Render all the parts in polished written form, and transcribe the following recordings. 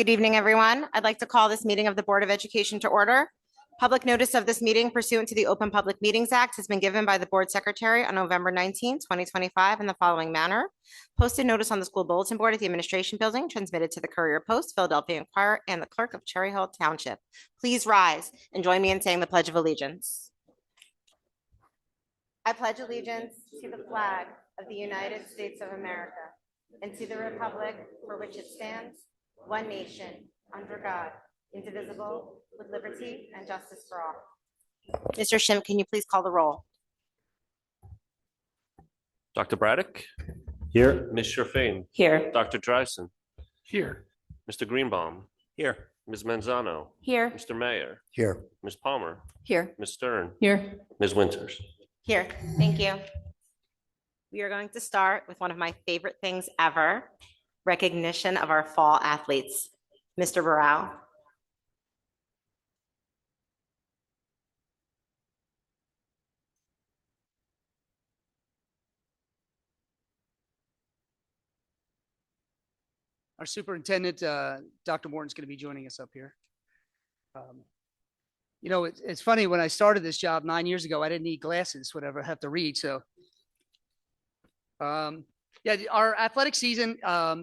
Good evening, everyone. I'd like to call this meeting of the Board of Education to order. Public notice of this meeting pursuant to the Open Public Meetings Act has been given by the Board Secretary on November 19, 2025 in the following manner. Posted notice on the school bulletin board at the Administration Building, transmitted to the Courier Post, Philadelphia Inquirer, and the Clerk of Cherry Hill Township. Please rise and join me in saying the Pledge of Allegiance. I pledge allegiance to the flag of the United States of America and to the republic for which it stands, one nation, under God, indivisible, with liberty and justice for all. Mr. Schimpf, can you please call the roll? Dr. Braddock? Here. Ms. Sherfain? Here. Dr. Dreisen? Here. Mr. Greenbaum? Here. Ms. Manzano? Here. Mr. Mayor? Here. Ms. Palmer? Here. Ms. Stern? Here. Ms. Winters? Here. Thank you. We are going to start with one of my favorite things ever, recognition of our fall athletes. Mr. Burrell. Our superintendent, Dr. Morton's going to be joining us up here. It's funny, when I started this job 9 years ago, I didn't need glasses, whatever I have to read. So, yeah, our athletic season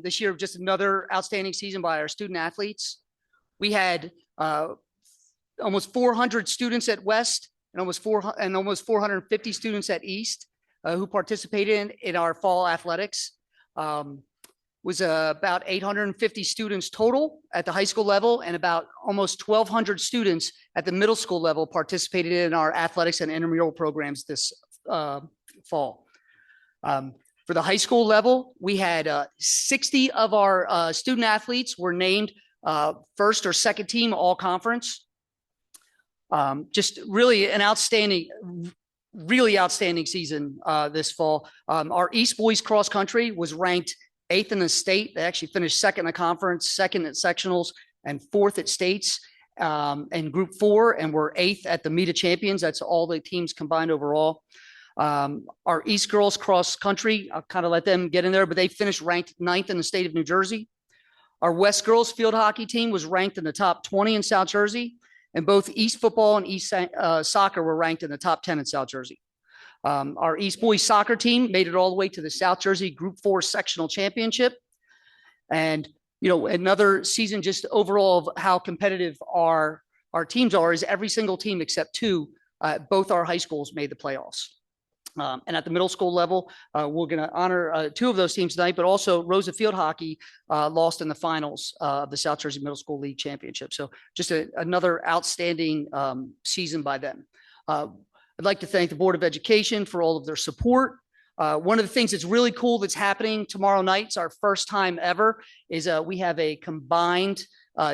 this year, just another outstanding season by our student athletes. We had almost 400 students at West and almost 450 students at East who participated in our fall athletics. Was about 850 students total at the high school level, and about almost 1,200 students at the middle school level participated in our athletics and intramural programs this fall. For the high school level, we had 60 of our student athletes were named first or second team all conference. Just really an really outstanding season this fall. Our East Boys cross country was ranked 8th in the state. They actually finished second in the conference, second at sectionals, and 4th at states and Group 4, and we're 8th at the Meet of Champions. That's all the teams combined overall. Our East girls cross country, I'll kind of let them get in there, but they finished ranked 9th in the state of New Jersey. Our West girls field hockey team was ranked in the top 20 in South Jersey, and both East football and East soccer were ranked in the top 10 in South Jersey. Our East boys soccer team made it all the way to the South Jersey Group 4 sectional championship. And, another season just overall of how competitive our teams are is every single team except two, both our high schools made the playoffs. And at the middle school level, we're going to honor two of those teams tonight, but also Rosa Field Hockey lost in the finals of the South Jersey Middle School League Championship. So just another outstanding season by them. I'd like to thank the Board of Education for all of their support. One of the things that's really cool that's happening tomorrow night, it's our first time ever, is we have a combined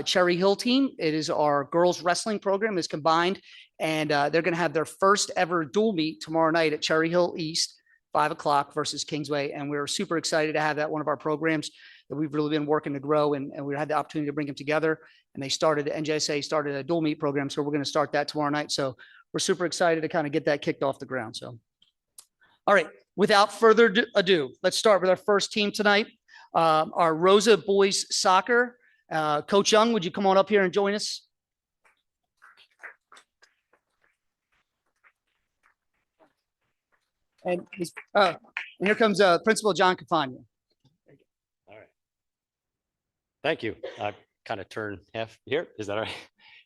Cherry Hill team. It is our girls wrestling program is combined, and they're going to have their first ever dual meet tomorrow night at Cherry Hill East, 5 o'clock versus Kingsway. And we're super excited to have that one of our programs that we've really been working to grow, and we had the opportunity to bring them together. And NJSA started a dual meet program, so we're going to start that tomorrow night. So we're super excited to kind of get that kicked off the ground. So, all right, without further ado, let's start with our first team tonight, our Rosa boys soccer. Coach Young, would you come on up here and join us? And here comes Principal John Cafagna. All right. Thank you. Kind of turn half here. Is that all right?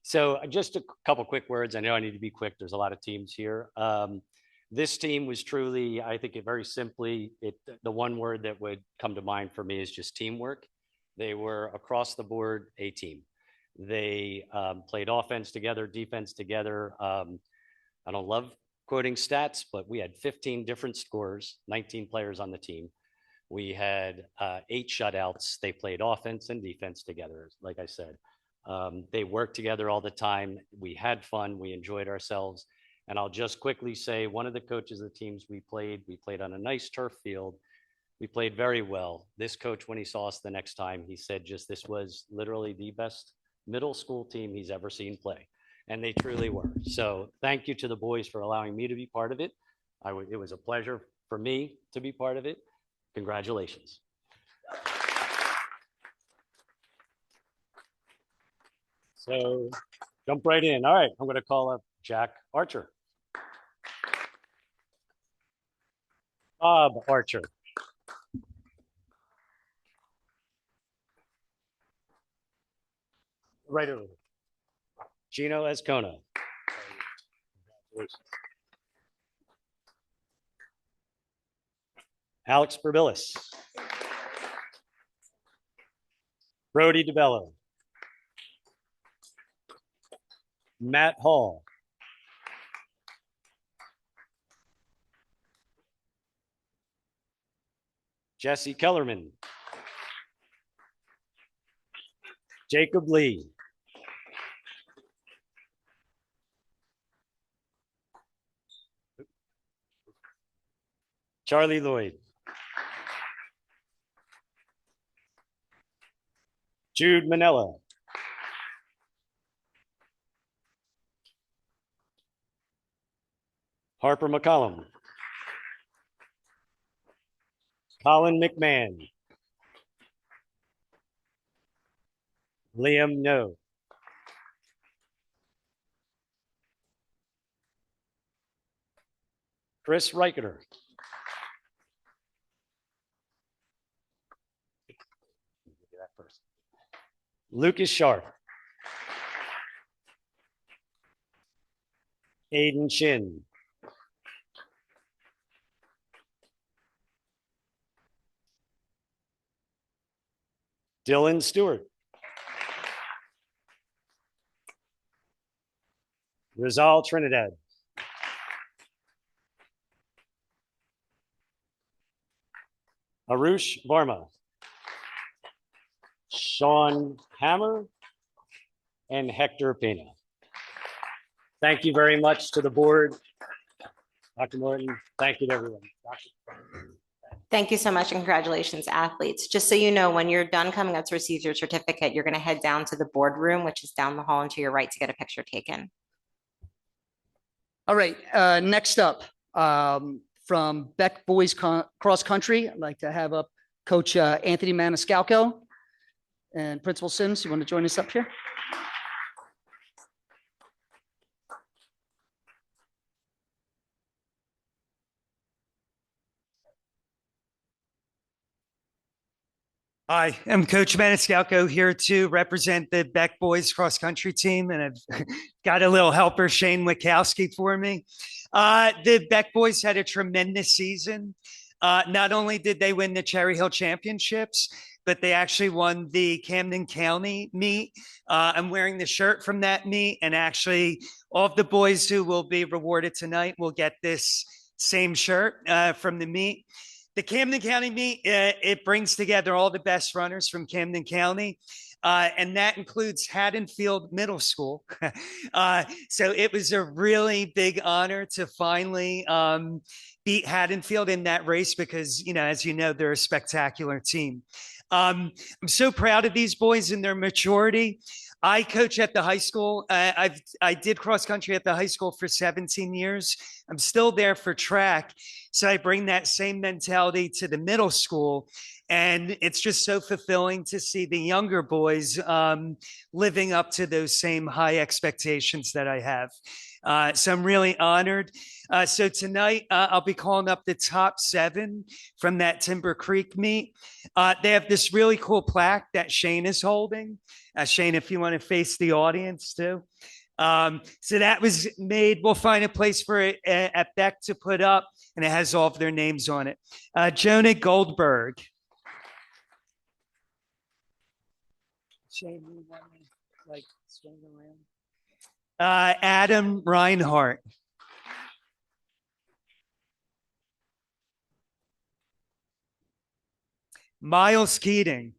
So just a couple quick words. I know I need to be quick. There's a lot of teams here. This team was truly, I think, very simply, the one word that would come to mind for me is just teamwork. They were across the board a team. They played offense together, defense together. I don't love quoting stats, but we had 15 different scorers, 19 players on the team. We had 8 shutouts. They played offense and defense together, like I said. They worked together all the time. We had fun. We enjoyed ourselves. And I'll just quickly say, one of the coaches of the teams we played on a nice turf field. We played very well. This coach, when he saw us the next time, he said this was literally the best middle school team he's ever seen play. And they truly were. So thank you to the boys for allowing me to be part of it. It was a pleasure for me to be part of it. Congratulations. So jump right in. All right, I'm going to call up Jack Archer. Bob Archer. Right over there. Gino Escona. Alex Burbillis. Brody DeBello. Matt Hall. Jesse Kellerman. Jacob Lee. Charlie Lloyd. Jude Manella. Harper McCollum. Colin McMahon. Liam No. Chris Reicher. Lucas Sharp. Aiden Shin. Dylan Stewart. Rizal Trinidad. Arush Varma. Sean Hammer and Hector Pena. Thank you very much to the board. Dr. Morton, thank you to everyone. Thank you so much and congratulations, athletes. Just so you know, when you're done coming up to receive your certificate, you're going to head down to the boardroom, which is down the hall and to your right to get a picture taken. All right, next up, from Beck Boys Cross Country, I'd like to have up Coach Anthony Maniscalco and Principal Sims. You want to join us up here? Hi, I'm Coach Maniscalco here to represent the Beck Boys cross country team, and I've got a little helper, Shane Wachowski, for me. The Beck Boys had a tremendous season. Not only did they win the Cherry Hill Championships, but they actually won the Camden County meet. I'm wearing the shirt from that meet, and actually all of the boys who will be rewarded tonight will get this same shirt from the meet. The Camden County meet, it brings together all the best runners from Camden County. And that includes Haddonfield Middle School. So it was a really big honor to finally beat Haddonfield in that race because, as you know, they're a spectacular team. I'm so proud of these boys and their maturity. I coach at the high school. I did cross country at the high school for 17 years. I'm still there for track. So I bring that same mentality to the middle school. And it's just so fulfilling to see the younger boys living up to those same high expectations that I have. So I'm really honored. So tonight I'll be calling up the top 7 from that Timber Creek meet. They have this really cool plaque that Shane is holding. Shane, if you want to face the audience too. So that was made. We'll find a place for it at Beck to put up, and it has all of their names on it. Jonah Goldberg. Shane, you want me like swing around? Adam Reinhardt. Miles Keating.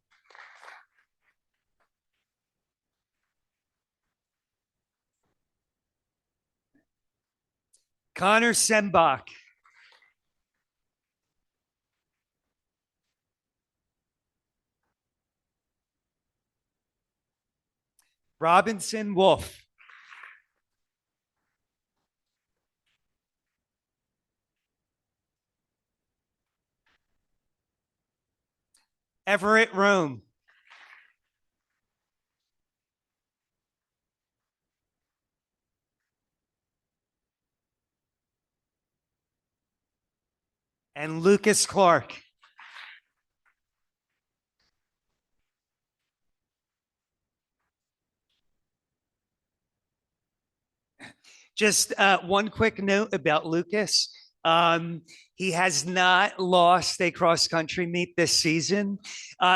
Connor Sembach. Robinson Wolf. Everett Rome. and Lucas Clark. Just one quick note about Lucas. He has not lost a cross country meet this season.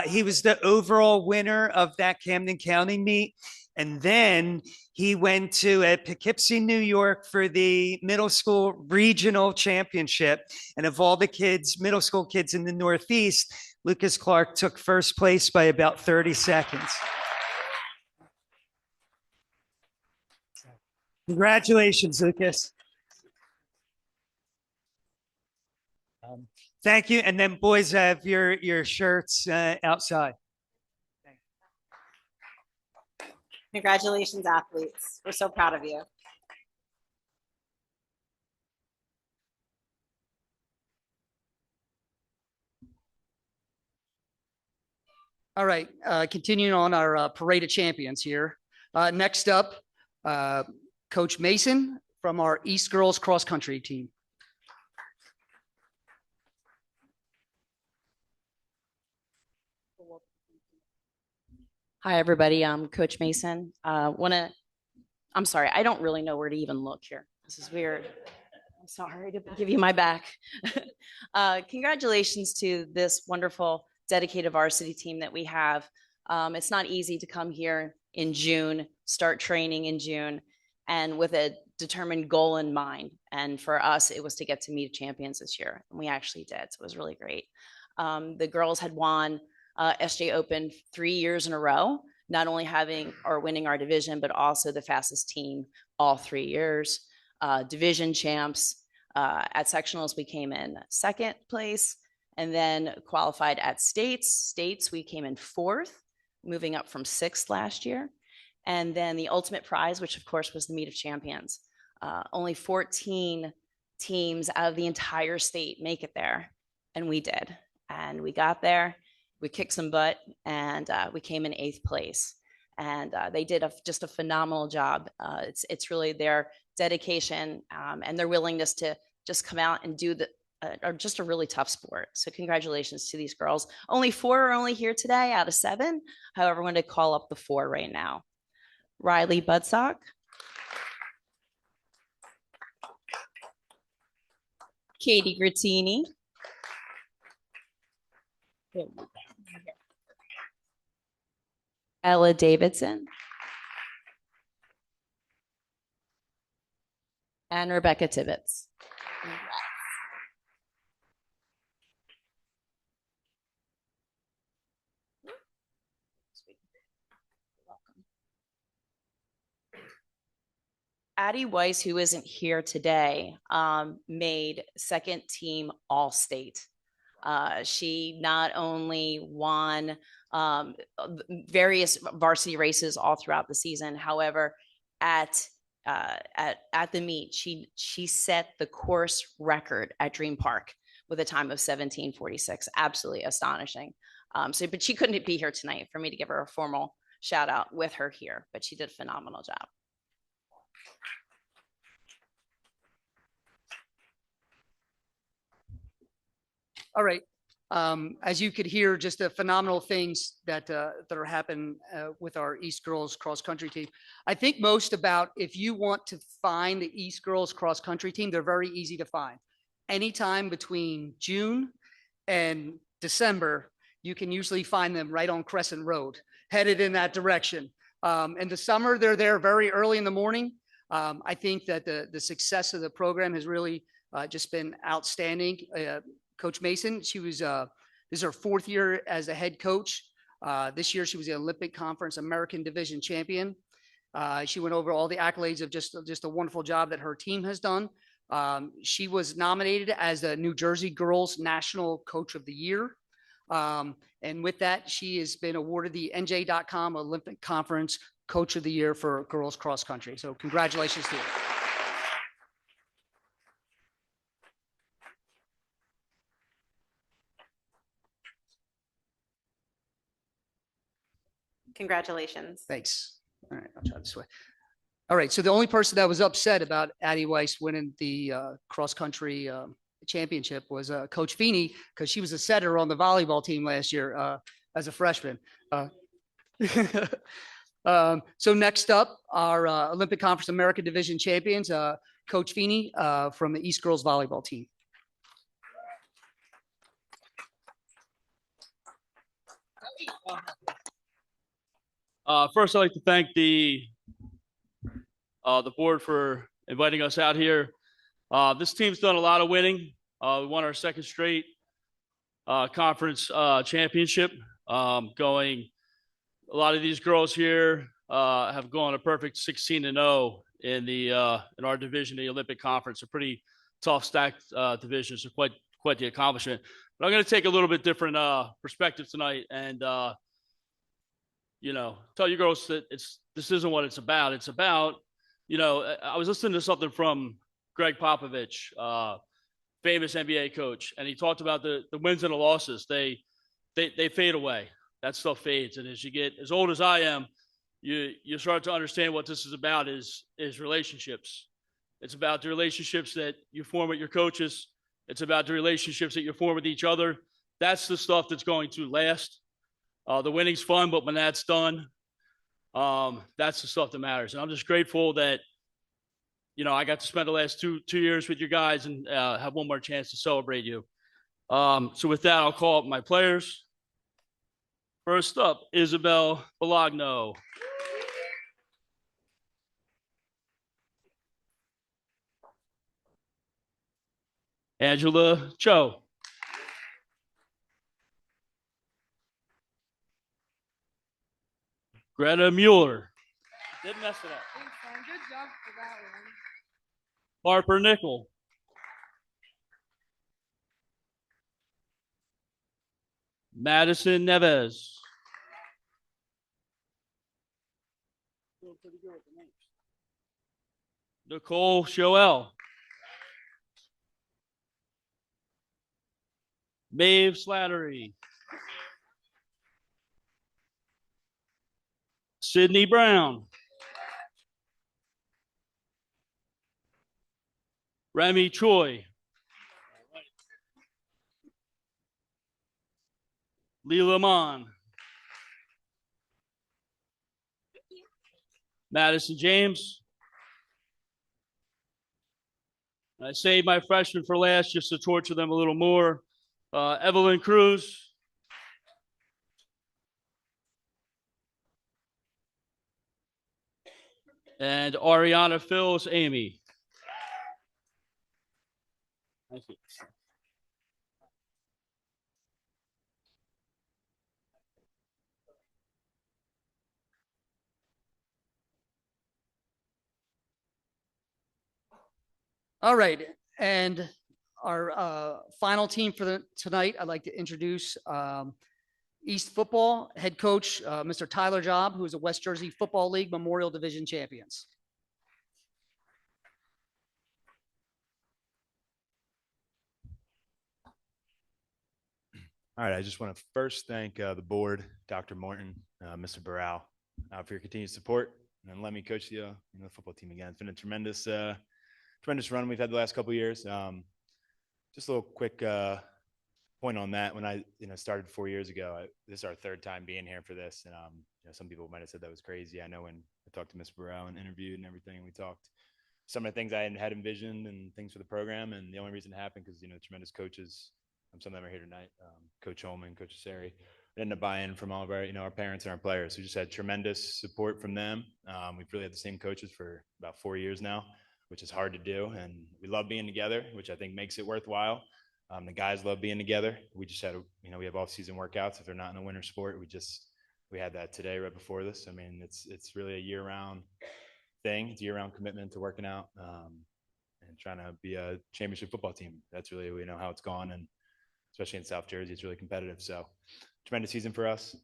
He was the overall winner of that Camden County meet. And then he went to Poughkeepsie, New York for the middle school regional championship. And of all the kids, middle school kids in the Northeast, Lucas Clark took first place by about 30 seconds. Congratulations, Lucas. Thank you. And then boys, have your shirts outside. Congratulations, athletes. We're so proud of you. All right, continuing on our parade of champions here. Next up, Coach Mason from our East Girls Cross Country team. Hi, everybody. I'm Coach Mason. I'm sorry, I don't really know where to even look here. This is weird. I'm sorry to give you my back. Congratulations to this wonderful dedicated varsity team that we have. It's not easy to come here in June, start training in June, and with a determined goal in mind. And for us, it was to get to meet champions this year. And we actually did. So it was really great. The girls had won SJ Open 3 years in a row, not only having or winning our division, but also the fastest team all 3 years. Division champs. At sectionals, we came in second place, and then qualified at states. States, we came in fourth, moving up from sixth last year. And then the ultimate prize, which of course was the meet of champions. Only 14 teams out of the entire state make it there, and we did. And we got there. We kicked some butt, and we came in 8th place. And they did just a phenomenal job. It's really their dedication and their willingness to just come out and do just a really tough sport. So congratulations to these girls. Only 4 are only here today out of 7. However, I'm going to call up the 4 right now. Riley Budsock. Katie Grattini. Ella Davidson. And Rebecca Tibbetts. Addie Weiss, who isn't here today, made second team All-State. She not only won various varsity races all throughout the season, however, at the meet, she set the course record at Dream Park with a time of 17:46. Absolutely astonishing. But she couldn't be here tonight for me to give her a formal shout out with her here, but she did a phenomenal job. All right. As you could hear, just the phenomenal things that are happening with our East Girls Cross Country team. I think most about if you want to find the East Girls Cross Country team, they're very easy to find. Anytime between June and December, you can usually find them right on Crescent Road, headed in that direction. In the summer, they're there very early in the morning. I think that the success of the program has really just been outstanding. Coach Mason, this is her 4th year as a head coach. This year, she was the Olympic Conference American Division champion. She went over all the accolades of just a wonderful job that her team has done. She was nominated as the New Jersey Girls National Coach of the Year. And with that, she has been awarded the NJ.com Olympic Conference Coach of the Year for girls cross country. So congratulations to her. Congratulations. Thanks. All right, I'll try this way. All right, so the only person that was upset about Addie Weiss winning the cross country championship was Coach Feeney, because she was a setter on the volleyball team last year as a freshman. So next up, our Olympic Conference America Division champions, Coach Feeney from the East Girls Volleyball team. First, I'd like to thank the board for inviting us out here. This team's done a lot of winning. We won our second straight conference championship. Going, a lot of these girls here have gone a perfect 16-0 in our division, the Olympic Conference. A pretty tough, stacked division, so quite the accomplishment. But I'm going to take a little bit different perspective tonight, and tell you girls that this isn't what it's about. It's about, I was listening to something from Greg Popovich, famous NBA coach, and he talked about the wins and the losses. They fade away. That stuff fades, and as you get as old as I am, you start to understand what this is about is relationships. It's about the relationships that you form with your coaches. It's about the relationships that you form with each other. That's the stuff that's going to last. The winning's fun, but when that's done, that's the stuff that matters. And I'm just grateful that, I got to spend the last two years with you guys and have one more chance to celebrate you. So with that, I'll call up my players. First up, Isabel Bologno. Angela Cho. Greta Mueller. Didn't mess it up. Good job for that one. Harper Nickel. Madison Neves. Nicole Shoel. Maeve Slattery. Sydney Brown. Remy Choi. Leela Mon. Madison James. I saved my freshmen for last just to torture them a little more. Evelyn Cruz. And Ariana Phils Amy. Thank you. All right, and our final team for tonight, I'd like to introduce East Football head coach, Mr. Tyler Job, who is a West Jersey Football League Memorial Division champions. All right, I just want to first thank the board, Dr. Morton, Mr. Burrell, for your continued support, and let me coach the football team again. It's been a tremendous run we've had the last couple of years. Just a little quick point on that. When I started 4 years ago, this is our third time being here for this, and some people might have said that was crazy. I know when I talked to Mr. Burrell and interviewed and everything, and we talked some of the things I had envisioned and things for the program, and the only reason it happened because tremendous coaches. Some of them are here tonight. Coach Holman, Coach Sari, ended up buy-in from all of our, our parents and our players. We just had tremendous support from them. We've really had the same coaches for about 4 years now, which is hard to do. And we love being together, which I think makes it worthwhile. The guys love being together. We just had, we have off-season workouts. If they're not in a winter sport, we had that today right before this. I mean, it's really a year-round thing. It's a year-round commitment to working out and trying to be a championship football team. That's really, how it's gone. And especially in South Jersey, it's really competitive. So tremendous season for us.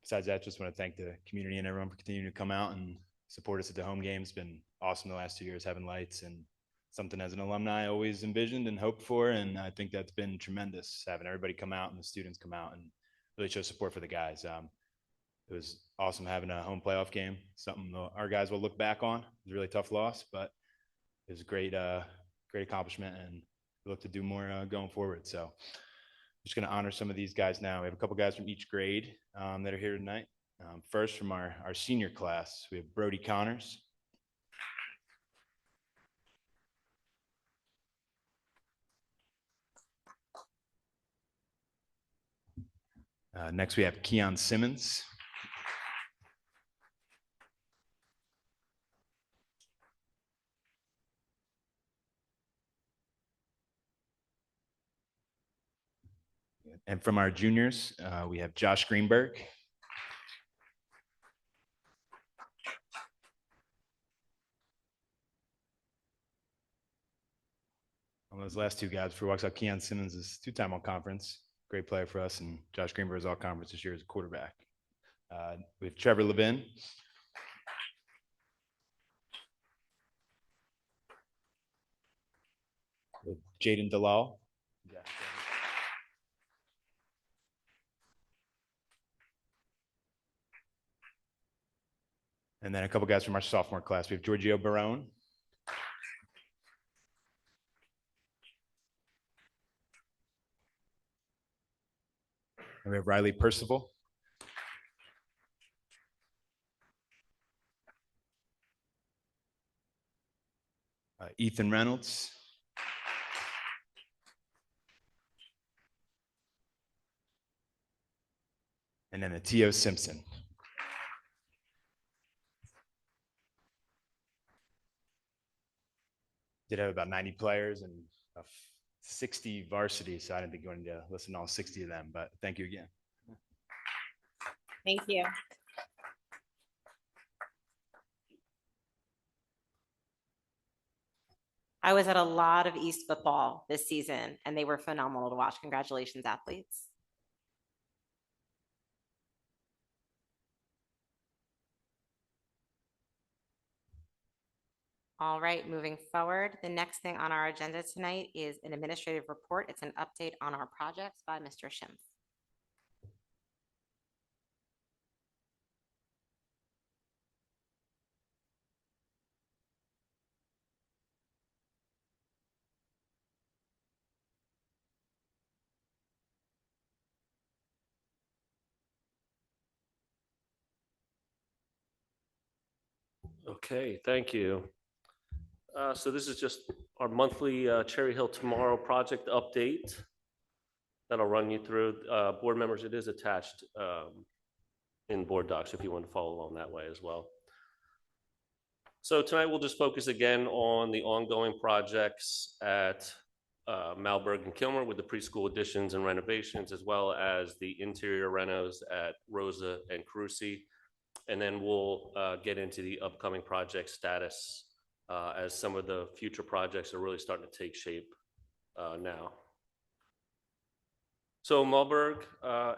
Besides that, just want to thank the community and everyone for continuing to come out and support us at the home games. It's been awesome the last 2 years having lights, and something as an alumni I always envisioned and hoped for. And I think that's been tremendous, having everybody come out and the students come out and really show support for the guys. It was awesome having a home playoff game, something our guys will look back on. It was a really tough loss, but it was a great accomplishment, and we look to do more going forward. So just going to honor some of these guys now. We have a couple guys from each grade that are here tonight. First, from our senior class, we have Brody Connors. Next, we have Keon Simmons. And from our juniors, we have Josh Greenberg. On those last two guys, before we walks out, Keon Simmons is two-time all-conference, great player for us, and Josh Greenberg is all-conference this year as a quarterback. We have Trevor Levin. With Jaden Dalal. And then a couple guys from our sophomore class. We have Giorgio Barone. And we have Riley Percival. Ethan Reynolds. And then Tio Simpson. Did have about 90 players and 60 varsity, so I didn't think you wanted to listen to all 60 of them, but thank you again. Thank you. I was at a lot of East football this season, and they were phenomenal to watch. Congratulations, athletes. All right, moving forward, the next thing on our agenda tonight is an administrative report. It's an update on our projects by Mr. Schimpf. Okay, thank you. So this is just our monthly Cherry Hill Tomorrow project update that I'll run you through. Board members, it is attached in board docs if you want to follow along that way as well. So tonight we'll just focus again on the ongoing projects at Malberg and Kilmer with the preschool additions and renovations, as well as the interior renos at Rosa and Carusi. And then we'll get into the upcoming project status as some of the future projects are really starting to take shape now. So Malberg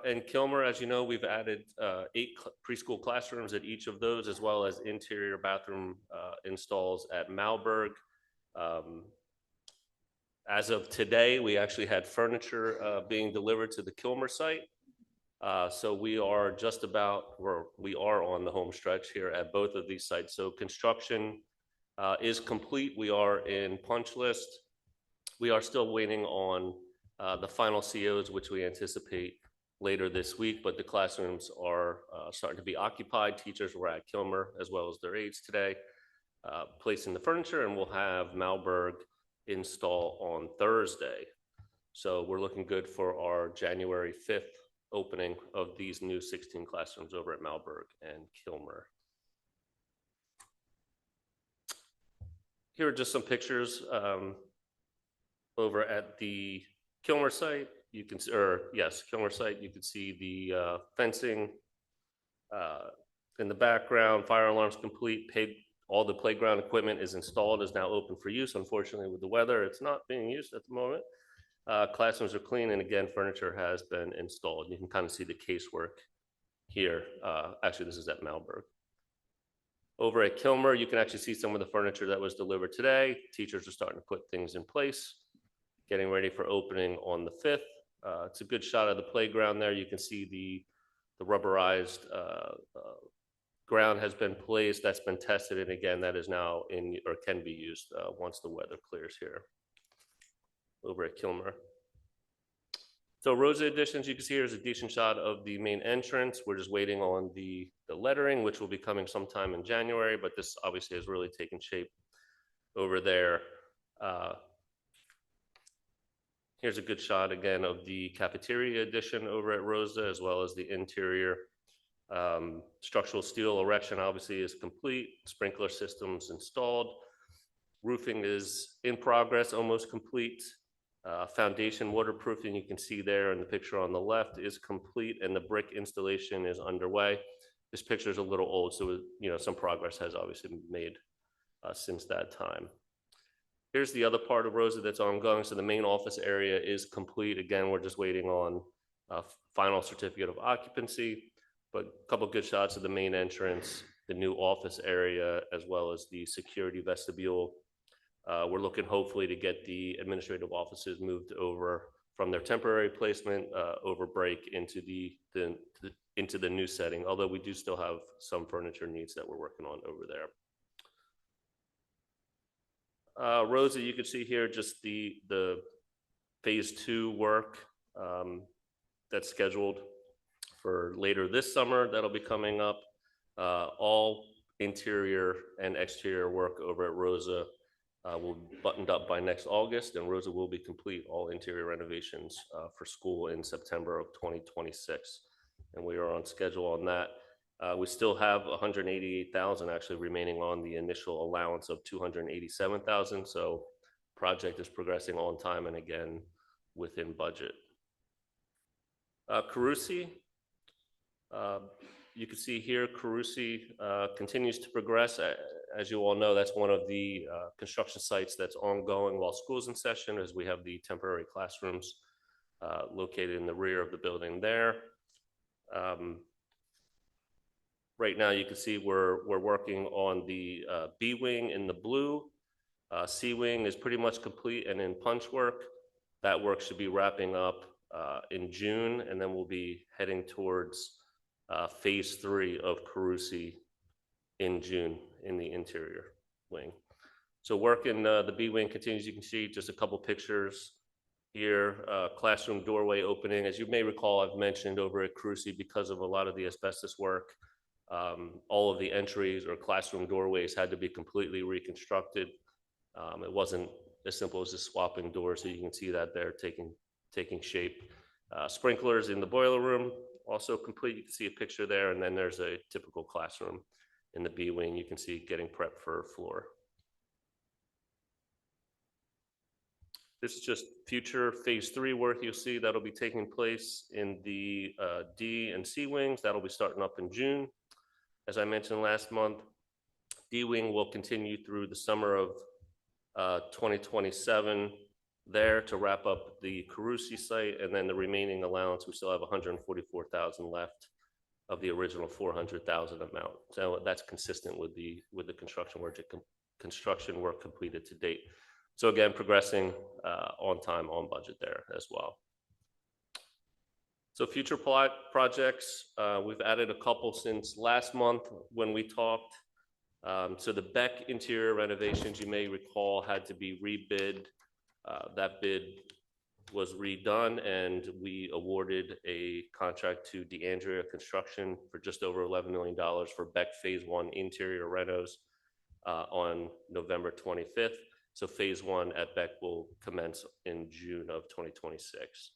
and Kilmer, as you know, we've added 8 preschool classrooms at each of those, as well as interior bathroom installs at Malberg. As of today, we actually had furniture being delivered to the Kilmer site. So we are just about, or we are on the home stretch here at both of these sites. So construction is complete. We are in punch list. We are still waiting on the final COs, which we anticipate later this week, but the classrooms are starting to be occupied. Teachers were at Kilmer as well as their aides today, placing the furniture, and we'll have Malberg install on Thursday. So we're looking good for our January 5th opening of these new 16 classrooms over at Malberg and Kilmer. Here are just some pictures over at the Kilmer site. You can, Kilmer site. You can see the fencing in the background. Fire alarms complete. All the playground equipment is installed. Is now open for use. Unfortunately, with the weather, it's not being used at the moment. Classrooms are clean, and again, furniture has been installed. You can kind of see the casework here. Actually, this is at Malberg. Over at Kilmer, you can actually see some of the furniture that was delivered today. Teachers are starting to put things in place, getting ready for opening on the 5th. It's a good shot of the playground there. You can see the rubberized ground has been placed. That's been tested, and again, that is now in or can be used once the weather clears here. over at Kilmer. So Rosa additions, you can see here's a decent shot of the main entrance. We're just waiting on the lettering, which will be coming sometime in January, but this obviously has really taken shape over there. Here's a good shot again of the cafeteria addition over at Rosa, as well as the interior. Structural steel erection obviously is complete. Sprinkler systems installed. Roofing is in progress, almost complete. Foundation waterproofing, you can see there in the picture on the left, is complete, and the brick installation is underway. This picture is a little old, so some progress has obviously been made since that time. Here's the other part of Rosa that's ongoing. So the main office area is complete. Again, we're just waiting on final certificate of occupancy, but a couple good shots of the main entrance, the new office area, as well as the security vestibule. We're looking hopefully to get the administrative offices moved over from their temporary placement over break into the new setting, although we do still have some furniture needs that we're working on over there. Rosa, you can see here just the phase 2 work that's scheduled for later this summer. That'll be coming up. All interior and exterior work over at Rosa will be buttoned up by next August, and Rosa will be complete all interior renovations for school in September of 2026. And we are on schedule on that. We still have $188,000 actually remaining on the initial allowance of $287,000. So project is progressing on time and again within budget. Carusi, you can see here Carusi continues to progress. As you all know, that's one of the construction sites that's ongoing while school's in session, as we have the temporary classrooms located in the rear of the building there. Right now, you can see we're working on the B wing in the blue. C wing is pretty much complete and in punch work. That work should be wrapping up in June, and then we'll be heading towards phase 3 of Carusi in June in the interior wing. So work in the B wing continues. You can see just a couple pictures here. Classroom doorway opening. As you may recall, I've mentioned over at Carusi, because of a lot of the asbestos work, all of the entries or classroom doorways had to be completely reconstructed. It wasn't as simple as just swapping doors, so you can see that they're taking shape. Sprinklers in the boiler room also complete. You can see a picture there, and then there's a typical classroom in the B wing. You can see getting prepped for floor. This is just future phase 3 work you'll see that'll be taking place in the D and C wings. That'll be starting up in June. As I mentioned last month, D wing will continue through the summer of 2027 there to wrap up the Carusi site, and then the remaining allowance, we still have $144,000 left of the original $400,000 amount. So that's consistent with the construction work completed to date. So again, progressing on time, on budget there as well. So future projects, we've added a couple since last month when we talked. So the Beck interior renovations, you may recall, had to be rebid. That bid was redone, and we awarded a contract to DeAndrea Construction for just over $11 million for Beck Phase 1 interior renos on November 25th. So Phase 1 at Beck will commence in June of 2026.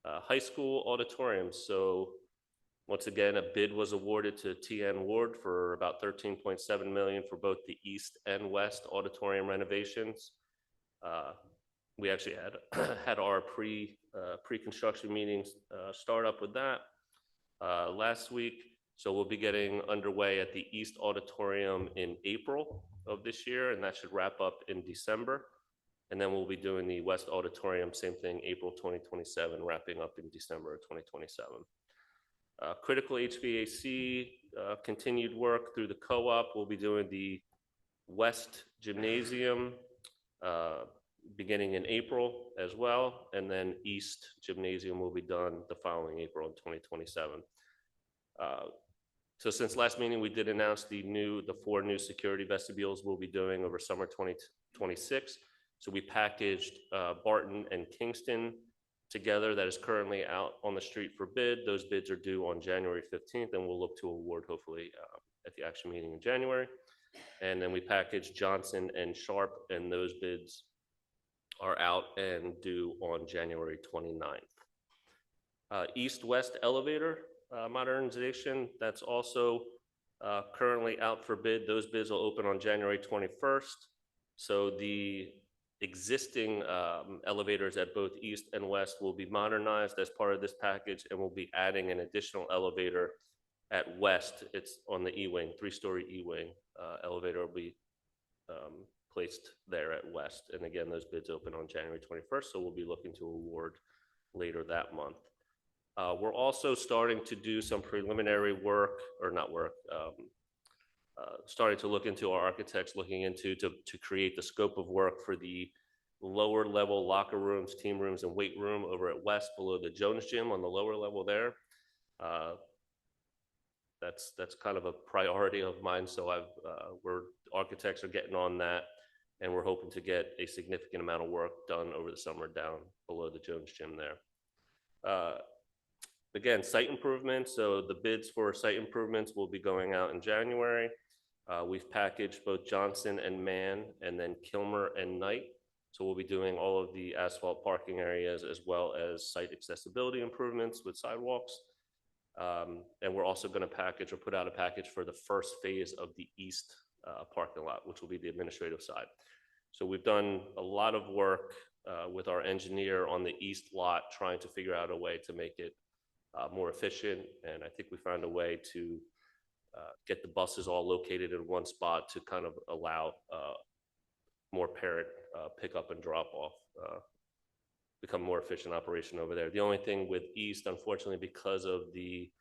High school auditoriums. So once again, a bid was awarded to TN Ward for about $13.7 million for both the east and west auditorium renovations. We actually had our pre-construction meetings start up with that last week. So we'll be getting underway at the east auditorium in April of this year, and that should wrap up in December. And then we'll be doing the west auditorium, same thing, April 2027, wrapping up in December of 2027. Critical HVAC, continued work through the co-op. We'll be doing the west gymnasium beginning in April as well, and then east gymnasium will be done the following April in 2027. So since last meeting, we did announce the 4 new security vestibules we'll be doing over summer 2026. So we packaged Barton and Kingston together. That is currently out on the street for bid. Those bids are due on January 15th, and we'll look to award hopefully at the action meeting in January. And then we packaged Johnson and Sharp, and those bids are out and due on January 29th. East-west elevator modernization, that's also currently out for bid. Those bids will open on January 21st. So the existing elevators at both east and west will be modernized as part of this package, and we'll be adding an additional elevator at west. It's on the E-wing, 3-story E-wing elevator will be placed there at west. And again, those bids open on January 21st, so we'll be looking to award later that month. We're also starting to do some preliminary work, or not work, starting to look into our architects, looking into to create the scope of work for the lower level locker rooms, team rooms, and weight room over at West below the Jones Gym on the lower level there. That's kind of a priority of mine. So architects are getting on that, and we're hoping to get a significant amount of work done over the summer down below the Jones Gym there. Again, site improvements. So the bids for site improvements will be going out in January. We've packaged both Johnson and Mann, and then Kilmer and Knight. So we'll be doing all of the asphalt parking areas as well as site accessibility improvements with sidewalks. And we're also going to package or put out a package for the first phase of the east parking lot, which will be the administrative side. So we've done a lot of work with our engineer on the east lot, trying to figure out a way to make it more efficient. And I think we found a way to get the buses all located in one spot to kind of allow more parent pickup and drop off, become more efficient operation over there. The only thing with East, unfortunately, because of the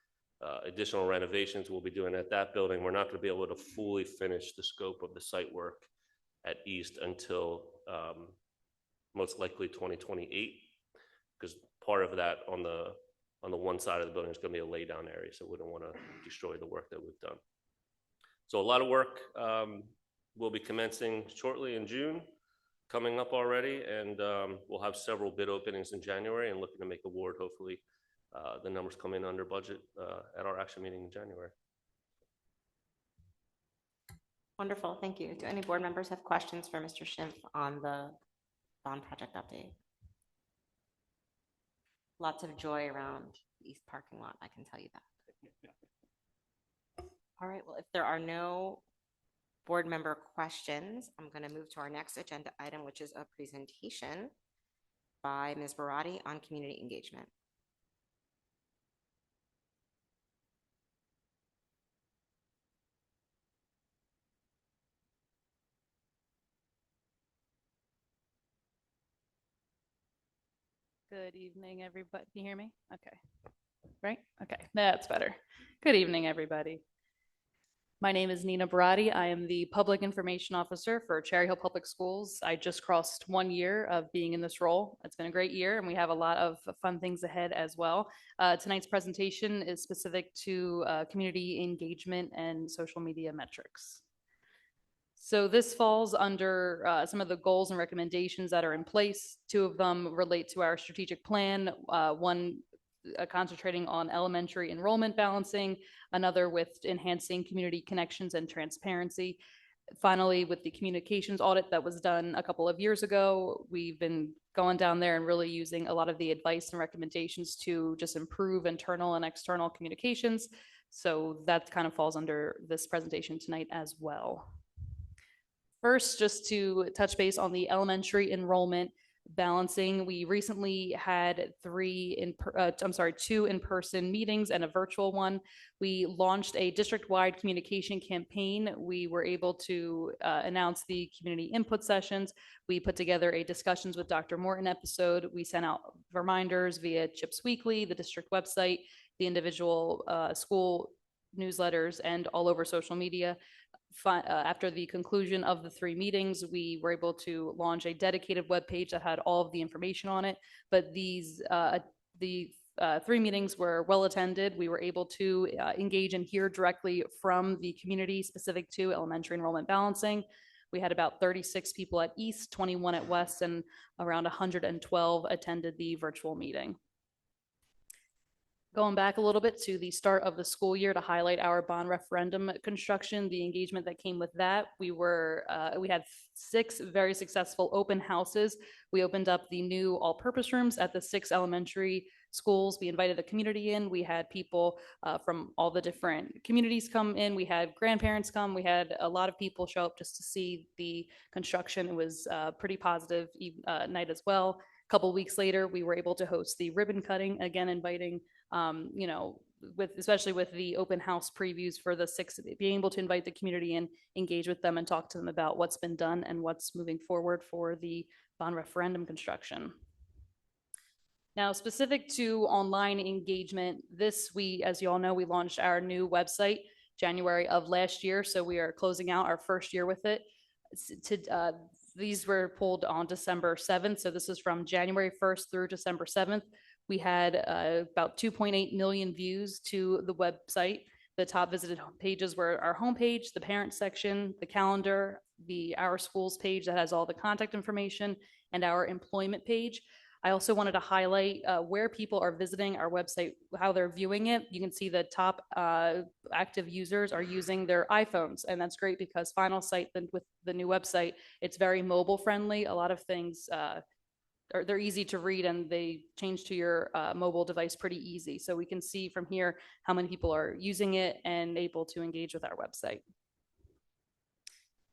additional renovations we'll be doing at that building, we're not going to be able to fully finish the scope of the site work at East until most likely 2028, because part of that on the one side of the building is going to be a lay down area, so we don't want to destroy the work that we've done. So a lot of work will be commencing shortly in June, coming up already, and we'll have several bid openings in January and looking to make award. Hopefully the numbers come in under budget at our action meeting in January. Wonderful, thank you. Do any board members have questions for Mr. Schimpf on the bond project update? Lots of joy around the east parking lot, I can tell you that. All right, well, if there are no board member questions, I'm going to move to our next agenda item, which is a presentation by Ms. Barati on community engagement. Good evening, everybody. Can you hear me? Okay. Right? Okay, that's better. Good evening, everybody. My name is Nina Barati. I am the Public Information Officer for Cherry Hill Public Schools. I just crossed 1 year of being in this role. It's been a great year, and we have a lot of fun things ahead as well. Tonight's presentation is specific to community engagement and social media metrics. So this falls under some of the goals and recommendations that are in place. 2 of them relate to our strategic plan. One concentrating on elementary enrollment balancing, another with enhancing community connections and transparency. Finally, with the communications audit that was done a couple of years ago, we've been going down there and really using a lot of the advice and recommendations to just improve internal and external communications. So that kind of falls under this presentation tonight as well. First, just to touch base on the elementary enrollment balancing, we recently had 2 in-person meetings and a virtual one. We launched a district-wide communication campaign. We were able to announce the community input sessions. We put together a discussions with Dr. Morton episode. We sent out reminders via CHIPS Weekly, the district website, the individual school newsletters, and all over social media. After the conclusion of the 3 meetings, we were able to launch a dedicated webpage that had all of the information on it. But the 3 meetings were well attended. We were able to engage and hear directly from the community specific to elementary enrollment balancing. We had about 36 people at East, 21 at West, and around 112 attended the virtual meeting. Going back a little bit to the start of the school year to highlight our bond referendum construction, the engagement that came with that, we had 6 very successful open houses. We opened up the new all-purpose rooms at the 6 elementary schools. We invited the community in. We had people from all the different communities come in. We had grandparents come. We had a lot of people show up just to see the construction. It was a pretty positive night as well. A couple of weeks later, we were able to host the ribbon cutting, again inviting especially with the open house previews for the 6, being able to invite the community in, engage with them and talk to them about what's been done and what's moving forward for the bond referendum construction. Now, specific to online engagement, as you all know, we launched our new website January of last year. So we are closing out our first year with it. These were pulled on December 7th. So this is from January 1st through December 7th. We had about 2.8 million views to the website. The top visited pages were our homepage, the parent section, the calendar, the Our Schools page that has all the contact information, and our employment page. I also wanted to highlight where people are visiting our website, how they're viewing it. You can see the top active users are using their iPhones, and that's great because Final Sight, with the new website, it's very mobile friendly. A lot of things they're easy to read and they change to your mobile device pretty easy. So we can see from here how many people are using it and able to engage with our website.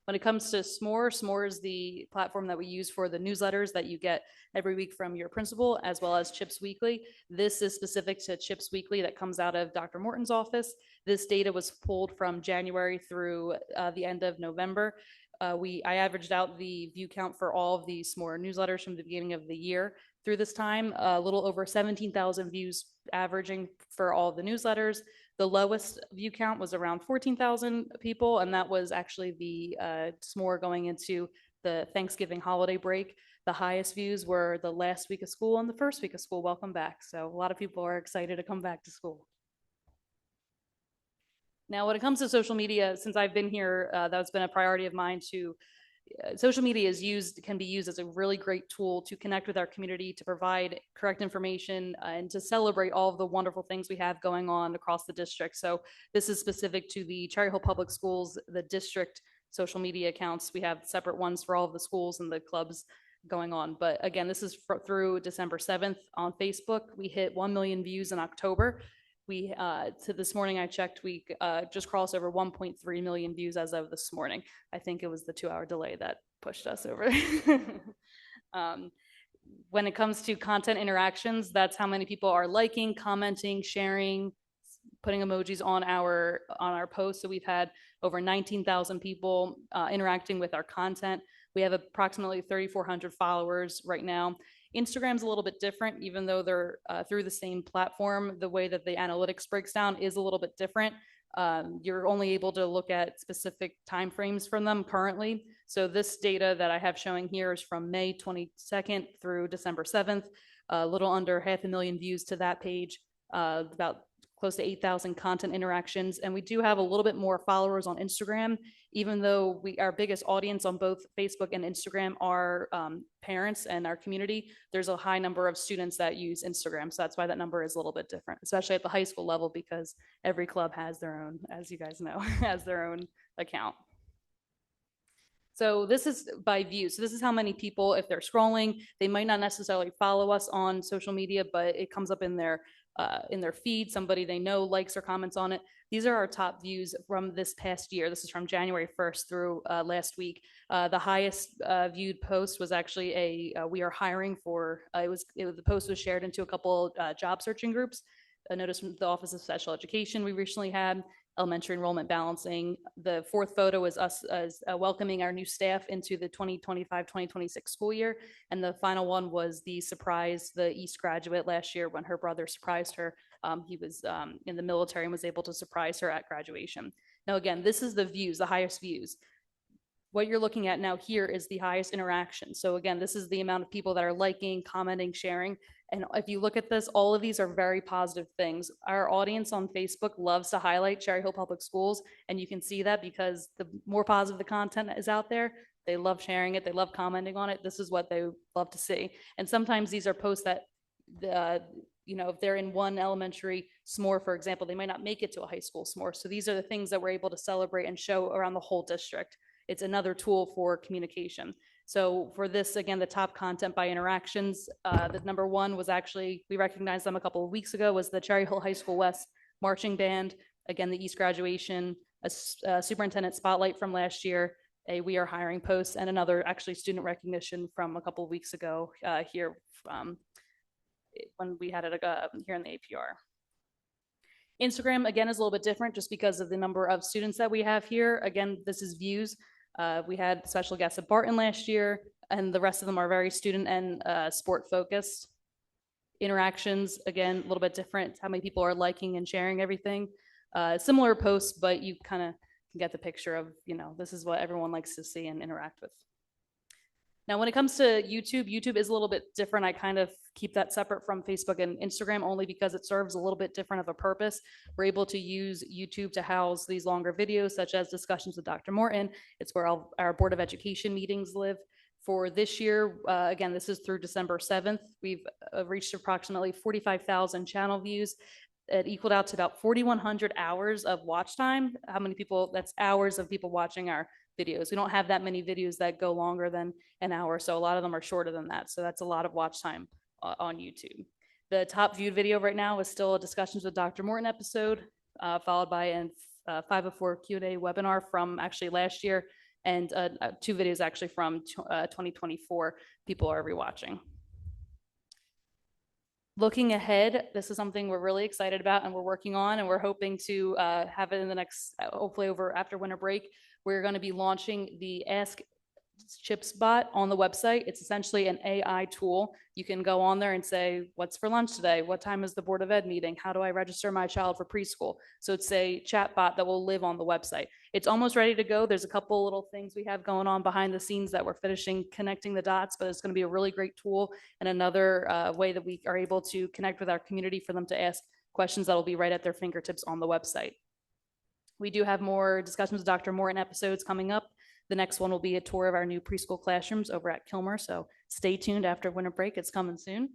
When it comes to S'more is the platform that we use for the newsletters that you get every week from your principal, as well as CHIPS Weekly. This is specific to CHIPS Weekly that comes out of Dr. Morton's office. This data was pulled from January through the end of November. I averaged out the view count for all of the S'more newsletters from the beginning of the year through this time, a little over 17,000 views averaging for all of the newsletters. The lowest view count was around 14,000 people, and that was actually the S'more going into the Thanksgiving holiday break. The highest views were the last week of school and the first week of school. Welcome back. So a lot of people are excited to come back to school. Now, when it comes to social media, since I've been here, that's been a priority of mine to social media can be used as a really great tool to connect with our community, to provide correct information, and to celebrate all of the wonderful things we have going on across the district. So this is specific to the Cherry Hill Public Schools, the district social media accounts. We have separate ones for all of the schools and the clubs going on. But again, this is through December 7th on Facebook. We hit 1 million views in October. To this morning I checked, we just crossed over 1.3 million views as of this morning. I think it was the 2-hour delay that pushed us over. When it comes to content interactions, that's how many people are liking, commenting, sharing, putting emojis on our posts. So we've had over 19,000 people interacting with our content. We have approximately 3,400 followers right now. Instagram's a little bit different, even though they're through the same platform. The way that the analytics breaks down is a little bit different. You're only able to look at specific timeframes from them currently. So this data that I have showing here is from May 22nd through December 7th, a little under 500,000 views to that page, about close to 8,000 content interactions. And we do have a little bit more followers on Instagram, even though our biggest audience on both Facebook and Instagram are parents and our community. There's a high number of students that use Instagram. So that's why that number is a little bit different, especially at the high school level, because every club has their own, as you guys know, has their own account. So this is by view. So this is how many people, if they're scrolling, they might not necessarily follow us on social media, but it comes up in their feed. Somebody they know likes or comments on it. These are our top views from this past year. This is from January 1st through last week. The highest viewed post was actually we are hiring for, the post was shared into a couple job searching groups. A notice from the Office of Special Education we recently had, elementary enrollment balancing. The fourth photo is us as welcoming our new staff into the 2025-2026 school year. And the final one was the East graduate last year when her brother surprised her. He was in the military and was able to surprise her at graduation. Now, again, this is the views, the highest views. What you're looking at now here is the highest interaction. So again, this is the amount of people that are liking, commenting, sharing. And if you look at this, all of these are very positive things. Our audience on Facebook loves to highlight Cherry Hill Public Schools. And you can see that because the more positive the content is out there, They love sharing it. They love commenting on it. This is what they love to see. And sometimes these are posts that, if they're in one elementary s'more, for example, they might not make it to a high school s'more. So these are the things that we're able to celebrate and show around the whole district. It's another tool for communication. So for this, again, the top content by interactions, the number one was actually, we recognized them a couple of weeks ago, was the Cherry Hill High School West marching band. Again, the East graduation, a superintendent spotlight from last year, a we are hiring post, and another actually student recognition from a couple of weeks ago here when we had it here in the APR. Instagram, again, is a little bit different just because of the number of students that we have here. Again, this is views. We had special guests at Barton last year, and the rest of them are very student and sport focused. Interactions, again, a little bit different, how many people are liking and sharing everything. Similar posts, but you kind of can get the picture of, this is what everyone likes to see and interact with. Now, when it comes to YouTube, YouTube is a little bit different. I kind of keep that separate from Facebook and Instagram only because it serves a little bit different of a purpose. We're able to use YouTube to house these longer videos, such as discussions with Dr. Morton. It's where our Board of Education meetings live. For this year, again, this is through December 7th. We've reached approximately 45,000 channel views. It equaled out to about 4,100 hours of watch time. How many people, that's hours of people watching our videos. We don't have that many videos that go longer than an hour, so a lot of them are shorter than that. So that's a lot of watch time on YouTube. The top viewed video right now is still a Discussions with Dr. Morton episode, followed by a 504 Q&A webinar from actually last year, and 2 videos actually from 2024 people are rewatching. Looking ahead, this is something we're really excited about and we're working on, and we're hoping to have it in the next, hopefully after winter break. We're going to be launching the Ask Chips bot on the website. It's essentially an AI tool. You can go on there and say, what's for lunch today? What time is the Board of Ed meeting? How do I register my child for preschool? So it's a chat bot that will live on the website. It's almost ready to go. There's a couple little things we have going on behind the scenes that we're finishing connecting the dots, but it's going to be a really great tool and another way that we are able to connect with our community for them to ask questions that will be right at their fingertips on the website. We do have more Discussions with Dr. Morton episodes coming up. The next one will be a tour of our new preschool classrooms over at Kilmer, so stay tuned after winter break. It's coming soon.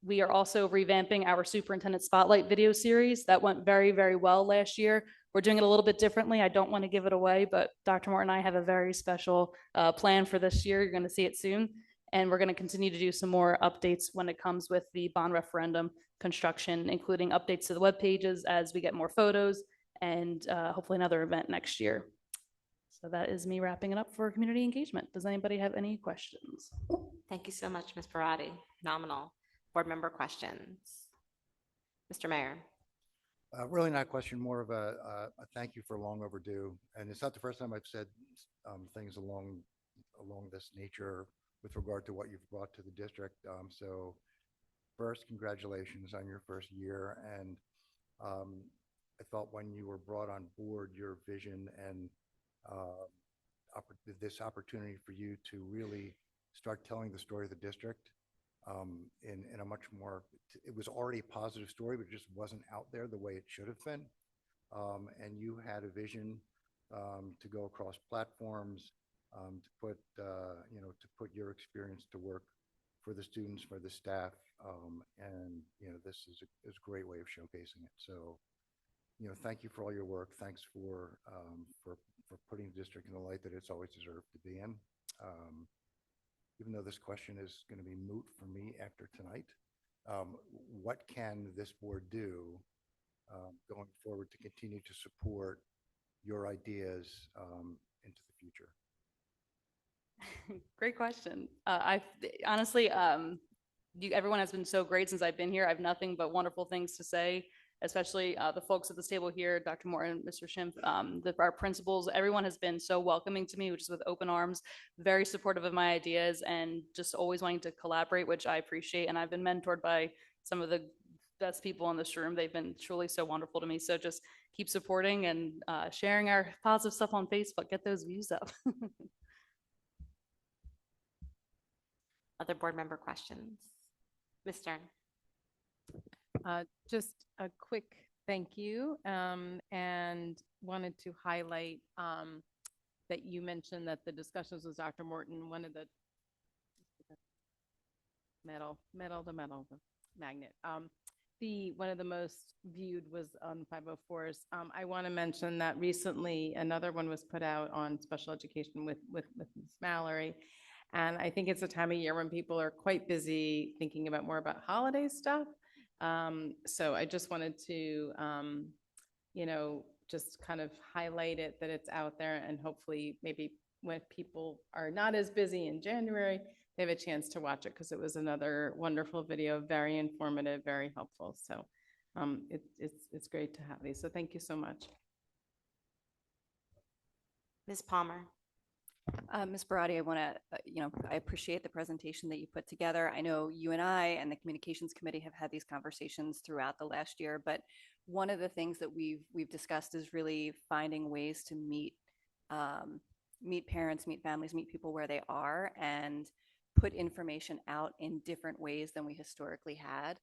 We are also revamping our Superintendent Spotlight video series. That went very, very well last year. We're doing it a little bit differently. I don't want to give it away, but Dr. Morton and I have a very special plan for this year. You're going to see it soon. And we're going to continue to do some more updates when it comes with the bond referendum construction, including updates to the web pages as we get more photos, and hopefully another event next year. So that is me wrapping it up for community engagement. Does anybody have any questions? Thank you so much, Ms. Parati. Phenomenal. Board member questions. Mr. Mayor. Really not a question, more of a thank you for long overdue. And it's not the first time I've said things along this nature with regard to what you've brought to the district. So first, congratulations on your first year. And I felt when you were brought on board, your vision and this opportunity for you to really start telling the story of the district in a much more, it was already a positive story, but it just wasn't out there the way it should have been. And you had a vision to go across platforms, to put your experience to work for the students, for the staff. And, this is a great way of showcasing it. So, thank you for all your work. Thanks for putting the district in the light that it's always deserved to be in. Even though this question is going to be moot for me after tonight, what can this board do going forward to continue to support your ideas into the future? Great question. I honestly, everyone has been so great since I've been here. I have nothing but wonderful things to say, especially the folks at this table here, Dr. Morton, Mr. Schimpf, our principals. Everyone has been so welcoming to me, which is with open arms, very supportive of my ideas, and just always wanting to collaborate, which I appreciate. And I've been mentored by some of the best people in this room. They've been truly so wonderful to me. So just keep supporting and sharing our positive stuff on Facebook. Get those views up. Other board member questions? Ms. Stern. Just a quick thank you, and wanted to highlight that you mentioned that the discussions with Dr. Morton, one of the the magnet. One of the most viewed was on 504s. I want to mention that recently another one was put out on special education with Ms. Mallory. And I think it's a time of year when people are quite busy thinking about more about holiday stuff. So I just wanted to, just kind of highlight it, that it's out there, and hopefully maybe when people are not as busy in January, they have a chance to watch it, because it was another wonderful video, very informative, very helpful. So it's great to have these. So thank you so much. Ms. Palmer. Ms. Barati, I want to, I appreciate the presentation that you put together. I know you and I and the communications committee have had these conversations throughout the last year, but one of the things that we've discussed is really finding ways to meet parents, meet families, meet people where they are, and put information out in different ways than we historically had.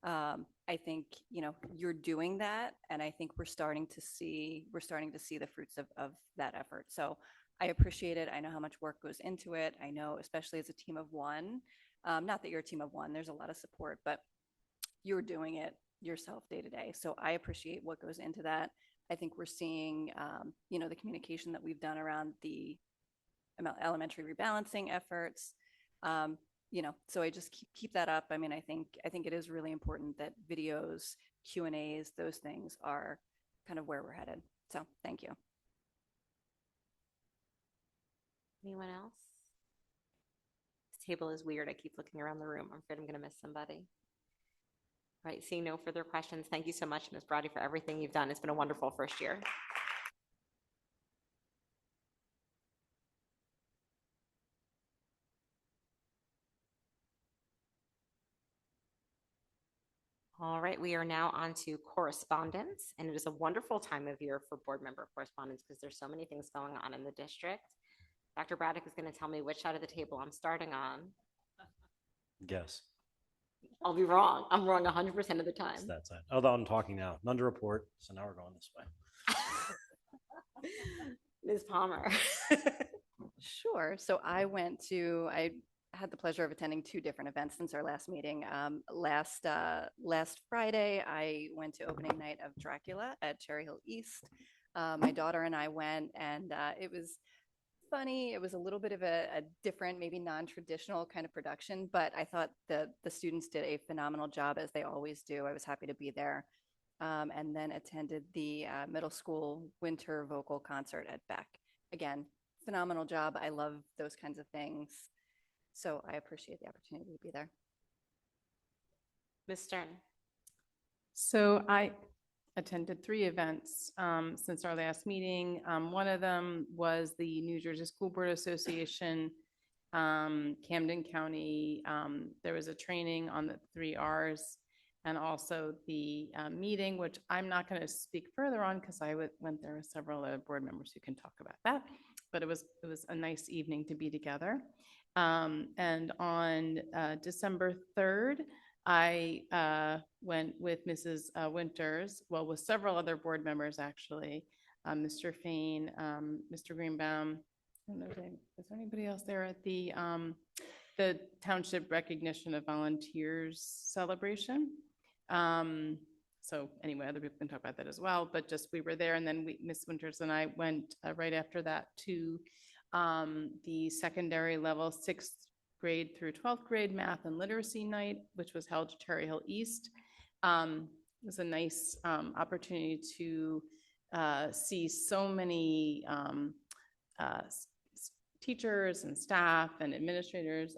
I think, you're doing that, and I think we're starting to see the fruits of that effort. So I appreciate it. I know how much work goes into it. I know, especially as a team of one, not that you're a team of one, there's a lot of support, but you're doing it yourself day to day. So I appreciate what goes into that. I think we're seeing, the communication that we've done around the elementary rebalancing efforts. So I just keep that up. I mean, I think it is really important that videos, Q&As, those things are kind of where we're headed. So thank you. Anyone else? This table is weird. I keep looking around the room. I'm afraid I'm going to miss somebody. All right, seeing no further questions, thank you so much, Ms. Brody, for everything you've done. It's been a wonderful first year. All right, we are now on to correspondence, and it is a wonderful time of year for board member correspondence because there's so many things going on in the district. Dr. Braddock is going to tell me which side of the table I'm starting on. Guess. I'll be wrong. I'm wrong 100% of the It's time. that side. Although I'm talking now. None to report. So now we're going this way. Ms. Palmer. Sure. So I had the pleasure of attending two different events since our last meeting. Last Friday, I went to opening night of Dracula at Cherry Hill East. My daughter and I went, and it was funny. It was a little bit of a different, maybe non-traditional kind of production, but I thought the students did a phenomenal job, as they always do. I was happy to be there. And then attended the middle school winter vocal concert at Beck. Again, phenomenal job. I love those kinds of things. So I appreciate the opportunity to be there. Ms. Stern. So I attended 3 events since our last meeting. One of them was the New Jersey School Board Association, Camden County. There was a training on the 3 R's, and also the meeting, which I'm not going to speak further on because I went there with several other board members who can talk about that. But it was a nice evening to be together. And on December 3rd, I went with Mrs. Winters, well, with several other board members, actually, Mr. Fain, Mr. Greenbaum. I don't know, is there anybody else there at the Township Recognition of Volunteers celebration? So anyway, other people can talk about that as well, but just we were there, and then Miss Winters and I went right after that to the secondary level 6th grade through 12th grade math and literacy night, which was held at Cherry Hill East. It was a nice opportunity to see so many teachers and staff and administrators.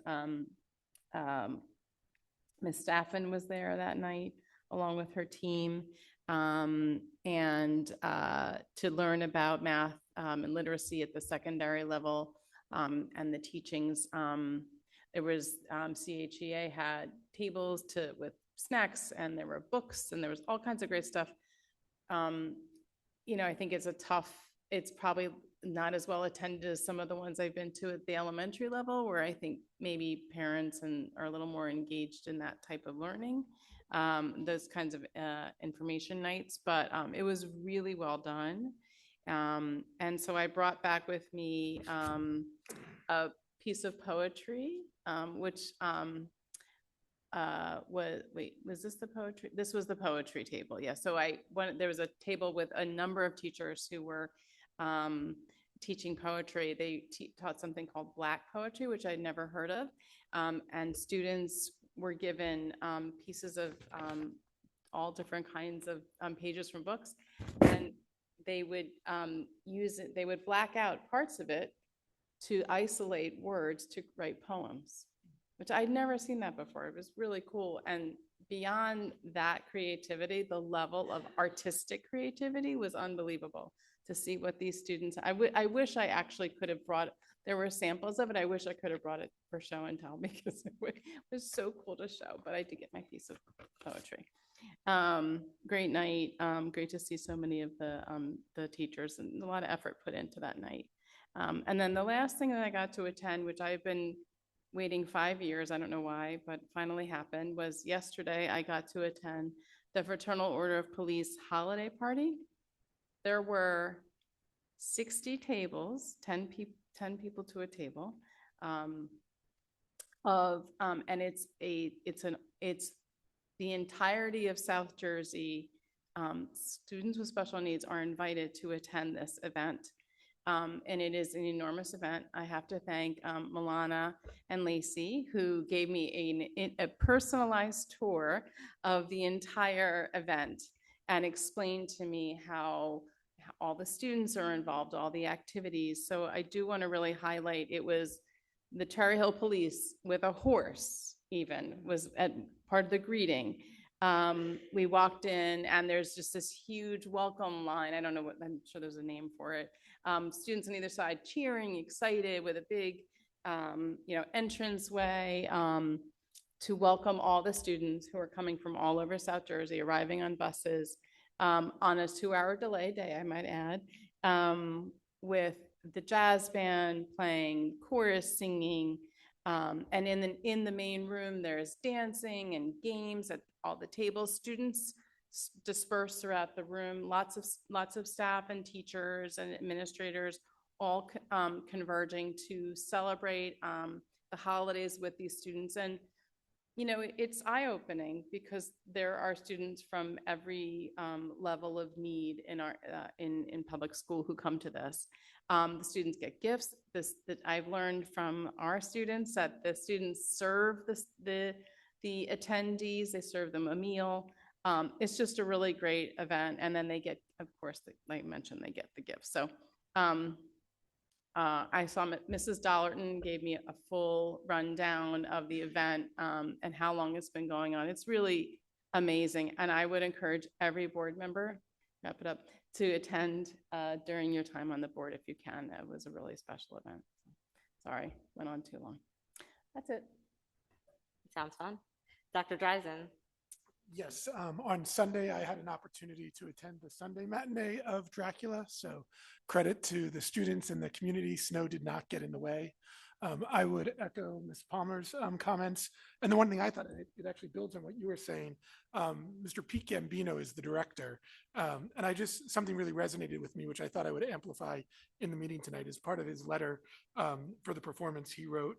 Ms. Staffen was there that night along with her team, and to learn about math and literacy at the secondary level and the teachings. There was CHEA had tables with snacks, and there were books, and there was all kinds of great stuff. I think it's probably not as well attended as some of the ones I've been to at the elementary level, where I think maybe parents are a little more engaged in that type of learning, those kinds of information nights. But it was really well done. And so I brought back with me a piece of poetry, which was this the poetry? This was the poetry table. Yeah. So there was a table with a number of teachers who were teaching poetry. They taught something called Black poetry, which I'd never heard of. And students were given pieces of all different kinds of pages from books, and they would use it. They would black out parts of it to isolate words to write poems, which I'd never seen that before. It was really cool. And beyond that creativity, the level of artistic creativity was unbelievable to see what these students, I wish I actually could have brought, there were samples of it. I wish I could have brought it for show and tell because it was so cool to show, but I did get my piece of poetry. Great night. Great to see so many of the teachers, and a lot of effort put into that night. And then the last thing that I got to attend, which I've been waiting 5 years, I don't know why, but finally happened, was yesterday I got to attend the Fraternal Order of Police holiday party. There were 60 tables, 10 people to a table, and it's the entirety of South Jersey. Students with special needs are invited to attend this event. And it is an enormous event. I have to thank Milana and Lacey, who gave me a personalized tour of the entire event and explained to me how all the students are involved, all the activities. So I do want to really highlight, it was the Cherry Hill Police with a horse even was at part of the greeting. We walked in and there's just this huge welcome line. I don't know what, I'm sure there's a name for it. Students on either side cheering, excited with a big, entranceway to welcome all the students who are coming from all over South Jersey, arriving on buses on a 2-hour delay day, I might add, with the jazz band playing, chorus singing, and in the main room, there's dancing and games at all the tables. Students dispersed throughout the room, lots of staff and teachers and administrators all converging to celebrate the holidays with these students. And it's eye-opening because there are students from every level of need in our in public school who come to this. The students get gifts. That I've learned from our students that the students serve the attendees. They serve them a meal. It's just a really great event, and then they get, of course, like I mentioned, they get the gifts. So I saw Mrs. Dollarton gave me a full rundown of the event and how long it's been going on. It's really amazing, and I would encourage every board member, wrap it up, to attend during your time on the board if you can. It was a really special event. Sorry, went on too long. That's it. Sounds fun. Dr. Dreisen. Yes, on Sunday, I had an opportunity to attend the Sunday matinee of Dracula. So credit to the students and the community. Snow did not get in the way. I would echo Ms. Palmer's comments. And the one thing I thought, it actually builds on what you were saying. Mr. Pete Gambino is the director. And something really resonated with me, which I thought I would amplify in the meeting tonight as part of his letter for the performance he wrote.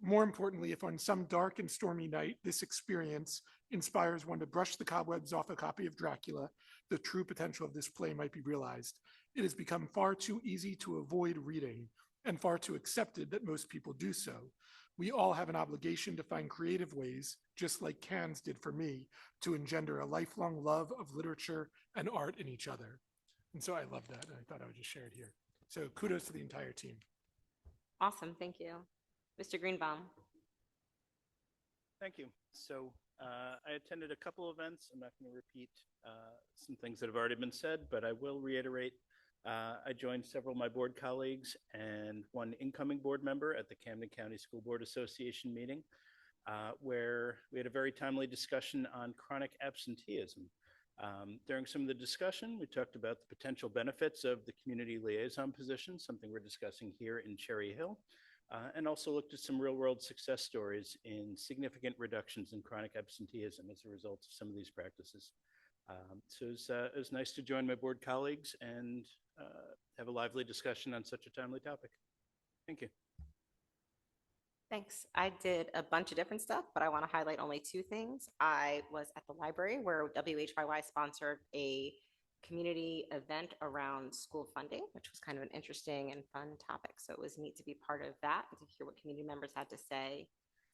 More importantly, if on some dark and stormy night, this experience inspires one to brush the cobwebs off a copy of Dracula, the true potential of this play might be realized. It has become far too easy to avoid reading and far too accepted that most people do so. We all have an obligation to find creative ways, just like Cannes did for me, to engender a lifelong love of literature and art in each other. And so I love that, and I thought I would just share it here. So kudos to the entire team. Awesome, thank you. Mr. Greenbaum. Thank you. So I attended a couple events. I'm not going to repeat some things that have already been said, but I will reiterate. I joined several of my board colleagues and one incoming board member at the Camden County School Board Association meeting, where we had a very timely discussion on chronic absenteeism. During some of the discussion, we talked about the potential benefits of the community liaison position, something we're discussing here in Cherry Hill. And also looked at some real-world success stories in significant reductions in chronic absenteeism as a result of some of these practices. So it was nice to join my board colleagues and have a lively discussion on such a timely topic. Thank you. Thanks. I did a bunch of different stuff, but I want to highlight only two things. I was at the library where WHYY sponsored a community event around school funding, which was kind of an interesting and fun topic. So it was neat to be part of that and to hear what community members had to say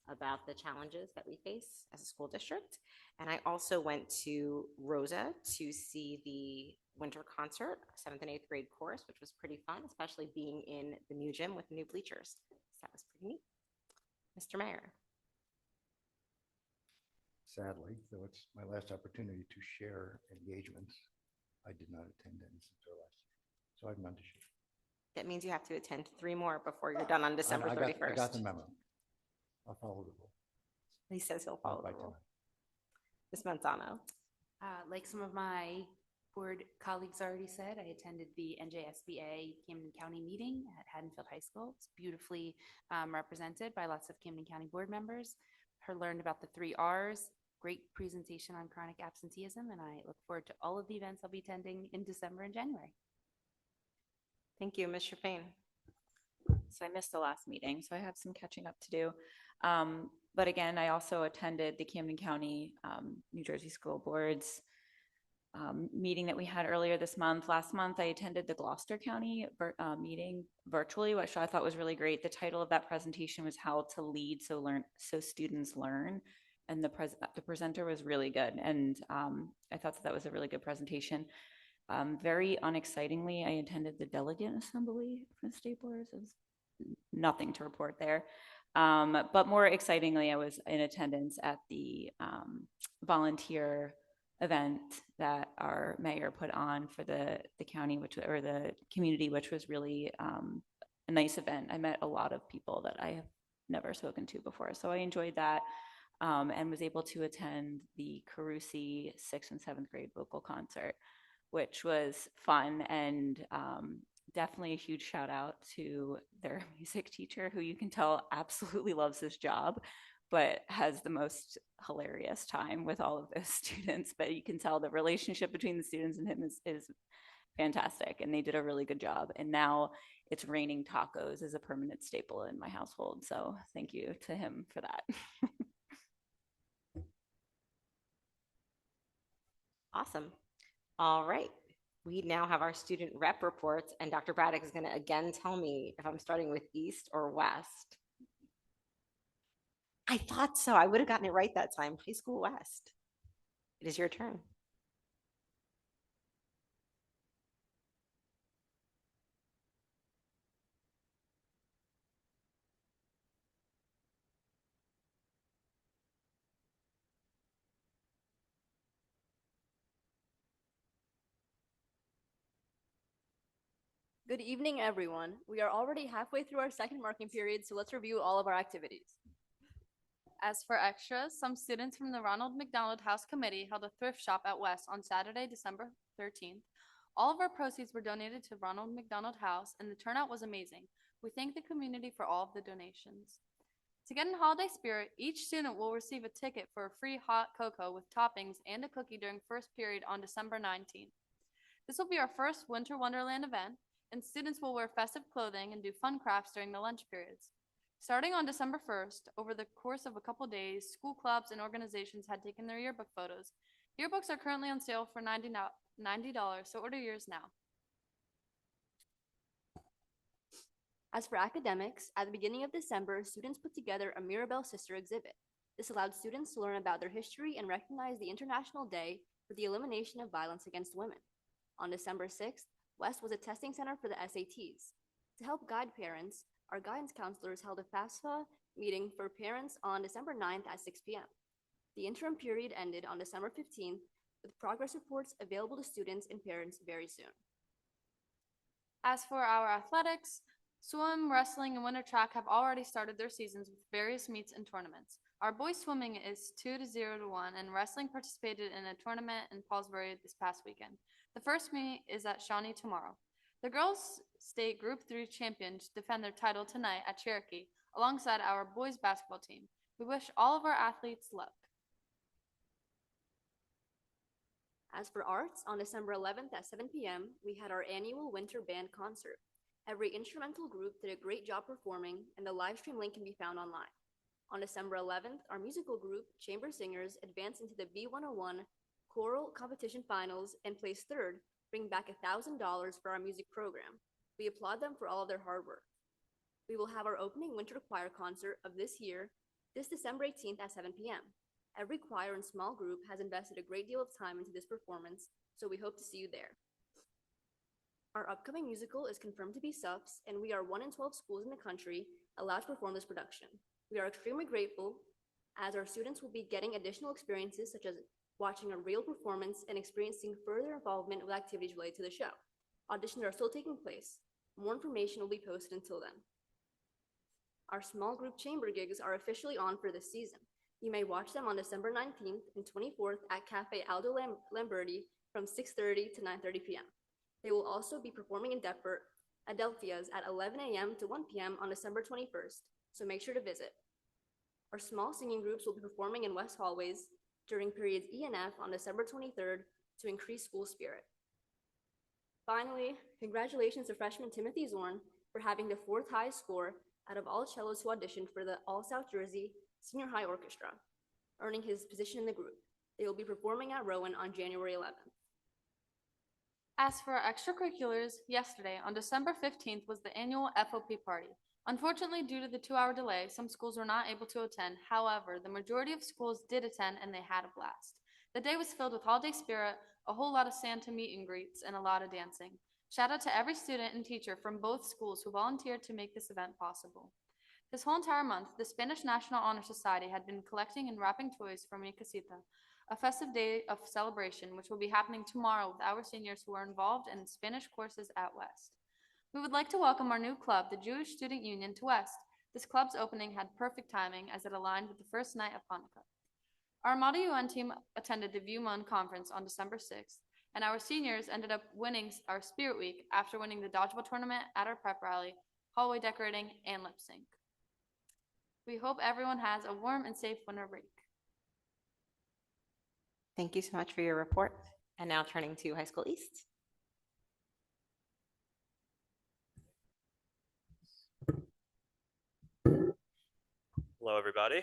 about the challenges that we face as a school district. And I also went to Rosa to see the winter concert, 7th and 8th grade chorus, which was pretty fun, especially being in the new gym with new bleachers. So that was pretty neat. Mr. Mayor. Sadly, though it's my last opportunity to share engagements, I did not attend any since our last year. So I have none to share. That means you have to attend 3 more before you're done on December 31st. I got the memo. I'll follow the rule. He says he'll follow the By rule. tonight. Ms. Manzano. Like some of my board colleagues already said, I attended the NJSBA Camden County meeting at Haddonfield High School. It's beautifully represented by lots of Camden County board members. Learned about the 3 R's, great presentation on chronic absenteeism, and I look forward to all of the events I'll be attending in December and January. Thank you, Ms. Shafane. So I missed the last meeting, so I have some catching up to do. But again, I also attended the Camden County New Jersey School Board's meeting that we had earlier this month. Last month, I attended the Gloucester County meeting virtually, which I thought was really great. The title of that presentation was "How to Lead so Students Learn," and the presenter was really good. And I thought that was a really good presentation. Very unexcitingly, I attended the delegate assembly for the state boards. It was nothing to report there. But more excitingly, I was in attendance at the volunteer event that our mayor put on for the county, or the community, which was really a nice event. I met a lot of people that I have never spoken to before, so I enjoyed that, and was able to attend the Carusi 6th and 7th grade vocal concert, which was fun, and definitely a huge shout out to their music teacher, who you can tell absolutely loves his job, but has the most hilarious time with all of those students. But you can tell the relationship between the students and him is fantastic, and they did a really good job. And now it's raining tacos as a permanent staple in my household. So thank you to him for that. Awesome. All right. We now have our student rep reports, and Dr. Braddock is going to again tell me if I'm starting with East or West. I thought so. I would have gotten it right that time. High School West. It is your turn. Good evening, everyone. We are already halfway through our second marking period, so let's review all of our activities. As for extras, some students from the Ronald McDonald House Committee held a thrift shop at West on Saturday, December 13th. All of our proceeds were donated to Ronald McDonald House, and the turnout was amazing. We thank the community for all of the donations. To get in holiday spirit, each student will receive a ticket for a free hot cocoa with toppings and a cookie during first period on December 19th. This will be our first Winter Wonderland event, and students will wear festive clothing and do fun crafts during the lunch periods. Starting on December 1st, over the course of a couple days, school clubs and organizations had taken their yearbook photos. Yearbooks are currently on sale for $90, so order yours now. As for academics, at the beginning of December, students put together a Mirabelle Sister exhibit. This allowed students to learn about their history and recognize the International Day for the Elimination of Violence Against Women. On December 6th, West was a testing center for the SATs. To help guide parents, our guidance counselors held a FAFSA meeting for parents on December 9th at 6 p.m. The interim period ended on December 15th, with progress reports available to students and parents very soon. As for our athletics, swim, wrestling, and winter track have already started their seasons with various meets and tournaments. Our boys swimming is 2-0 to 1, and wrestling participated in a tournament in Paulsbury this past weekend. The first meet is at Shawnee tomorrow. The girls' state Group 3 champions defend their title tonight at Cherokee, alongside our boys' basketball team. We wish all of our athletes luck. As for arts, on December 11th at 7 p.m., we had our annual winter band concert. Every instrumental group did a great job performing, and the live stream link can be found online. On December 11th, our musical group, Chamber Singers, advanced into the B101 Choral Competition Finals and placed third, bringing back $1,000 for our music program. We applaud them for all of their hard work. We will have our opening winter choir concert of this year, this December 18th at 7 p.m. Every choir and small group has invested a great deal of time into this performance, so we hope to see you there. Our upcoming musical is confirmed to be SUFS, and we are 1 in 12 schools in the country allowed to perform this production. We are extremely grateful, as our students will be getting additional experiences such as watching a real performance and experiencing further involvement with activities related to the show. Auditions are still taking place. More information will be posted until then. Our small group chamber gigs are officially on for this season. You may watch them on December 19th and 24th at Cafe Aldo Lamberti from 6:30 to 9:30 p.m. They will also be performing in Adelphia's at 11 a.m. to 1 p.m. on December 21st, so make sure to visit. Our small singing groups will be performing in West Hallways during periods E and F on December 23rd to increase school spirit. Finally, congratulations to freshman Timothy Zorn for having the 4th highest score out of all cellos who auditioned for the All South Jersey Senior High Orchestra, earning his position in the group. They will be performing at Rowan on January 11th. As for our extracurriculars, yesterday, on December 15th, was the annual FOP party. Unfortunately, due to the 2-hour delay, some schools were not able to attend. However, the majority of schools did attend and they had a blast. The day was filled with holiday spirit, a whole lot of Santa meet and greets, and a lot of dancing. Shout out to every student and teacher from both schools who volunteered to make this event possible. This whole entire month, the Spanish National Honor Society had been collecting and wrapping toys for Mi Casita, a festive day of celebration which will be happening tomorrow with our seniors who are involved in Spanish courses at West. We would like to welcome our new club, the Jewish Student Union, to West. This club's opening had perfect timing as it aligned with the first night of Hanukkah. Our Model UN team attended the ViewMon conference on December 6th, and our seniors ended up winning our Spirit Week after winning the dodgeball tournament at our prep rally, hallway decorating, and lip sync. We hope everyone has a warm and safe winter break. Thank you so much for your report. And now turning to High School East. Hello, everybody.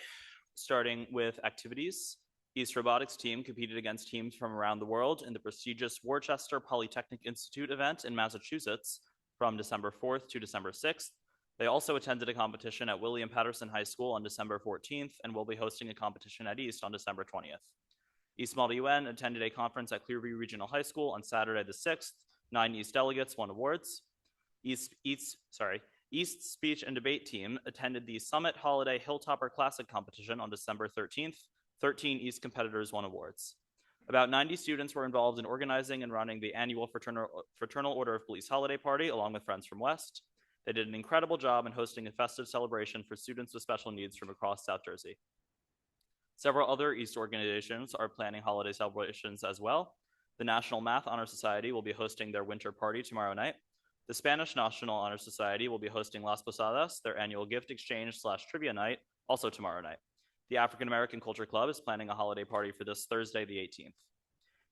Starting with activities, East Robotics team competed against teams from around the world in the prestigious Worcester Polytechnic Institute event in Massachusetts from December 4th to December 6th. They also attended a competition at William Patterson High School on December 14th and will be hosting a competition at East on December 20th. East Model UN attended a conference at Clearview Regional High School on Saturday the 6th. 9 East delegates won awards. East Speech and Debate team attended the Summit Holiday Hilltopper Classic competition on December 13th. 13 East competitors won awards. About 90 students were involved in organizing and running the annual Fraternal Order of Police holiday party along with friends from West. They did an incredible job in hosting a festive celebration for students with special needs from across South Jersey. Several other East organizations are planning holiday celebrations as well. The National Math Honor Society will be hosting their winter party tomorrow night. The Spanish National Honor Society will be hosting Las Posadas, their annual gift exchange / trivia night, also tomorrow night. The African American Culture Club is planning a holiday party for this Thursday, the 18th.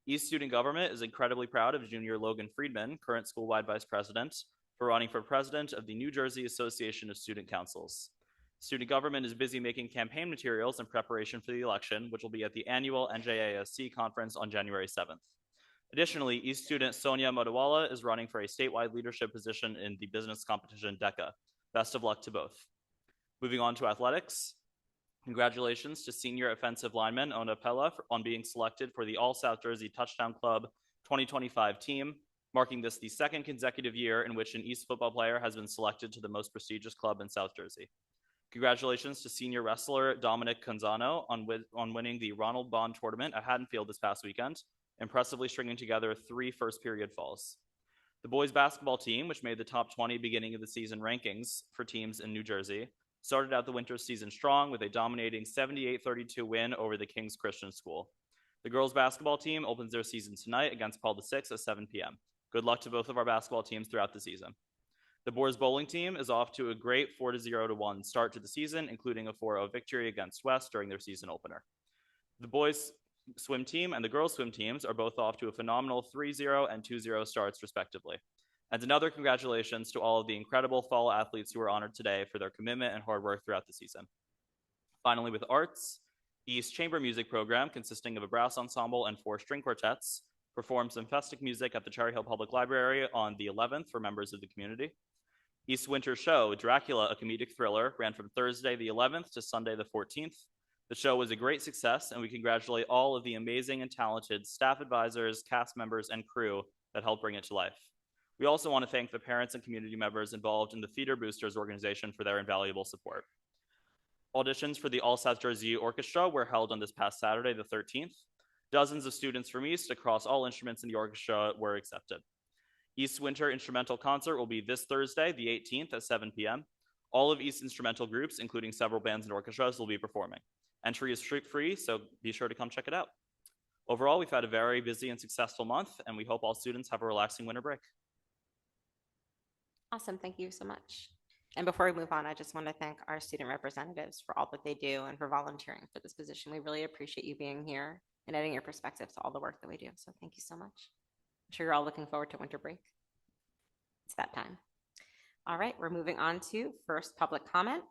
East Student Government is incredibly proud of Junior Logan Friedman, current school-wide vice president, for running for president of the New Jersey Association of Student Councils. Student government is busy making campaign materials in preparation for the election, which will be at the annual NJASC conference on January 7th. Additionally, East student Sonia Modawala is running for a statewide leadership position in the business competition DECA. Best of luck to both. Moving on to athletics. Congratulations to senior offensive lineman Ona Pella on being selected for the All South Jersey Touchdown Club 2025 team, marking this the second consecutive year in which an East football player has been selected to the most prestigious club in South Jersey. Congratulations to senior wrestler Dominic Canzano on winning the Ronald Bond tournament at Haddonfield this past weekend, impressively stringing together 3 first-period falls. The boys basketball team, which made the top 20 beginning of the season rankings for teams in New Jersey, started out the winter season strong with a dominating 78-32 win over the King's Christian School. The girls basketball team opens their season tonight against Paul VI at 7 p.m. Good luck to both of our basketball teams throughout the season. The boys bowling team is off to a great 4-0-1 start to the season, including a 4-0 victory against West during their season opener. The boys swim team and the girls swim teams are both off to a phenomenal 3-0 and 2-0 starts respectively. And another congratulations to all of the incredible fall athletes who were honored today for their commitment and hard work throughout the season. Finally, with arts, East Chamber Music Program, consisting of a brass ensemble and 4 string quartets, performed some festive music at the Cherry Hill Public Library on the 11th for members of the community. East Winter Show, Dracula, a comedic thriller, ran from Thursday the 11th to Sunday the 14th. The show was a great success, and we congratulate all of the amazing and talented staff advisors, cast members, and crew that helped bring it to life. We also want to thank the parents and community members involved in the Theater Boosters organization for their invaluable support. Auditions for the All South Jersey Orchestra were held on this past Saturday, the 13th. Dozens of students from East across all instruments in the orchestra were accepted. East Winter Instrumental Concert will be this Thursday, the 18th at 7 p.m. All of East instrumental groups, including several bands and orchestras, will be performing. Entry is free, so be sure to come check it out. Overall, we've had a very busy and successful month, and we hope all students have a relaxing winter break. Awesome. Thank you so much. And before we move on, I just want to thank our student representatives for all that they do and for volunteering for this position. We really appreciate you being here and adding your perspective to all the work that we do. So thank you so much. I'm sure you're all looking forward to winter break. It's that time. All right, we're moving on to first public comment.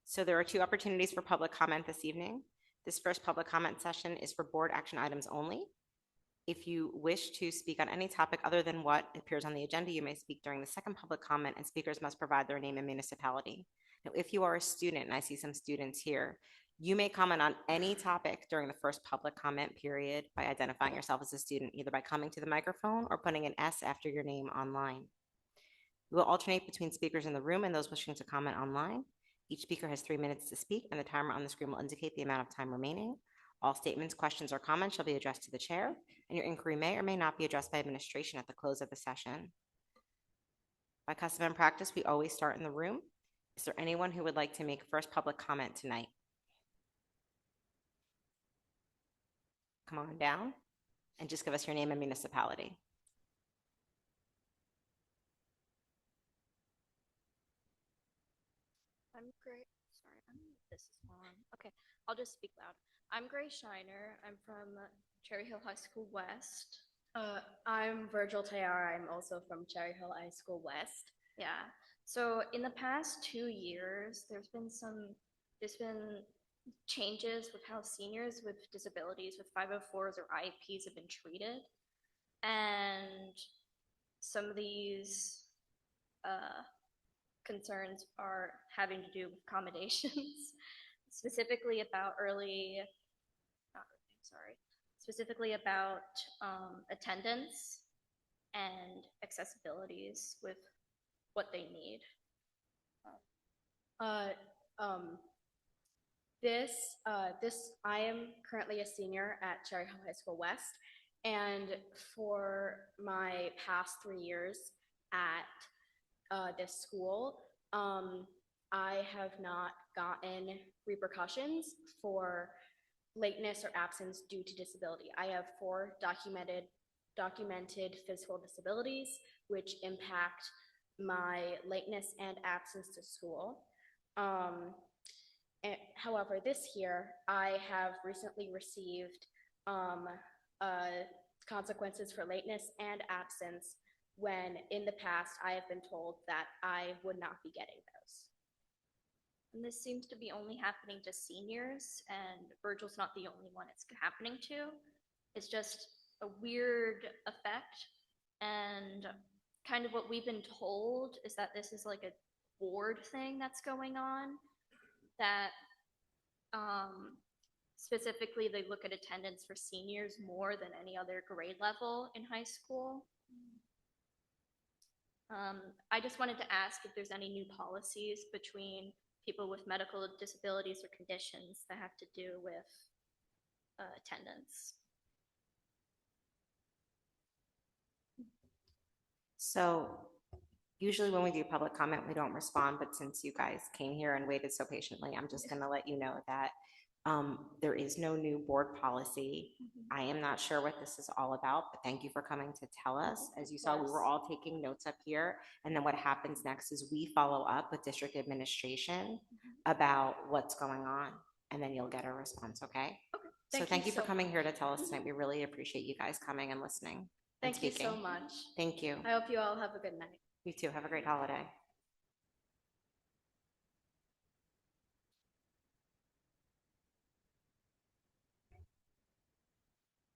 So there are 2 opportunities for public comment this evening. This first public comment session is for board action items only. If you wish to speak on any topic other than what appears on the agenda, you may speak during the second public comment, and speakers must provide their name and municipality. Now, if you are a student, and I see some students here, you may comment on any topic during the first public comment period by identifying yourself as a student, either by coming to the microphone or putting an S after your name online. We will alternate between speakers in the room and those wishing to comment online. Each speaker has 3 minutes to speak, and the timer on the screen will indicate the amount of time remaining. All statements, questions, or comments shall be addressed to the chair, and your inquiry may or may not be addressed by administration at the close of the session. By custom and practice, we always start in the room. Is there anyone who would like to make first public comment tonight? Come on down and just give us your name and municipality. I'm great. Sorry, this is on. Okay, I'll just speak loud. I'm Grace Shiner. I'm from Cherry Hill High School West. I'm Virgil Tayara. I'm also from Cherry Hill High School West. Yeah. So in the past 2 years, there's been changes with how seniors with disabilities with 504s or IEPs have been treated. And some of these concerns are having to do with accommodations, specifically about attendance and accessibilities with what they need. I am currently a senior at Cherry Hill High School West, and for my past 3 years at this school, I have not gotten repercussions for lateness or absence due to disability. I have 4 documented physical disabilities, which impact my lateness and absence to school. However, this year, I have recently received consequences for lateness and absence when in the past I have been told that I would not be getting those. And this seems to be only happening to seniors, and Virgil's not the only one it's happening to. It's just a weird effect, and kind of what we've been told is that this is like a board thing that's going on, that specifically they look at attendance for seniors more than any other grade level in high school. I just wanted to ask if there's any new policies between people with medical disabilities or conditions that have to do with attendance. So usually when we do public comment, we don't respond, but since you guys came here and waited so patiently, I'm just going to let you know that there is no new board policy. I am not sure what this is all about, but thank you for coming to tell us. As you saw, we were all taking notes up here, and then what happens next is we follow up with district administration about what's going on, and then you'll get a response, okay? So Thank thank you you for so coming here to much. tell us tonight. We really appreciate you guys coming and listening. and Thank you so speaking. much. Thank you. I hope you all have a good night. You too. Have a great holiday.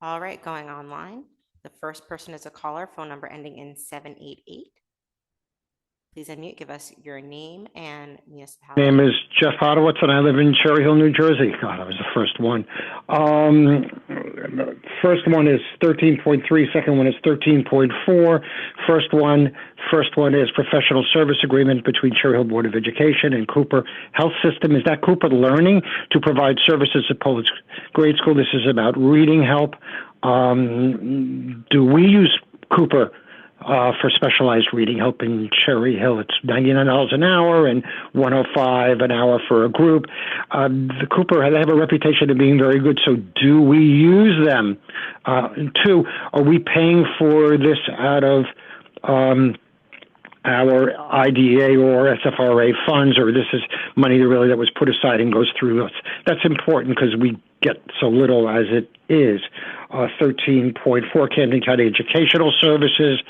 All right, going online. The first person is a caller, phone number ending in 788. Please unmute, give us your name and municipality. Name is Jeff Hodowitz, and I live in Cherry Hill, New Jersey. God, I was the first one. First one is 13.3. Second one is 13.4. First one is professional service agreement between Cherry Hill Board of Education and Cooper Health System. Is that Cooper Learning to provide services at public grade school? This is about reading help. Do we use Cooper for specialized reading help in Cherry Hill? It's $99 an hour and $105 an hour for a group. The Cooper, they have a reputation of being very good, so do we use them? Two, are we paying for this out of our IDA or SFRA funds, or this is money that was put aside and goes through us? That's important because we get so little as it is. 13.4, Camden County Educational Services,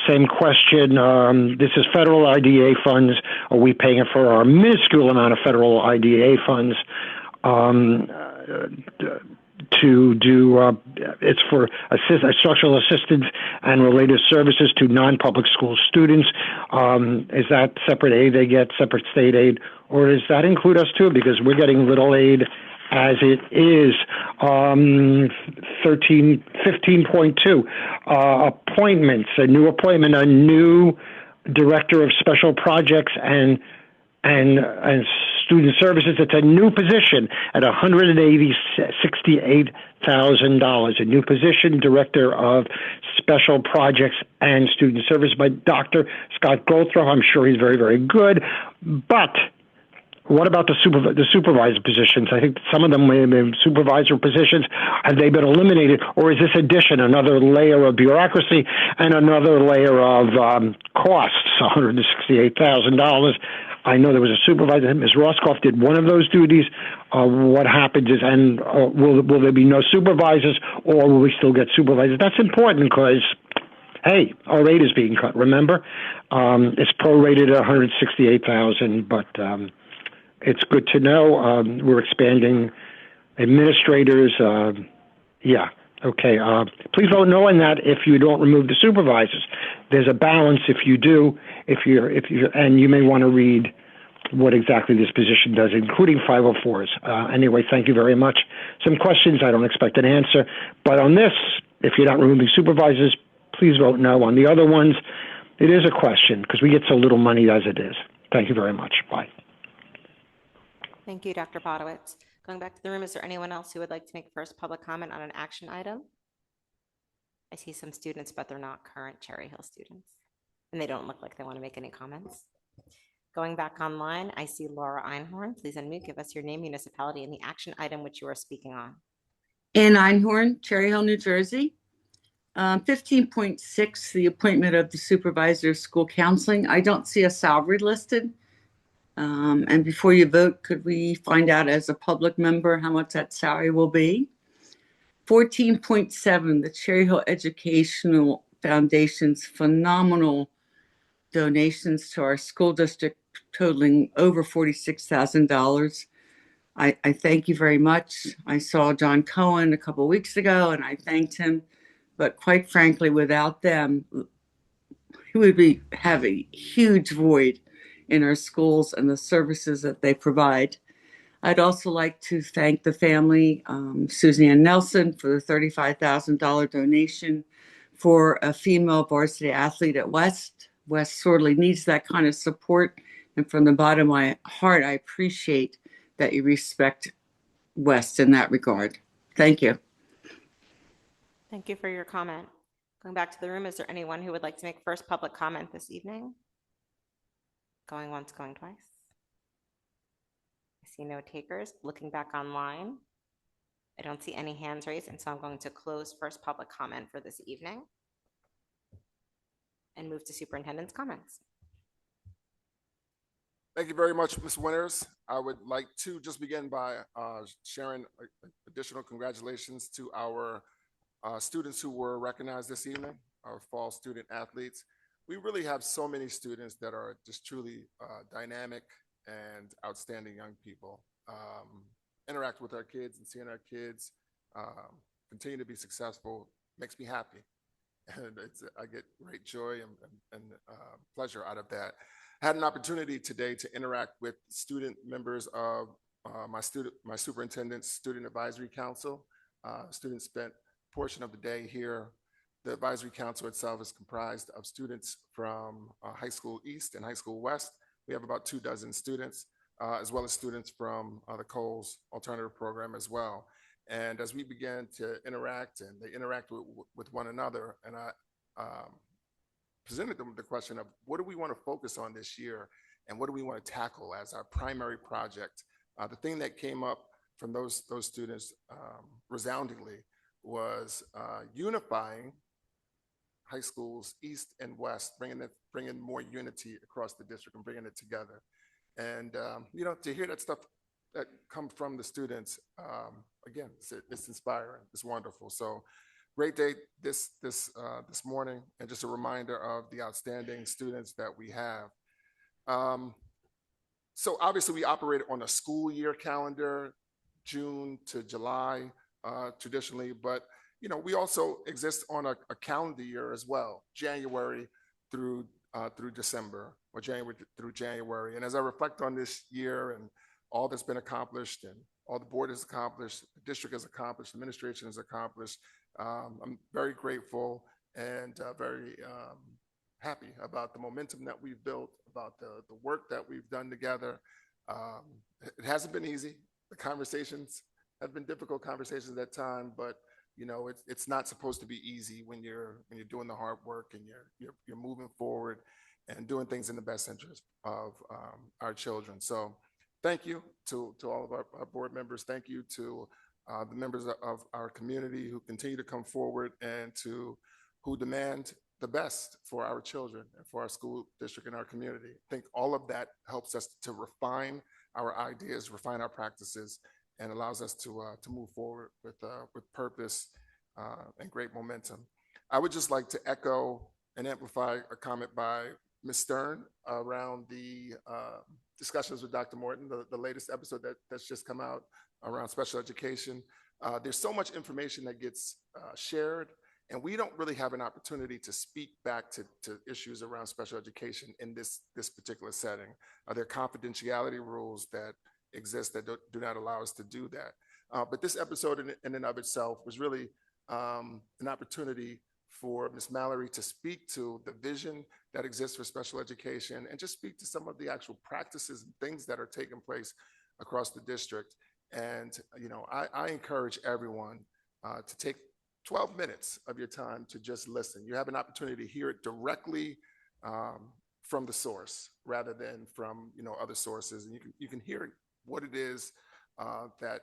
same question. This is federal IDA funds. Are we paying for our minuscule amount of federal IDA funds to do, it's for instructional assistance and related services to non-public school students. Is that separate aid they get, separate state aid, or does that include us too? Because we're getting little aid as it is. 15.2, appointments, a new appointment, a new director of special projects and student services. It's a new position at $168,000. A new position, director of special projects and student service by Dr. Scott Goldthrow. I'm sure he's very, very good, but what about the supervisor positions? I think some of them may have been supervisor positions. Have they been eliminated, or is this addition another layer of bureaucracy and another layer of costs? $168,000. I know there was a supervisor. Ms. Roscoff did one of those duties. What happens is, and will there be no supervisors, or will we still get supervisors? That's important because, hey, our rate is being cut. Remember, it's prorated at $168,000, but it's good to know. We're expanding administrators. Yeah. Okay. Please vote no on that if you don't remove the supervisors. There's a balance if you do, and you may want to read what exactly this position does, including 504s. Anyway, thank you very much. Some questions, I don't expect an answer. But on this, if you're not removing supervisors, please vote no. On the other ones, it is a question because we get so little money as it is. Thank you very much. Bye. Thank you, Dr. Podowitz. Going back to the room, is there anyone else who would like to make first public comment on an action item? I see some students, but they're not current Cherry Hill students, and they don't look like they want to make any comments. Going back online, I see Laura Einhorn. Please unmute, give us your name, municipality, and the action item which you are speaking on. Ann Einhorn, Cherry Hill, New Jersey. 15.6, the appointment of the supervisor of school counseling. I don't see a salary listed. And before you vote, could we find out as a public member how much that salary will be? 14.7, the Cherry Hill Educational Foundation's phenomenal donations to our school district totaling over $46,000. I thank you very much. I saw John Cohen a couple of weeks ago and I thanked him, but quite frankly, without them, we would have a huge void in our schools and the services that they provide. I'd also like to thank the family, Suzanne Nelson, for the $35,000 donation for a female varsity athlete at West. West sorely needs that kind of support. And from the bottom of my heart, I appreciate that you respect West in that regard. Thank you. Thank you for your comment. Going back to the room, is there anyone who would like to make first public comment this evening? Going once, going twice. I see no takers. Looking back online, I don't see any hands raised, and so I'm going to close first public comment for this evening and move to superintendent's comments. Thank you very much, Ms. Winters. I would like to just begin by sharing additional congratulations to our students who were recognized this evening, our fall student athletes. We really have so many students that are just truly dynamic and outstanding young people. Interact with our kids and seeing our kids continue to be successful makes me happy. And I get great joy and pleasure out of that. I had an opportunity today to interact with student members of my superintendent's student advisory council. Students spent a portion of the day here. The advisory council itself is comprised of students from High School East and High School West. We have about 24 students, as well as students from the Coles Alternative Program as well. And as we began to interact, and they interact with one another, and I presented them the question of what do we want to focus on this year, and what do we want to tackle as our primary project? The thing that came up from those students resoundingly was unifying high schools East and West, bringing more unity across the district and bringing it together. And to hear that stuff that come from the students, again, it's inspiring. It's wonderful. So, great day this morning, and just a reminder of the outstanding students that we have. So obviously, we operate on a school year calendar, June to July, traditionally, but we also exist on a calendar year as well, January through December, or January through January. And as I reflect on this year and all that's been accomplished and all the board has accomplished, the district has accomplished, the administration has accomplished, I'm very grateful and very happy about the momentum that we've built, about the work that we've done together. It hasn't been easy. The conversations have been difficult conversations at time, but it's not supposed to be easy when you're doing the hard work and you're moving forward and doing things in the best interest of our children. So thank you to all of our board members. Thank you to the members of our community who continue to come forward and who demand the best for our children and for our school district and our community. I think all of that helps us to refine our ideas, refine our practices, and allows us to move forward with purpose and great momentum. I would just like to echo and amplify a comment by Ms. Stern around the discussions with Dr. Morton, the latest episode that's just come out around special education. There's so much information that gets shared, and we don't really have an opportunity to speak back to issues around special education in this particular setting. There are confidentiality rules that exist that do not allow us to do that. But this episode in and of itself was really an opportunity for Ms. Mallory to speak to the vision that exists for special education and just speak to some of the actual practices and things that are taking place across the district. And I encourage everyone to take 12 minutes of your time to just listen. You have an opportunity to hear it directly from the source rather than from other sources, and you can hear what it is that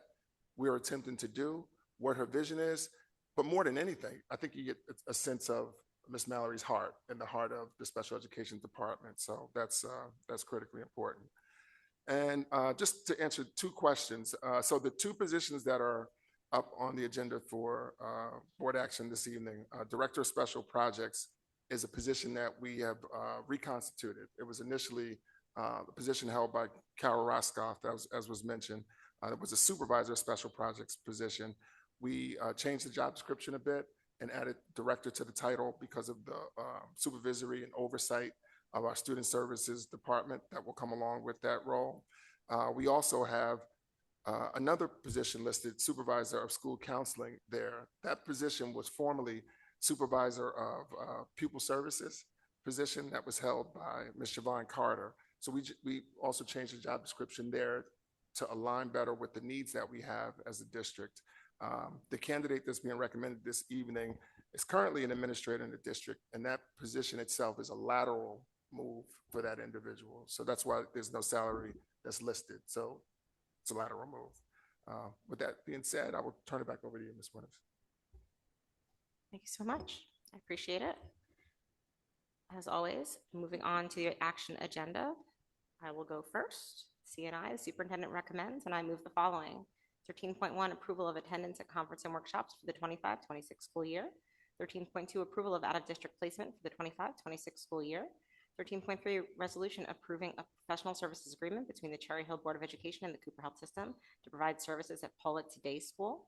we're attempting to do, what her vision is. But more than anything, I think you get a sense of Ms. Mallory's heart and the heart of the special education department. So that's critically important. And just to answer two questions. So the two positions that are up on the agenda for board action this evening, Director of Special Projects is a position that we have reconstituted. It was initially a position held by Carol Roskoff, as was mentioned. It was a Supervisor of Special Projects position. We changed the job description a bit and added director to the title because of the supervisory and oversight of our student services department that will come along with that role. We also have another position listed, supervisor of school counseling there. That position was formerly supervisor of pupil services position that was held by Ms. Siobhan Carter. So we also changed the job description there to align better with the needs that we have as a district. The candidate that's being recommended this evening is currently an administrator in the district, and that position itself is a lateral move for that individual. So that's why there's no salary that's listed. So it's a lateral move. With that being said, I will turn it back over to you, Ms. Winters. Thank you so much. I appreciate it. As always, moving on to the action agenda. I will go first. CNI, the superintendent recommends, and I move the following. 13.1, approval of attendance at conference and workshops for the 25-26 school year. 13.2, approval of out-of-district placement for the 25-26 school year. 13.3, resolution approving a professional services agreement between the Cherry Hill Board of Education and the Cooper Health System to provide services at Pollitt Day School.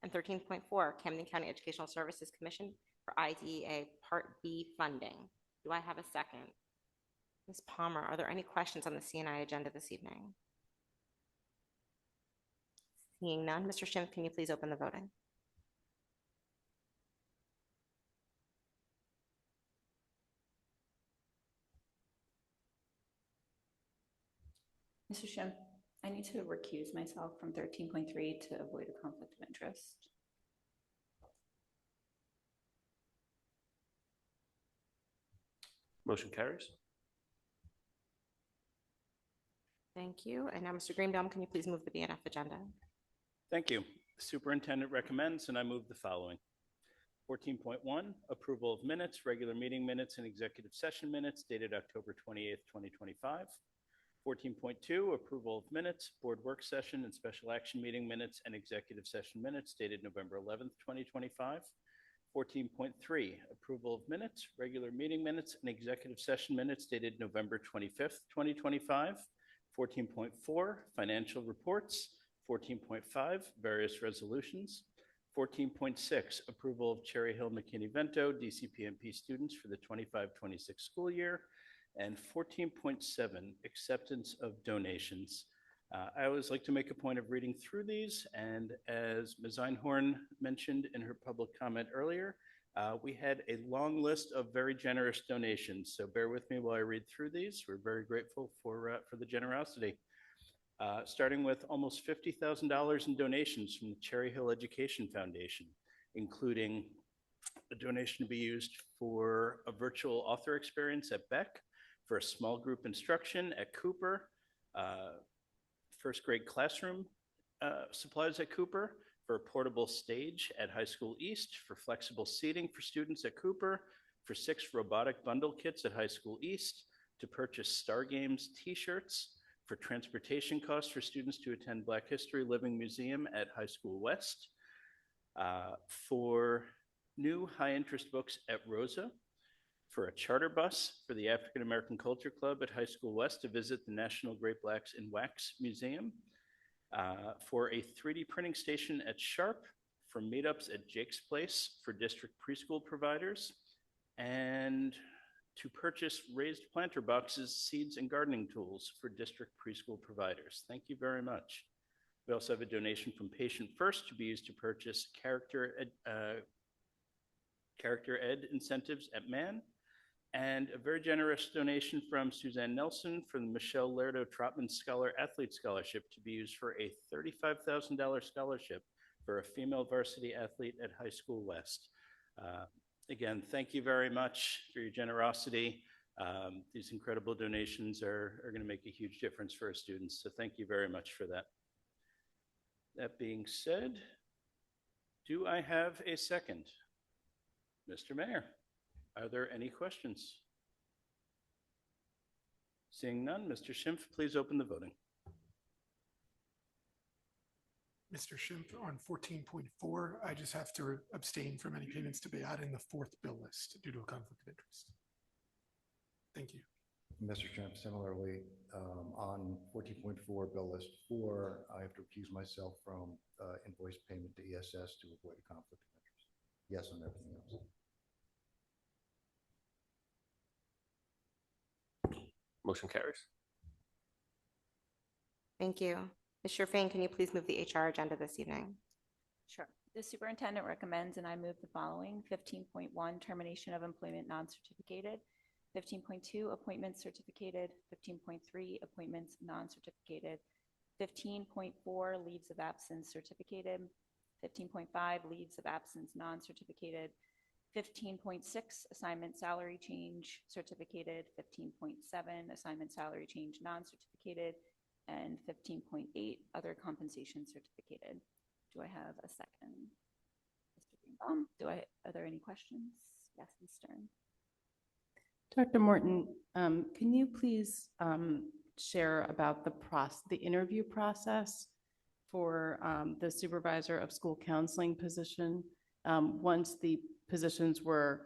And 13.4, Camden County Educational Services Commission for IDEA Part B funding. Do I have a second? Ms. Palmer, are there any questions on the CNI agenda this evening? Seeing none, Mr. Schimpf, can you please open the voting? Mr. Schimpf, I need to recuse myself from 13.3 to avoid a conflict of interest. Motion carries. Thank you. And now, Mr. Greenbaum, can you please move the BNF agenda? Thank you. The superintendent recommends, and I move the following. 14.1, approval of minutes, regular meeting minutes, and executive session minutes dated October 28th, 2025. 14.2, approval of minutes, board work session and special action meeting minutes and executive session minutes dated November 11th, 2025. 14.3, approval of minutes, regular meeting minutes, and executive session minutes dated November 25th, 2025. 14.4, financial reports. 14.5, various resolutions. 14.6, approval of Cherry Hill McKinney-Vento DCPMP students for the 25-26 school year. And 14.7, acceptance of donations. I always like to make a point of reading through these, and as Ms. Einhorn mentioned in her public comment earlier, we had a long list of very generous donations, so bear with me while I read through these. We're very grateful for the generosity. Starting with almost $50,000 in donations from the Cherry Hill Education Foundation, including a donation to be used for a virtual author experience at Beck, for a small group instruction at Cooper, first grade classroom supplies at Cooper, for a portable stage at High School East, for flexible seating for students at Cooper, for 6 robotic bundle kits at High School East, to purchase Star Games t-shirts, for transportation costs for students to attend Black History Living Museum at High School West, for new high-interest books at Rosa, for a charter bus for the African American Culture Club at High School West to visit the National Great Blacks in Wax Museum, for a 3D printing station at Sharp, for meetups at Jake's Place for district preschool providers, and to purchase raised planter boxes, seeds, and gardening tools for district preschool providers. Thank you very much. We also have a donation from Patient First to be used to purchase character ed incentives at Mann, and a very generous donation from Suzanne Nelson for the Michelle Lerdo Trotman Scholar Athlete Scholarship to be used for a $35,000 scholarship for a female varsity athlete at High School West. Again, thank you very much for your generosity. These incredible donations are going to make a huge difference for our students, so thank you very much for that. That being said, do I have a second? Mr. Mayor, are there any questions? Seeing none, Mr. Schimpf, please open the voting. Mr. Schimpf, on 14.4, I just have to abstain from any payments to be added in the 4th bill list due to a conflict of interest. Thank you. Mr. Schimpf, similarly, on 14.4 bill list 4, I have to recuse myself from invoice payment to ESS to avoid a conflict of interest. Yes on everything else. Motion carries. Thank you. Ms. Sherfane, can you please move the HR agenda this evening? Sure. The superintendent recommends, and I move the following. 15.1, termination of employment non-certificated. 15.2, appointments certificated. 15.3, appointments non-certificated. 15.4, leaves of absence certificated. 15.5, leaves of absence non-certificated. 15.6, assignment salary change certificated. 15.7, assignment salary change non-certificated. And 15.8, other compensation certificated. Do I have a second? Mr. Greenbaum, are there any questions? Yes, Ms. Stern. Dr. Morton, can you please share about the interview process for the supervisor of school counseling position. Once the positions were,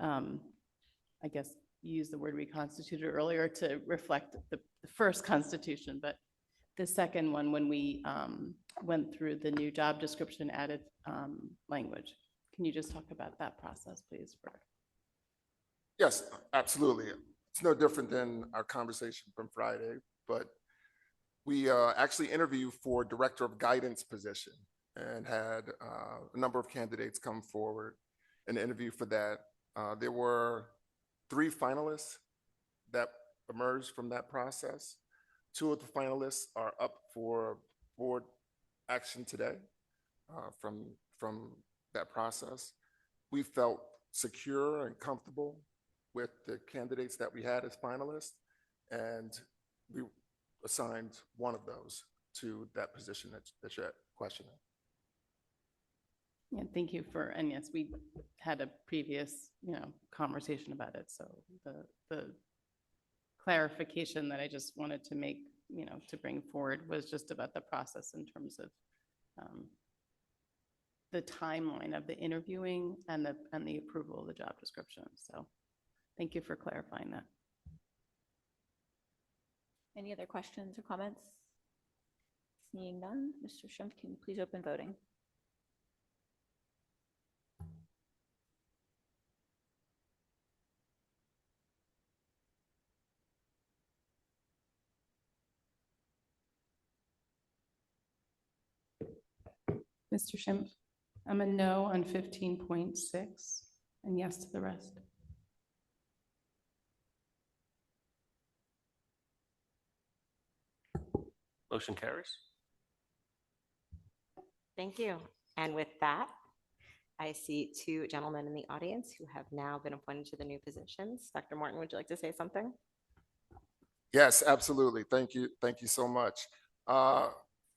I guess, you used the word reconstituted earlier to reflect the first constitution, but the second one, when we went through the new job description added language. Can you just talk about that process, please? Yes, absolutely. It's no different than our conversation from Friday, but we actually interviewed for director of guidance position and had a number of candidates come forward and interview for that. There were 3 finalists that emerged from that process. 2 of the finalists are up for board action today from that process. We felt secure and comfortable with the candidates that we had as finalists, and we assigned one of those to that position that you're questioning. Yeah, thank you for, and yes, we had a previous, conversation about it. So the clarification that I just wanted to make, to bring forward was just about the process in terms of the timeline of the interviewing and the approval of the job description. So thank you for clarifying that. Any other questions or comments? Seeing none, Mr. Schimpf, can you please open voting? Mr. Schimpf, I'm a no on 15.6 and yes to the rest. Motion carries. Thank you. And with that, I see 2 gentlemen in the audience who have now been appointed to the new positions. Dr. Morton, would you like to say something? Yes, absolutely. Thank you. Thank you so much.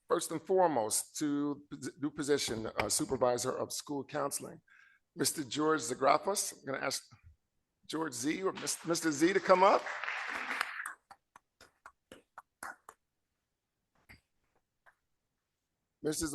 First and foremost, to new position, supervisor of school counseling, Mr. George Zagrafos. I'm going to ask George Z or Mr. Z to come up. Mr.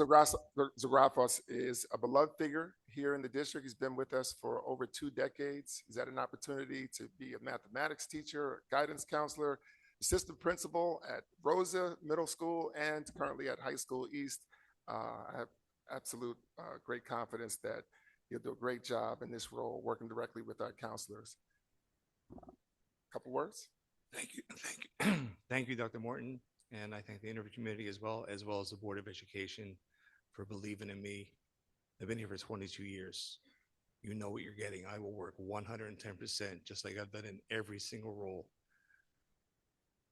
Zagrafos is a beloved figure here in the district. He's been with us for over 2 decades. He's had an opportunity to be a mathematics teacher, guidance counselor, assistant principal at Rosa Middle School, and currently at High School East. I have absolute great confidence that he'll do a great job in this role, working directly with our counselors. Couple words? Thank you. Thank you, Dr. Morton. And I thank the interview committee as well as the Board of Education for believing in me. I've been here for 22 years. You know what you're getting. I will work 110%, just like I've done in every single role.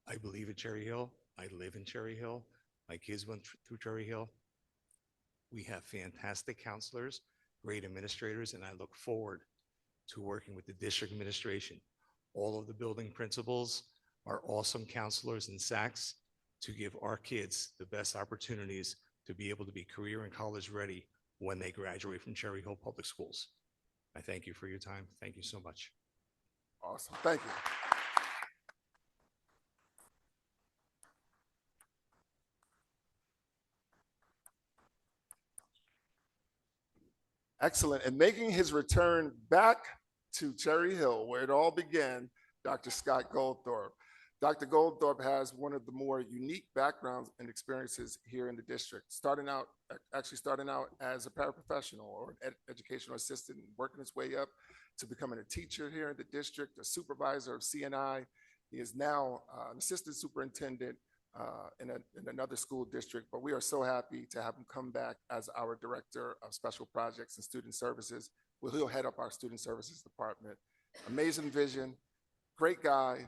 I believe in Cherry Hill. I live in Cherry Hill. My kids went through Cherry Hill. We have fantastic counselors, great administrators, and I look forward to working with the district administration. All of the building principals are awesome counselors and SACs to give our kids the best opportunities to be able to be career and college ready when they graduate from Cherry Hill Public Schools. I thank you for your time. Thank you so much. Awesome. Thank you. Excellent. And making his return back to Cherry Hill, where it all began, Dr. Scott Goldthorpe. Dr. Goldthorpe has one of the more unique backgrounds and experiences here in the district, starting out as a paraprofessional or an educational assistant, and working his way up to becoming a teacher here in the district, a supervisor of CNI. He is now an assistant superintendent in another school district, but we are so happy to have him come back as our director of special projects and student services. Well, he'll head up our student services department. Amazing vision, great guy.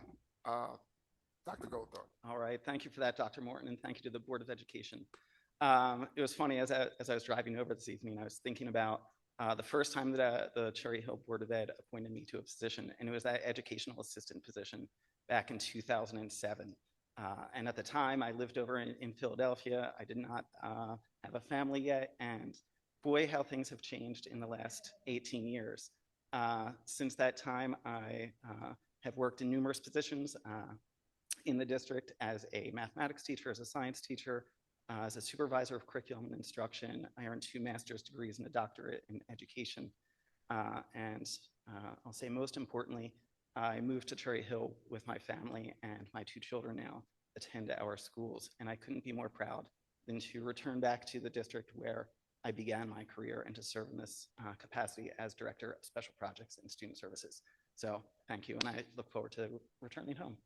Dr. Goldthorpe. All right, thank you for that, Dr. Morton, and thank you to the Board of Education. It was funny, as I was driving over this evening, I was thinking about the first time that the Cherry Hill Board of Ed appointed me to a position, and it was that educational assistant position back in 2007. And at the time, I lived over in Philadelphia. I did not have a family yet, and boy, how things have changed in the last 18 years. Since that time, I have worked in numerous positions in the district as a mathematics teacher, as a science teacher, as a supervisor of curriculum and instruction. I earned 2 master's degrees and a doctorate in education. I'll say most importantly, I moved to Cherry Hill with my family, and my 2 children now attend our schools. And I couldn't be more proud than to return back to the district where I began my career and to serve in this capacity as Director of Special Projects and Student Services. So thank you, and I look forward to returning home.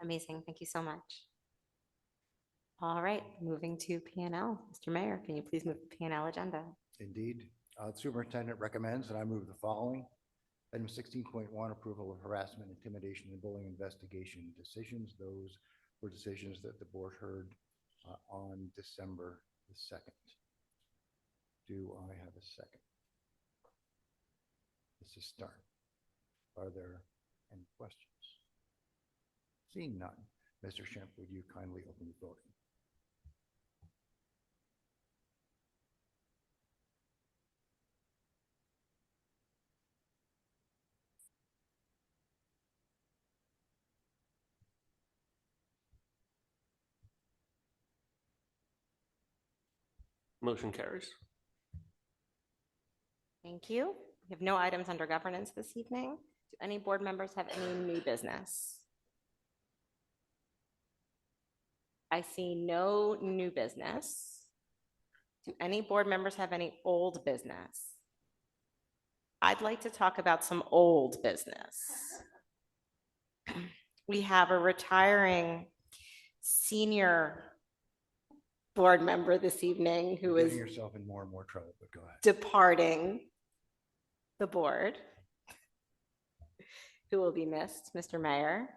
Amazing. Thank you so much. All right, moving to P&L. Mr. Mayor, can you please move the P&L agenda? Indeed. The superintendent recommends, and I move the following. Item 16.1, approval of harassment, intimidation, and bullying investigation decisions. Those were decisions that the board heard on December the 2nd. Do I have a second? This is Stern. Are there any questions? Seeing none, Mr. Shemp, would you kindly open the voting? Motion carries. Thank you. We have no items under governance this evening. Do any board members have any new business? I see no new business. Do any board members have any old business? I'd like to talk about some old business. We have a retiring senior board member this evening who You're is getting yourself in more and more trouble, but go ahead. departing the board, who will be missed. Mr. Mayor,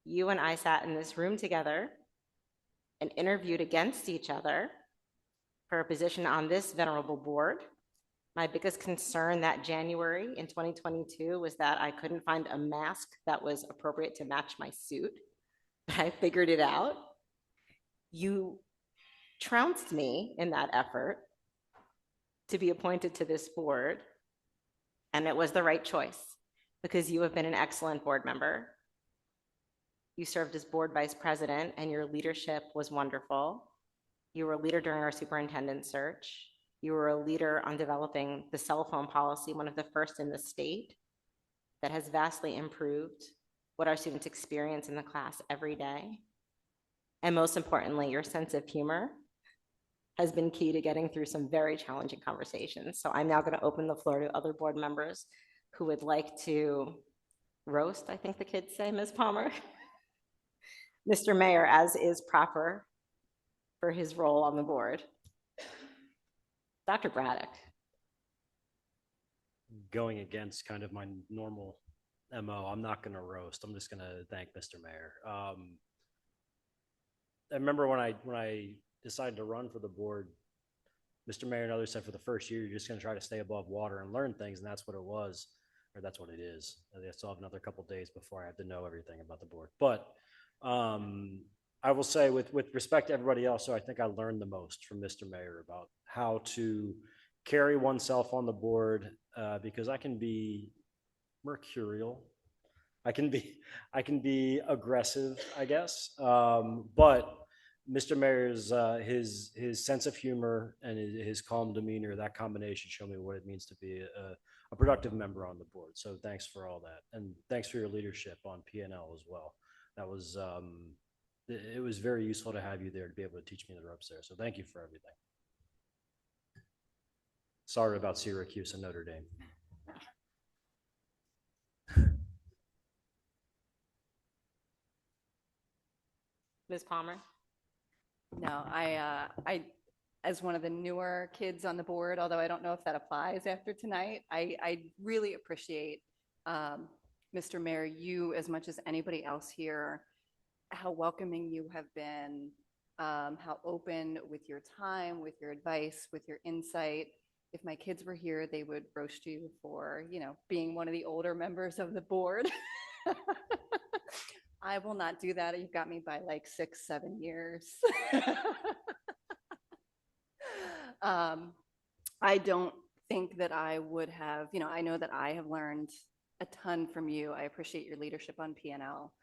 you and I sat in this room together and interviewed against each other for a position on this venerable board. My biggest concern that January in 2022 was that I couldn't find a mask that was appropriate to match my suit. I figured it out. You trounced me in that effort to be appointed to this board, and it was the right choice because you have been an excellent board member. You served as board vice president, and your leadership was wonderful. You were a leader during our superintendent search. You were a leader on developing the cell phone policy, one of the first in the state, that has vastly improved what our students experience in the class every day. And most importantly, your sense of humor has been key to getting through some very challenging conversations. So I'm now going to open the floor to other board members who would like to roast, I think the kids say, Ms. Palmer. Mr. Mayor, as is proper for his role on the board. Dr. Braddock. Going against kind of my normal MO, I'm not going to roast. I'm just going to thank Mr. Mayor. I remember when I decided to run for the board, Mr. Mayor and others said for the first year, you're just going to try to stay above water and learn things. And that's what it was, or that's what it is. I still have another couple of days before I have to know everything about the board. But I will say with respect to everybody else, so I think I learned the most from Mr. Mayor about how to carry oneself on the board, because I can be mercurial. I can be aggressive, I guess. But Mr. Mayor's his sense of humor and his calm demeanor, that combination showed me what it means to be a productive member on the board. So thanks for all that. And thanks for your leadership on P&L as well. That was, it was very useful to have you there to be able to teach me the ropes there. So thank you for everything. Sorry about Syracuse and Notre Dame. Ms. Palmer? No, I, as one of the newer kids on the board, although I don't know if that applies after tonight, I really appreciate, Mr. Mayor, you as much as anybody else here, how welcoming you have been, how open with your time, with your advice, with your insight. If my kids were here, they would roast you for, being one of the older members of the board. I will not do that. You've got me by like 6-7 years. I don't think that I would have, I know that I have learned a ton from you. I appreciate your leadership on P&L.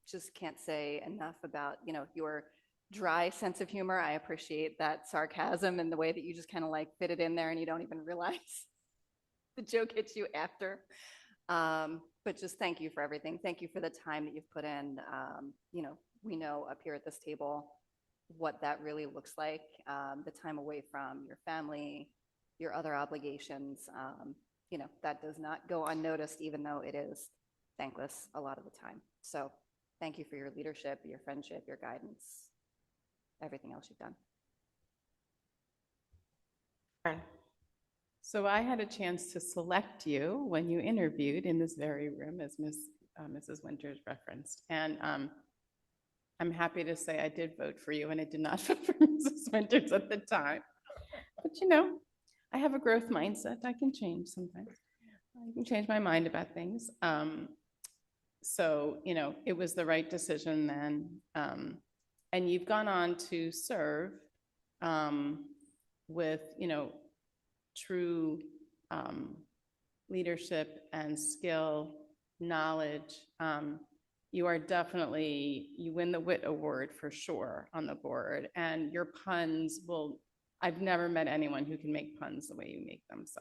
Just can't say enough about, your dry sense of humor. I appreciate that sarcasm and the way that you just kind of like fit it in there and you don't even realize the joke hits you after. But just thank you for everything. Thank you for the time that you've put in. We know up here at this table what that really looks like, the time away from your family, your other obligations. That does not go unnoticed, even though it is thankless a lot of the time. So thank you for your leadership, your friendship, your guidance, everything else you've done. So I had a chance to select you when you interviewed in this very room, as Mrs. Winters referenced. And I'm happy to say I did vote for you, and I did not vote for Mrs. Winters at the time. But I have a growth mindset. I can change sometimes. I can change my mind about things. So it was the right decision then. And you've gone on to serve with, true leadership and skill, knowledge. You win the WIT award for sure on the board, and your puns I've never met anyone who can make puns the way you make them. So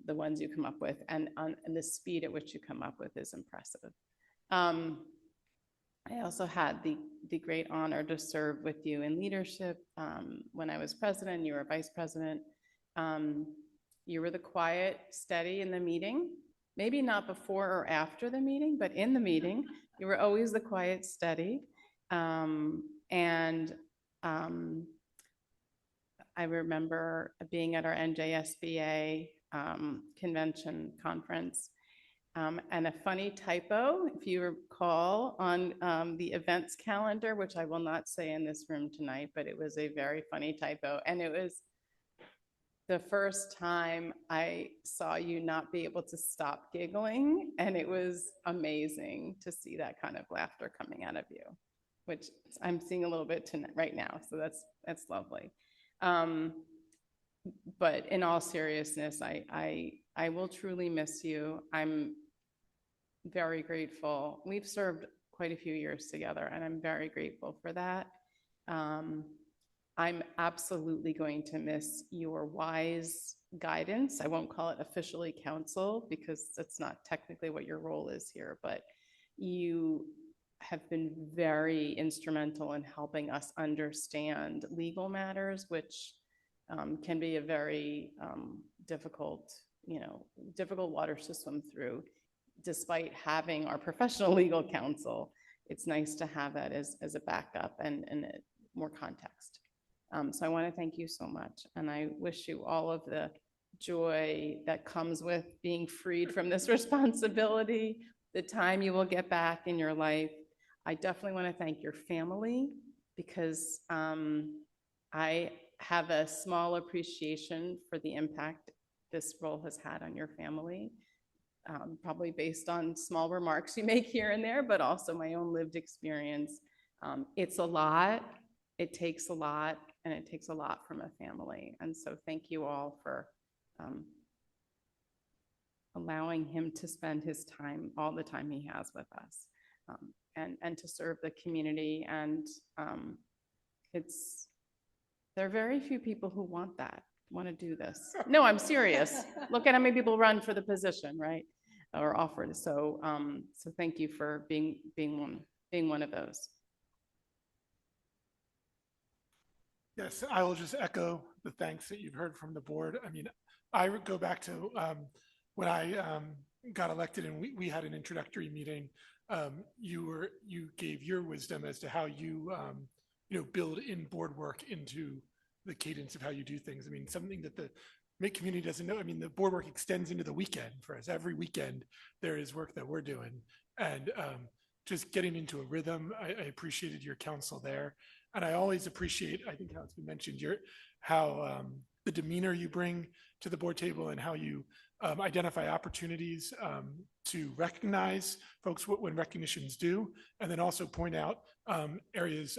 the ones you come up with and the speed at which you come up with is impressive. I also had the great honor to serve with you in leadership. When I was president, you were vice president. You were the quiet, steady in the meeting, maybe not before or after the meeting, but in the meeting, you were always the quiet, steady. I remember being at our NJSBA convention conference, and a funny typo, if you recall, on the events calendar, which I will not say in this room tonight, but it was a very funny typo. And it was the first time I saw you not be able to stop giggling, and it was amazing to see that kind of laughter coming out of you, which I'm seeing a little bit right now, so that's lovely. But in all seriousness, I will truly miss you. I'm very grateful. We've served quite a few years together, and I'm very grateful for that. I'm absolutely going to miss your wise guidance. I won't call it officially counsel because that's not technically what your role is here, but you have been very instrumental in helping us understand legal matters, which can be a very difficult waters to swim through. Despite having our professional legal counsel, it's nice to have that as a backup and more context. So I want to thank you so much, and I wish you all of the joy that comes with being freed from this responsibility, the time you will get back in your life. I definitely want to thank your family because I have a small appreciation for the impact this role has had on your family, probably based on small remarks you make here and there, but also my own lived experience. It's a lot, it takes a lot, and it takes a lot from a family. And so thank you all for allowing him to spend his time, all the time he has with us, and to serve the community. And there are very few people who want to do this. No, I'm serious. Look at how many people run for the position, right? Or offered. So thank you for being one of those. Yes, I will just echo the thanks that you've heard from the board. I mean, I would go back to when I got elected and we had an introductory meeting. You gave your wisdom as to how you build in board work into the cadence of how you do things. I mean, something that the community doesn't know. I mean, the board work extends into the weekend for us. Every weekend there is work that we're doing, and just getting into a rhythm. I appreciated your counsel there. And I always appreciate, I think how it's been mentioned, how the demeanor you bring to the board table and how you identify opportunities to recognize folks when recognitions due, and then also point out areas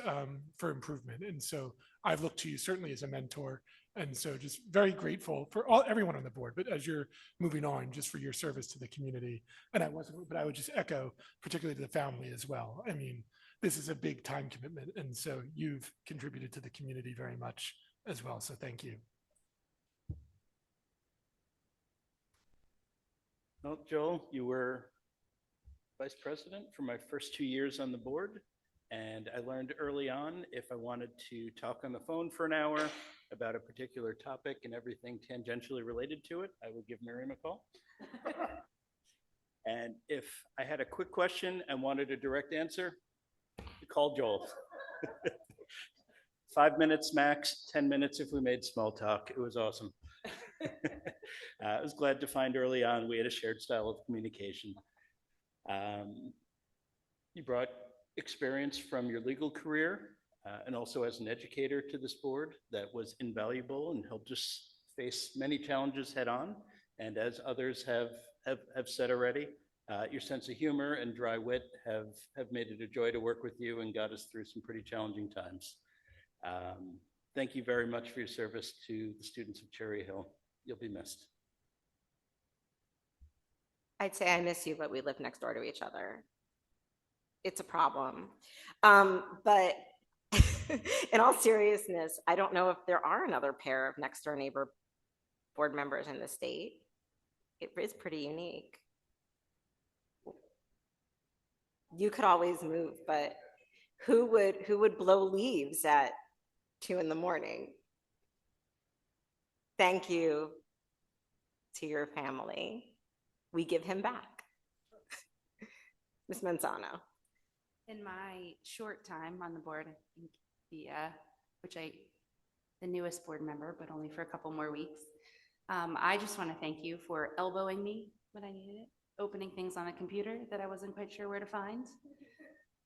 for improvement. And so I've looked to you certainly as a mentor. And so just very grateful for everyone on the board, but as you're moving on, just for your service to the community. And but I would just echo, particularly to the family as well. I mean, this is a big time commitment. And so you've contributed to the community very much as well. So thank you. Well, Joel, you were vice president for my first 2 years on the board. And I learned early on, if I wanted to talk on the phone for an hour about a particular topic and everything tangentially related to it, I would give Miriam a call. And if I had a quick question and wanted a direct answer, call Joel. 5 minutes max, 10 minutes if we made small talk. It was awesome. I was glad to find early on we had a shared style of communication. You brought experience from your legal career and also as an educator to this board that was invaluable and helped us face many challenges head on. And as others have said already, your sense of humor and dry wit have made it a joy to work with you and got us through some pretty challenging times. Thank you very much for your service to the students of Cherry Hill. You'll be missed. I'd say I miss you, but we live next door to each other. It's a problem. But in all seriousness, I don't know if there are another pair of next door neighbor board members in the state. It is pretty unique. You could always move, but who would blow leaves at 2 a.m? Thank you to your family. We give him back. Ms. Manzano. In my short time on the board, I think the newest board member, but only for a couple more weeks, I just want to thank you for elbowing me when I needed it, opening things on the computer that I wasn't quite sure where to find.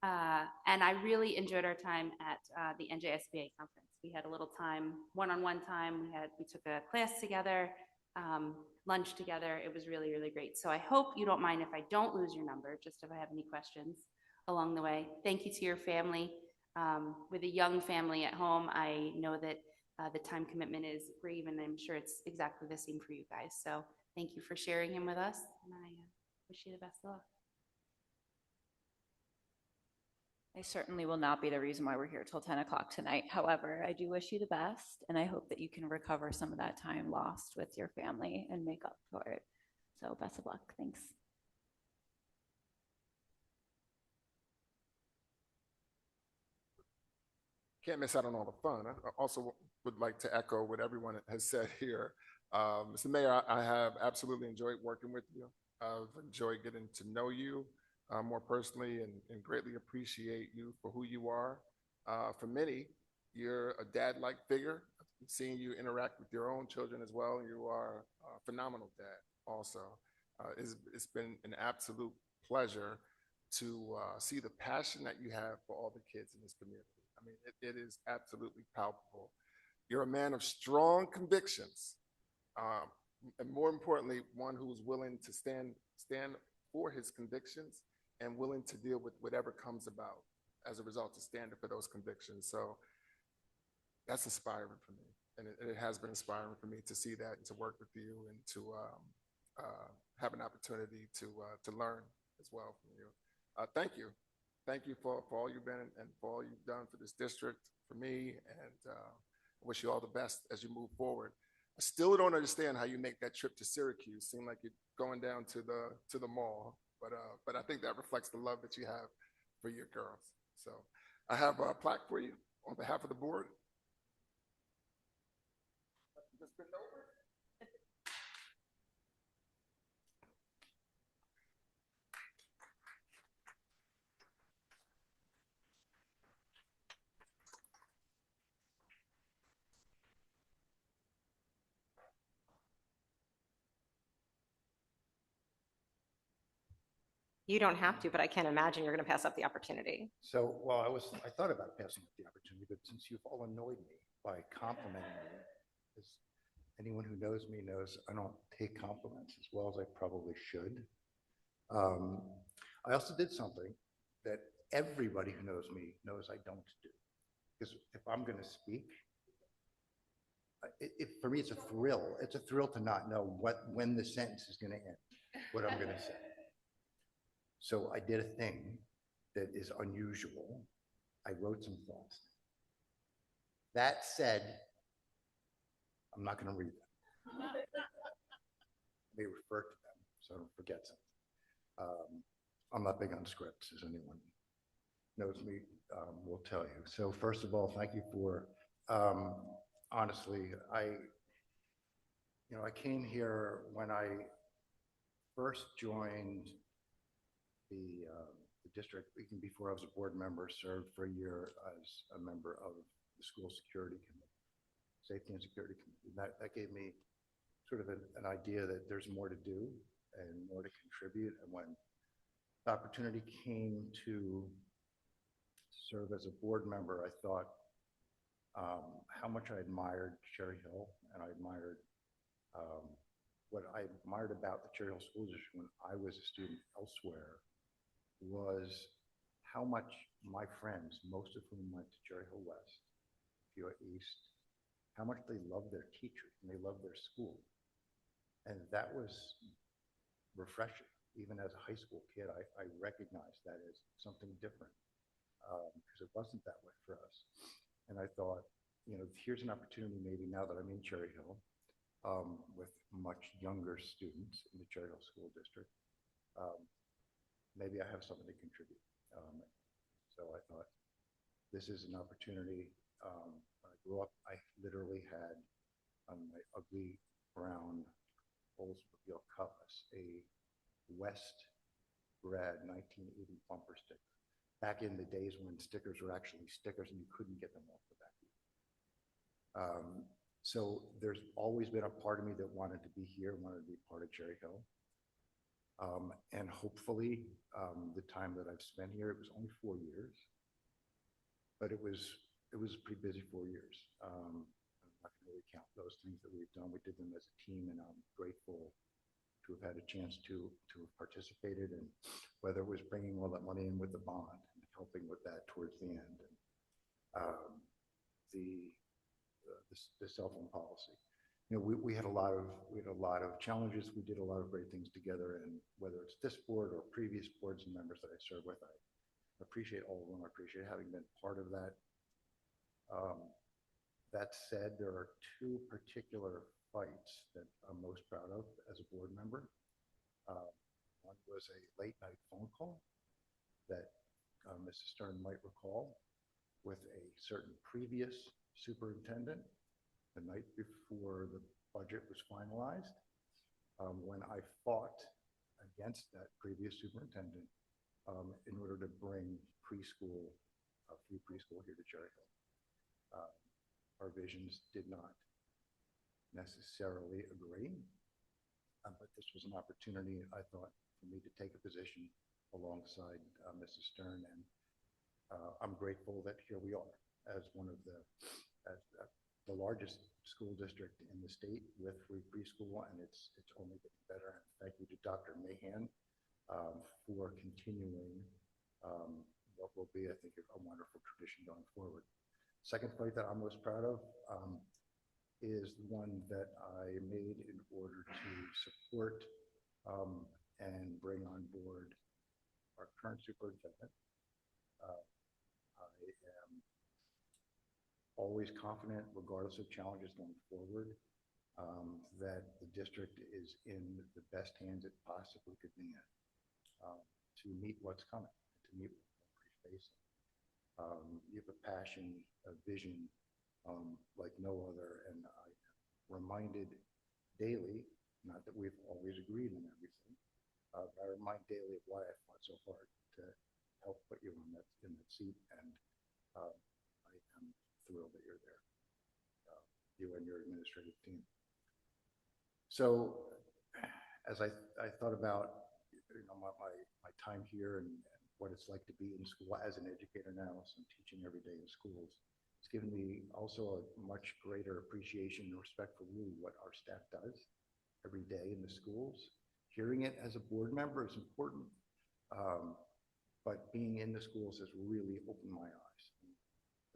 And I really enjoyed our time at the NJSBA conference. We had a little time, one-on-one time. We took a class together, lunch together. It was really, really great. So I hope you don't mind if I don't lose your number, just if I have any questions along the way. Thank you to your family. With a young family at home, I know that the time commitment is brave, and I'm sure it's exactly the same for you guys. So thank you for sharing him with us, and I wish you the best of luck. I certainly will not be the reason why we're here till 10 o'clock tonight. However, I do wish you the best, and I hope that you can recover some of that time lost with your family and make up for it. So best of luck. Thanks. Can't miss out on all the fun. I also would like to echo what everyone has said here. Mr. Mayor, I have absolutely enjoyed working with you. I've enjoyed getting to know you more personally and greatly appreciate you for who you are. For many, you're a dad-like figure. I've seen you interact with your own children as well. You are a phenomenal dad also. It's been an absolute pleasure to see the passion that you have for all the kids in this community. I mean, it is absolutely palpable. You're a man of strong convictions, and more importantly, one who's willing to stand for his convictions and willing to deal with whatever comes about as a result of standing for those convictions. So that's inspiring for me. And it has been inspiring for me to see that and to work with you and to have an opportunity to learn as well from you. Thank you. Thank you for all you've been and for all you've done for this district, for me, and I wish you all the best as you move forward. I still don't understand how you make that trip to Syracuse. Seem like you're going down to the mall, but I think that reflects the love that you have for your girls. So I have a plaque for you on behalf of the board. Just bend over. You don't have to, but I can't imagine you're going to pass up the opportunity. So, well, I thought about passing up the opportunity, but since you've all annoyed me by complimenting me, Anyone who knows me knows I don't take compliments as well as I probably should. I also did something that everybody who knows me knows I don't do. Because if I'm going to speak, for me, it's a thrill. It's a thrill to not know when the sentence is going to end, what I'm going to say. So I did a thing that is unusual. I wrote some thoughts. That said, I'm not going to read them. I may refer to them so I don't forget something. I'm not big on scripts, as anyone knows me will tell you. So first of all, thank you for, honestly, I came here when I first joined the district, even before I was a board member, served for a year as a member of the school security committee, safety and security committee. That gave me sort of an idea that there's more to do and more to contribute. And when the opportunity came to serve as a board member, I thought how much I admired Cherry Hill, and I admired what I admired about the Cherry Hill School District when I was a student elsewhere was how much my friends, most of whom went to Cherry Hill West, Pure East, how much they loved their teachers and they loved their school. And that was refreshing. Even as a high school kid, I recognized that as something different because it wasn't that way for us. And I thought, here's an opportunity maybe now that I'm in Cherry Hill with much younger students in the Cherry Hill School District. Maybe I have something to contribute. So I thought this is an opportunity. When I grew up, I literally had on my ugly brown Oldsmobile Cutlass a West Red 1980 bumper sticker. Back in the days when stickers were actually stickers and you couldn't get them off the back. So there's always been a part of me that wanted to be here, wanted to be part of Cherry Hill. And hopefully the time that I've spent here, it was only 4 years, but it was a pretty busy 4 years. I'm not going to really count those things that we've done. We did them as a team, and I'm grateful to have had a chance to have participated, and whether it was bringing all that money in with the bond and helping with that towards the end, and the cell phone policy. We had a lot of challenges. We did a lot of great things together, and whether it's this board or previous boards and members that I serve with, I appreciate all of them. I appreciate having been part of that. That said, there are two particular fights that I'm most proud of as a board member. One was a late night phone call that Mrs. Stern might recall with a certain previous superintendent the night before the budget was finalized, when I fought against that previous superintendent in order to bring free preschool here to Cherry Hill. Our visions did not necessarily agree, but this was an opportunity, I thought, for me to take a position alongside Mrs. Stern, and I'm grateful that here we are as one of the largest school district in the state with free preschool, and it's only getting better. Thank you to Dr. Mahan for continuing what will be, I think, a wonderful tradition going forward. Second fight that I'm most proud of is one that I made in order to support and bring on board our current superintendent. I am always confident, regardless of challenges going forward, that the district is in the best hands it possibly could be in to meet what's coming, to meet what we're facing. You have a passion, a vision like no other, and I'm reminded daily, not that we've always agreed on everything, but I remind daily of why I fought so hard to help put you in that seat, and I am thrilled that you're there, you and your administrative team. So as I thought about my time here and what it's like to be in school as an educator now, so I'm teaching every day in schools, It's given me also a much greater appreciation and respect for really what our staff does every day in the schools. Hearing it as a board member is important, but being in the schools has really opened my eyes.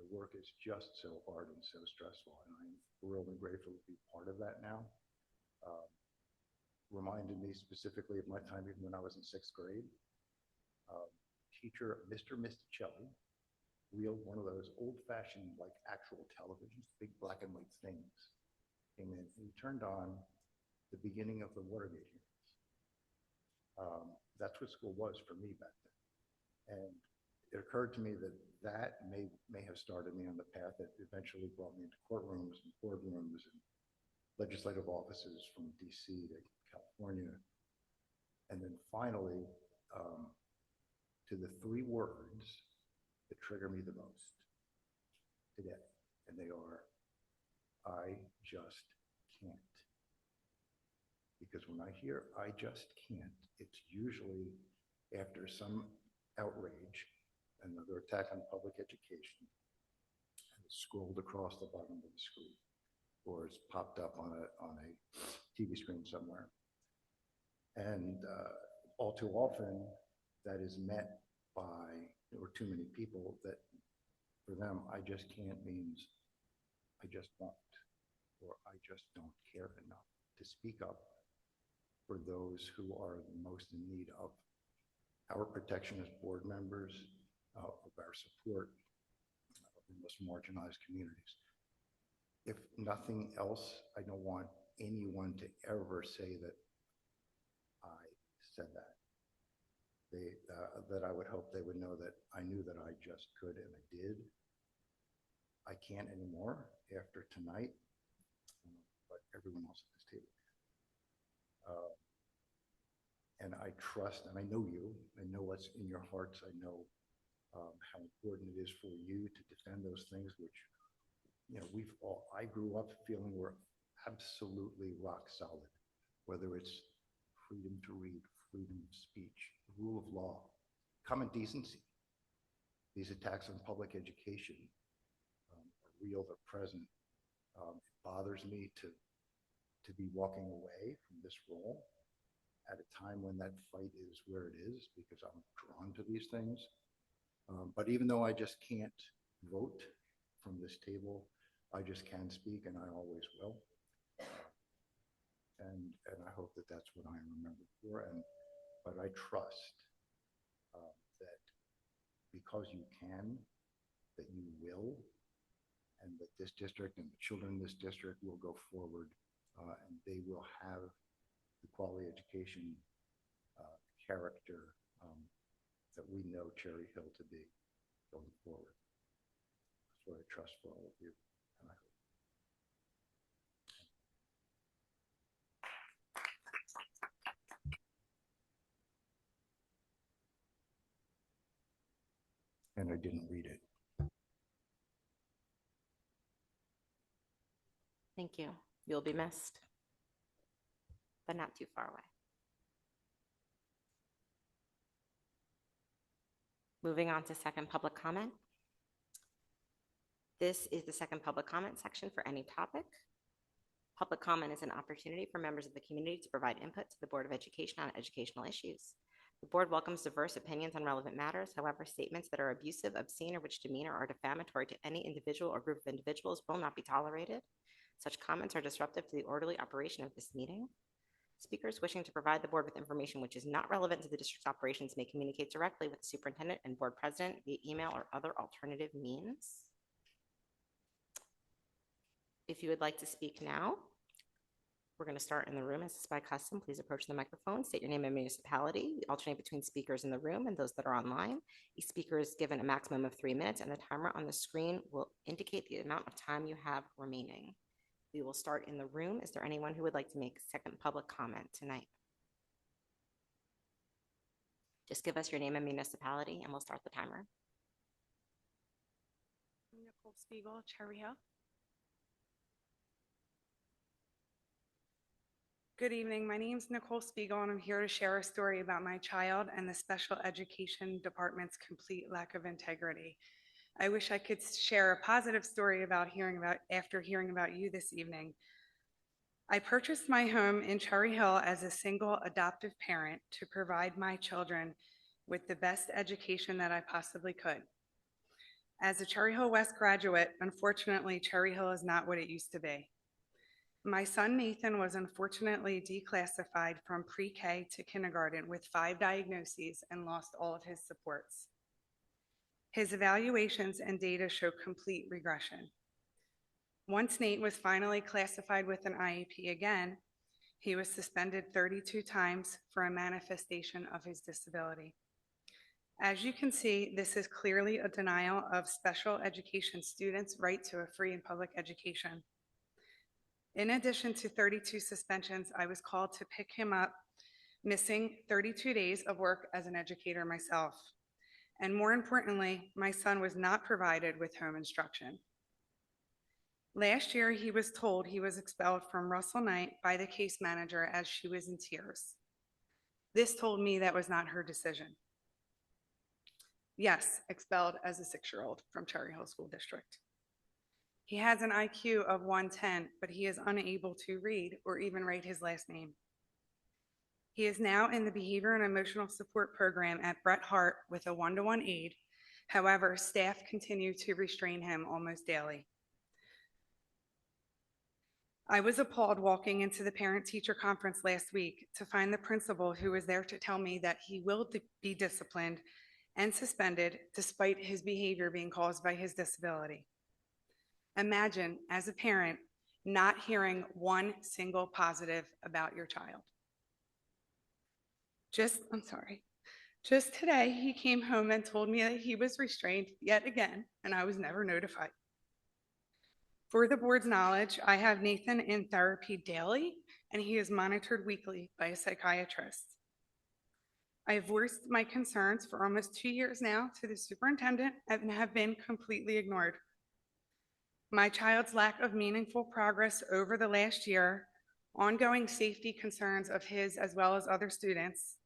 The work is just so hard and so stressful, and I'm thrilled and grateful to be part of that now. Reminded me specifically of my time even when I was in 6th grade. Teacher, Mr. Misticelli, wheeled one of those old-fashioned, like actual televisions, big black and white things, came in and he turned on the beginning of the Watergate hearings. That's what school was for me back then. And it occurred to me that that may have started me on the path that eventually brought me into courtrooms and boardrooms and legislative offices from DC to California. And then finally, to the 3 words that trigger me the most today. And they are, I just can't. Because when I hear I just can't, it's usually after some outrage, another attack on public education, and it's scrolled across the bottom of the screen, or it's popped up on a TV screen somewhere. And all too often, that is met by, or too many people, that for them, I just can't means I just won't, or I just don't care enough to speak up for those who are the most in need of our protection as board members, of our support of the most marginalized communities. If nothing else, I don't want anyone to ever say that I said that. That I would hope they would know that I knew that I just could, and I did. I can't anymore after tonight, but everyone else at this table. And I trust, and I know you, I know what's in your hearts, I know how important it is for you to defend those things which, you know, I grew up feeling were absolutely rock solid, whether it's freedom to read, freedom of speech, rule of law, common decency. These attacks on public education are real, they're present. It bothers me to be walking away from this role at a time when that fight is where it is, because I'm drawn to these things. But even though I just can't vote from this table, I just can speak, and I always will. And I hope that that's what I am remembered for. But I trust that because you can, that you will, and that this district and the children in this district will go forward, and they will have the quality education character that we know Cherry Hill to be going forward. That's what I trust for all of you, and I hope. And I didn't read it. Thank you. You'll be missed, but not too far away. Moving on to second public comment. This is the second public comment section for any topic. Public comment is an opportunity for members of the community to provide input to the Board of Education on educational issues. The board welcomes diverse opinions on relevant matters. However, statements that are abusive, obscene, or which demean or are defamatory to any individual or group of individuals will not be tolerated. Such comments are disruptive to the orderly operation of this meeting. Speakers wishing to provide the board with information which is not relevant to the district's operations may communicate directly with the superintendent and board president via email or other alternative means. If you would like to speak now, we're going to start in the room as is by custom. Please approach the microphone, state your name and municipality. We alternate between speakers in the room and those that are online. Each speaker is given a maximum of 3 minutes, and the timer on the screen will indicate the amount of time you have remaining. We will start in the room. Is there anyone who would like to make second public comment tonight? Just give us your name and municipality, and we'll start the timer. Nicole Spiegel, Cherry Hill. Good evening. My name is Nicole Spiegel, and I'm here to share a story about my child and the special education department's complete lack of integrity. I wish I could share a positive story after hearing about you this evening. I purchased my home in Cherry Hill as a single adoptive parent to provide my children with the best education that I possibly could. As a Cherry Hill West graduate, unfortunately, Cherry Hill is not what it used to be. My son Nathan was unfortunately declassified from pre-K to kindergarten with 5 diagnoses and lost all of his supports. His evaluations and data show complete regression. Once Nate was finally classified with an IEP again, he was suspended 32 times for a manifestation of his disability. As you can see, this is clearly a denial of special education students' right to a free and public education. In addition to 32 suspensions, I was called to pick him up, missing 32 days of work as an educator myself. And more importantly, my son was not provided with home instruction. Last year, he was told he was expelled from Russell Knight by the case manager as she was in tears. This told me that was not her decision. Yes, expelled as a 6-year-old from Cherry Hill School District. He has an IQ of 110, but he is unable to read or even write his last name. He is now in the Behavior and Emotional Support Program at Bret Harte with a 1-to-1 aide. However, staff continue to restrain him almost daily. I was appalled walking into the parent-teacher conference last week to find the principal who was there to tell me that he will be disciplined and suspended despite his behavior being caused by his disability. Imagine, as a parent, not hearing one single positive about your child. Just today, he came home and told me that he was restrained yet again, and I was never notified. For the board's knowledge, I have Nathan in therapy daily, and he is monitored weekly by a psychiatrist. I have voiced my concerns for almost 2 years now to the superintendent and have been completely ignored. My child's lack of meaningful progress over the last year, ongoing safety concerns of his as well as other students,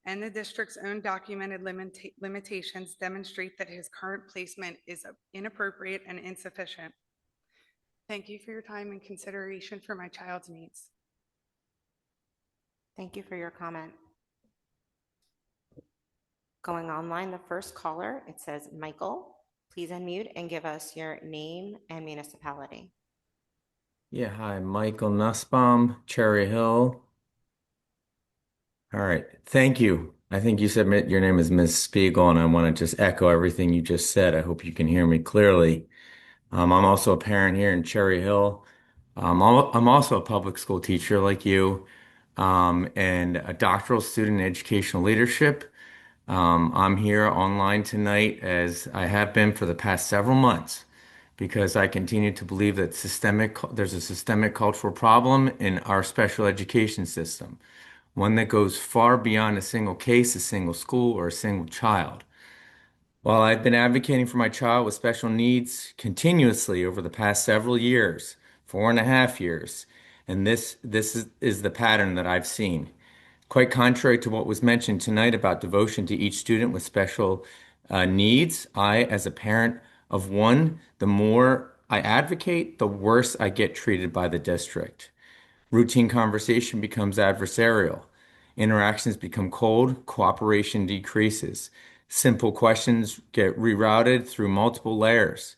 and the district's own documented limitations demonstrate that his current placement is inappropriate and insufficient. Thank you for your time and consideration for my child's needs. Thank you for your comment. Going online, the first caller, it says Michael. Please unmute and give us your name and municipality. Yeah, hi, Michael Nussbaum, Cherry Hill. All right, thank you. I think you said your name is Ms. Spiegel, and I want to just echo everything you just said. I hope you can hear me clearly. I'm also a parent here in Cherry Hill. I'm also a public school teacher like you, and a doctoral student in educational leadership. I'm here online tonight as I have been for the past several months because I continue to believe that there's a systemic cultural problem in our special education system, one that goes far beyond a single case, a single school, or a single child. While I've been advocating for my child with special needs continuously over the past several years, 4.5 years, and this is the pattern that I've seen. Quite contrary to what was mentioned tonight about devotion to each student with special needs, I, as a parent of one, the more I advocate, the worse I get treated by the district. Routine conversation becomes adversarial. Interactions become cold, cooperation decreases. Simple questions get rerouted through multiple layers.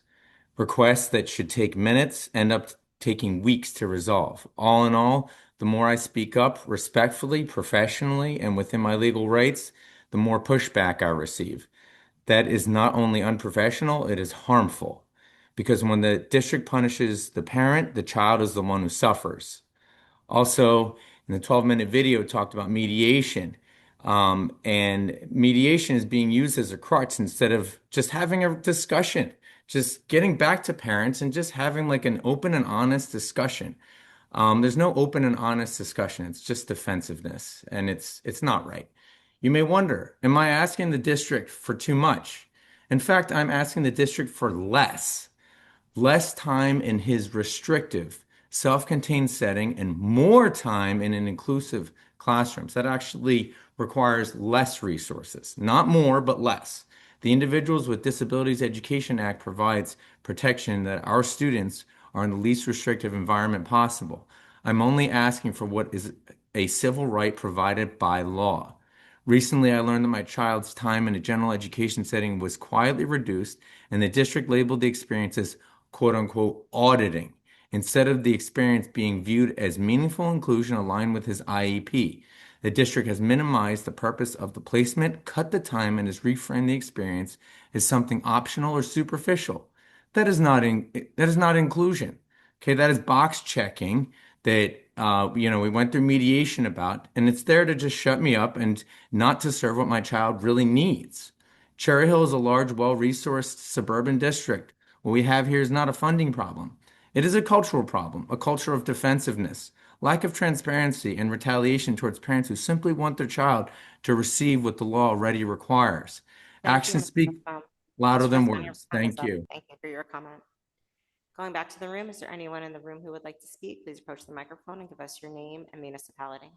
Requests that should take minutes end up taking weeks to resolve. All in all, the more I speak up respectfully, professionally, and within my legal rights, the more pushback I receive. That is not only unprofessional, it is harmful. Because when the district punishes the parent, the child is the one who suffers. Also, in the 12-minute video, talked about mediation. And mediation is being used as a crutch instead of just having a discussion, just getting back to parents and just having like an open and honest discussion. There's no open and honest discussion. It's just defensiveness, and it's not right. You may wonder, am I asking the district for too much? In fact, I'm asking the district for less time in his restrictive, self-contained setting and more time in an inclusive classrooms. That actually requires less resources, not more, but less. The Individuals with Disabilities Education Act provides protection that our students are in the least restrictive environment possible. I'm only asking for what is a civil right provided by law. Recently, I learned that my child's time in a general education setting was quietly reduced, and the district labeled the experience as quote unquote auditing, instead of the experience being viewed as meaningful inclusion aligned with his IEP. The district has minimized the purpose of the placement, cut the time, and has reframed the experience as something optional or superficial. That is not inclusion. Okay, that is box checking that we went through mediation about, and it's there to just shut me up and not to serve what my child really needs. Cherry Hill is a large, well-resourced suburban district. What we have here is not a funding problem. It is a cultural problem, a culture of defensiveness, lack of transparency, and retaliation towards parents who simply want their child to receive what the law already requires. Thank you, Actions Mr. speak Nussbaum. louder Mr. than Nussbaum, your words. time is Thank up. you. Thank you for your comment. Going back to the room, is there anyone in the room who would like to speak? Please approach the microphone and give us your name and municipality.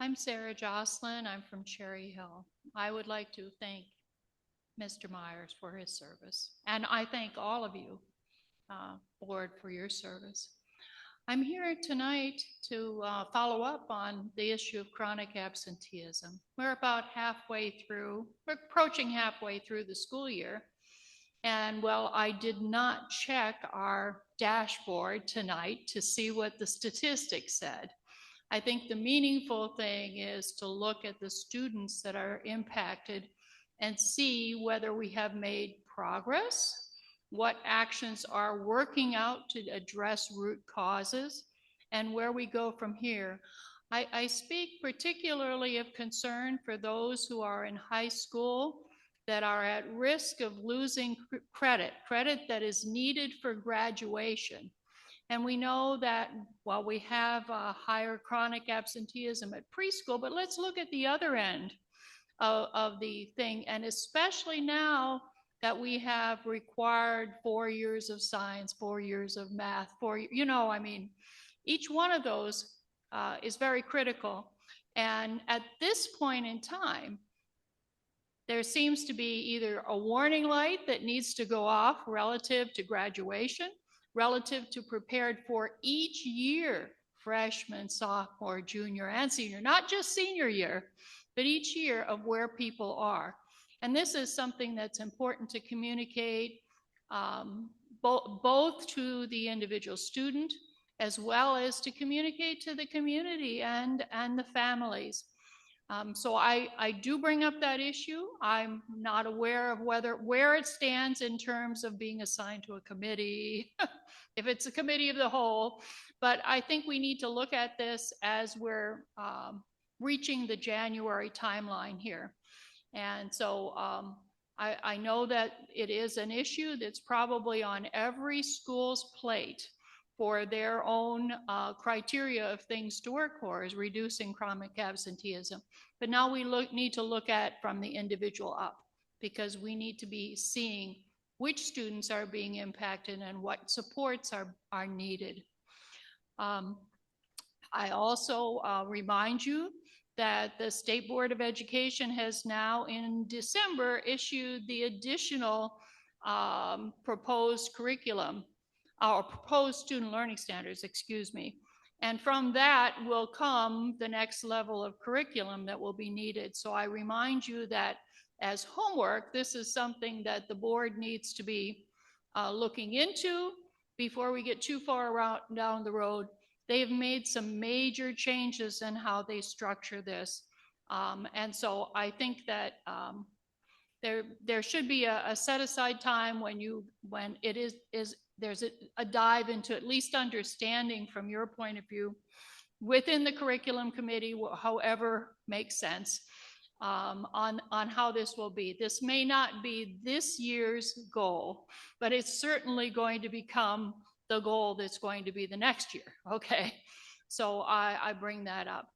I'm Sarah Jocelyn. I'm from Cherry Hill. I would like to thank Mr. Myers for his service. And I thank all of you, board, for your service. I'm here tonight to follow up on the issue of chronic absenteeism. We're about halfway through, we're approaching halfway through the school year. And well, I did not check our dashboard tonight to see what the statistics said. I think the meaningful thing is to look at the students that are impacted and see whether we have made progress, what actions are working out to address root causes, and where we go from here. I speak particularly of concern for those who are in high school that are at risk of losing credit that is needed for graduation. And we know that while we have a higher chronic absenteeism at preschool, but let's look at the other end of the thing. And especially now that we have required 4 years of science, 4 years of math, each one of those is very critical. And at this point in time, there seems to be either a warning light that needs to go off relative to graduation, relative to prepared for each year, freshman, sophomore, junior, and senior, not just senior year, but each year of where people are. And this is something that's important to communicate both to the individual student as well as to communicate to the community and the families. So I do bring up that issue. I'm not aware of where it stands in terms of being assigned to a committee, if it's a committee of the whole, but I think we need to look at this as we're reaching the January timeline here. And so I know that it is an issue that's probably on every school's plate for their own criteria of things to work for, is reducing chronic absenteeism. But now we need to look at from the individual up, because we need to be seeing which students are being impacted and what supports are needed. I also remind you that the State Board of Education has now in December issued the additional proposed curriculum, or proposed student learning standards, excuse me. And from that will come the next level of curriculum that will be needed. So I remind you that as homework, this is something that the board needs to be looking into before we get too far down the road. They've made some major changes in how they structure this. And so I think that there should be a set aside time when there's a dive into at least understanding from your point of view within the curriculum committee, however makes sense, on how this will be. This may not be this year's goal, but it's certainly going to become the goal that's going to be the next year, okay? So I bring that up.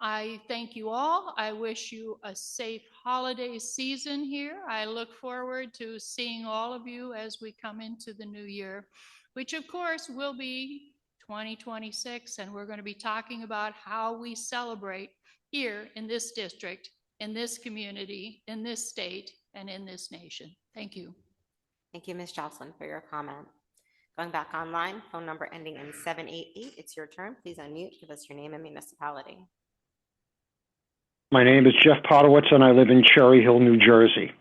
I thank you all. I wish you a safe holiday season here. I look forward to seeing all of you as we come into the new year, which of course will be 2026, and we're going to be talking about how we celebrate here in this district, in this community, in this state, and in this nation. Thank you. Thank you, Ms. Jocelyn, for your comment. Going back online, phone number ending in 788. It's your turn. Please unmute. Give us your name and municipality. My name is Jeff Potowitz, and I live in Cherry Hill, New Jersey.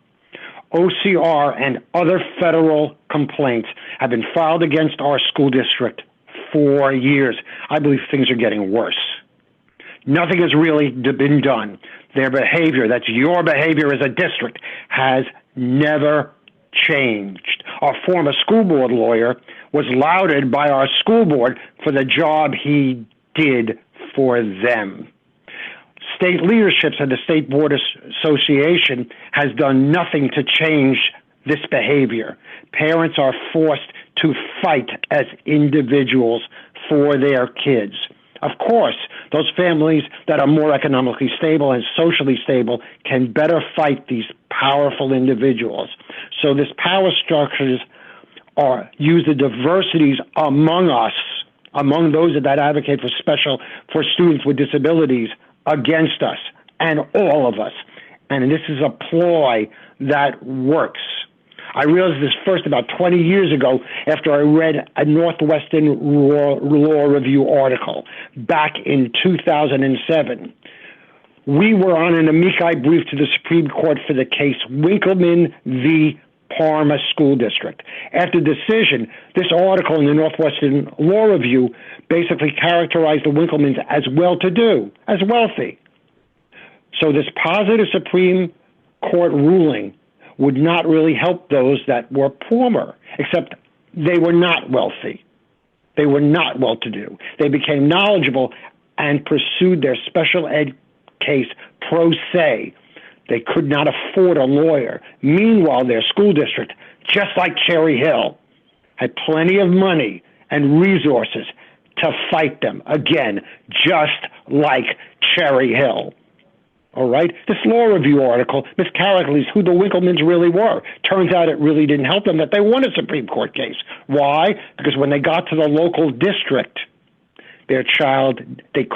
OCR and other federal complaints have been filed against our school district for years. I believe things are getting worse. Nothing has really been done. Their behavior, that's your behavior as a district, has never changed. Our former school board lawyer was lauded by our school board for the job he did for them. State leaderships and the State Board Association has done nothing to change this behavior. Parents are forced to fight as individuals for their kids. Of course, those families that are more economically stable and socially stable can better fight these powerful individuals. So this power structures use the diversities among us, among those that advocate for students with disabilities, against us and all of us. And this is a ploy that works. I realized this first about 20 years ago after I read a Northwestern Law Review article back in 2007. We were on an amici brief to the Supreme Court for the case Winkleman v. Parma School District. After decision, this article in the Northwestern Law Review basically characterized the Winklemans as well-to-do, as wealthy. So this positive Supreme Court ruling would not really help those that were poorer, except they were not wealthy. They were not well-to-do. They became knowledgeable and pursued their special ed case pro se. They could not afford a lawyer. Meanwhile, their school district, just like Cherry Hill, had plenty of money and resources to fight them. Again, just like Cherry Hill. All right? This law review article mischaracterizes who the Winklemans really were. Turns out it really didn't help them that they won a Supreme Court case. Why? Because when they got to the local district, their child, they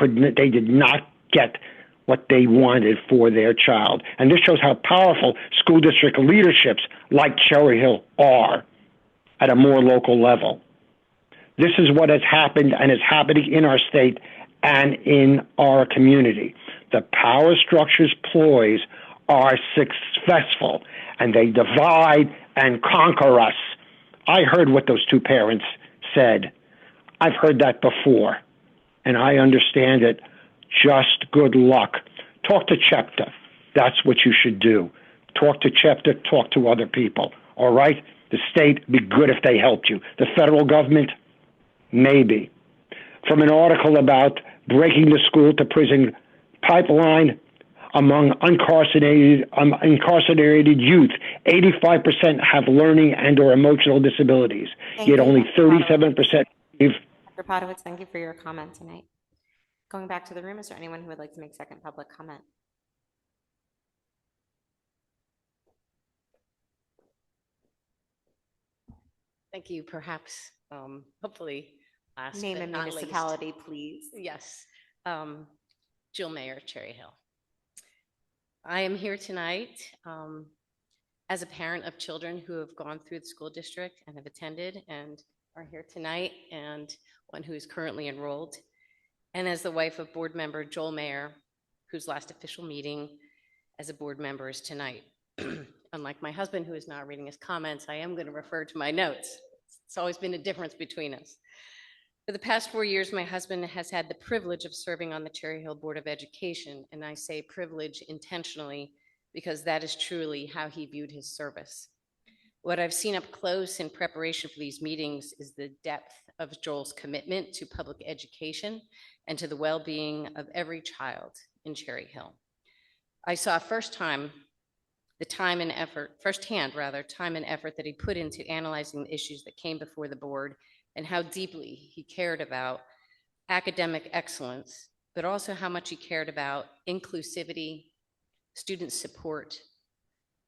did not get what they wanted for their child. And this shows how powerful school district leaderships like Cherry Hill are at a more local level. This is what has happened and is happening in our state and in our community. The power structures ploys are successful, and they divide and conquer us. I heard what those two parents said. I've heard that before, and I understand it. Just good luck. Talk to CHEPTA. That's what you should do. Talk to CHEPTA, talk to other people, all right? The state, be good if they helped you. The federal government, maybe. From an article about breaking the school to prison pipeline among incarcerated youth, 85% have learning and or emotional disabilities, yet only 37%. Dr. Potowitz, thank you for your comment tonight. Going back to the room, is there anyone who would like to make second public comment? Thank you. Perhaps, hopefully, last Name but and not least. municipality, please. Yes. Jill Mayer, Cherry Hill. I am here tonight as a parent of children who have gone through the school district and have attended and are here tonight, and one who is currently enrolled, and as the wife of board member Joel Mayer, whose last official meeting as a board member is tonight. Unlike my husband, who is now reading his comments, I am going to refer to my notes. It's always been a difference between us. For the past 4 years, my husband has had the privilege of serving on the Cherry Hill Board of Education, and I say privilege intentionally because that is truly how he viewed his service. What I've seen up close in preparation for these meetings is the depth of Joel's commitment to public education and to the well-being of every child in Cherry Hill. I saw firsthand time and effort that he put into analyzing the issues that came before the board and how deeply he cared about academic excellence, but also how much he cared about inclusivity, student support,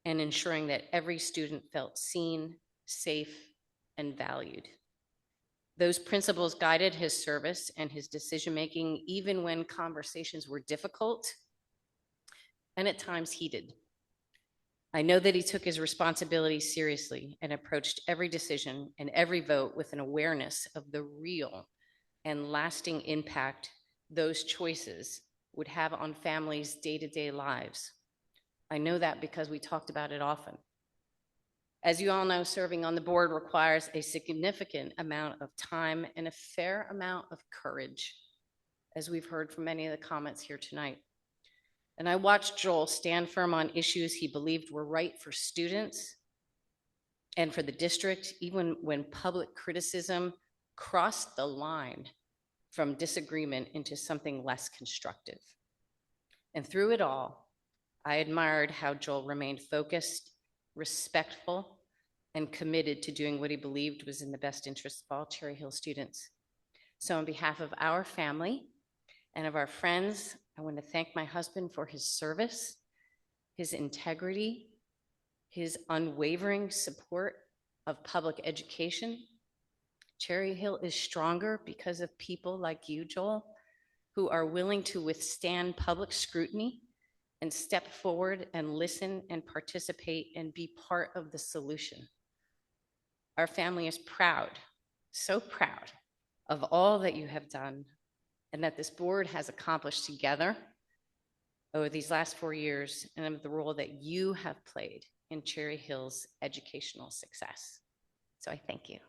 and ensuring that every student felt seen, safe, and valued. Those principles guided his service and his decision-making, even when conversations were difficult and at times heated. I know that he took his responsibility seriously and approached every decision and every vote with an awareness of the real and lasting impact those choices would have on families' day-to-day lives. I know that because we talked about it often. As you all know, serving on the board requires a significant amount of time and a fair amount of courage, as we've heard from many of the comments here tonight. And I watched Joel stand firm on issues he believed were right for students and for the district, even when public criticism crossed the line from disagreement into something less constructive. And through it all, I admired how Joel remained focused, respectful, and committed to doing what he believed was in the best interest of all Cherry Hill students. So on behalf of our family and of our friends, I want to thank my husband for his service, his integrity, his unwavering support of public education. Cherry Hill is stronger because of people like you, Joel, who are willing to withstand public scrutiny and step forward and listen and participate and be part of the solution. Our family is proud, so proud of all that you have done and that this board has accomplished together over these last 4 years, and of the role that you have played in Cherry Hill's educational success. So I thank you.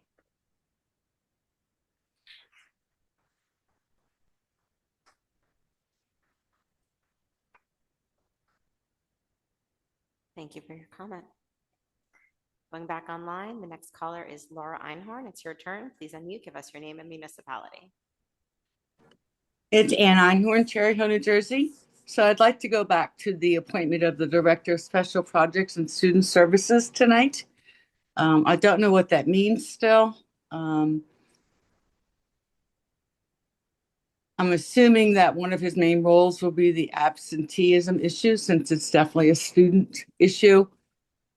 Thank you for your comment. Going back online, the next caller is Laura Einhorn. It's your turn. Please unmute, give us your name and municipality. It's Ann Einhorn, Cherry Hill, New Jersey. So I'd like to go back to the appointment of the Director of Special Projects and Student Services tonight. I don't know what that means still. I'm assuming that one of his main roles will be the absenteeism issue, since it's definitely a student issue.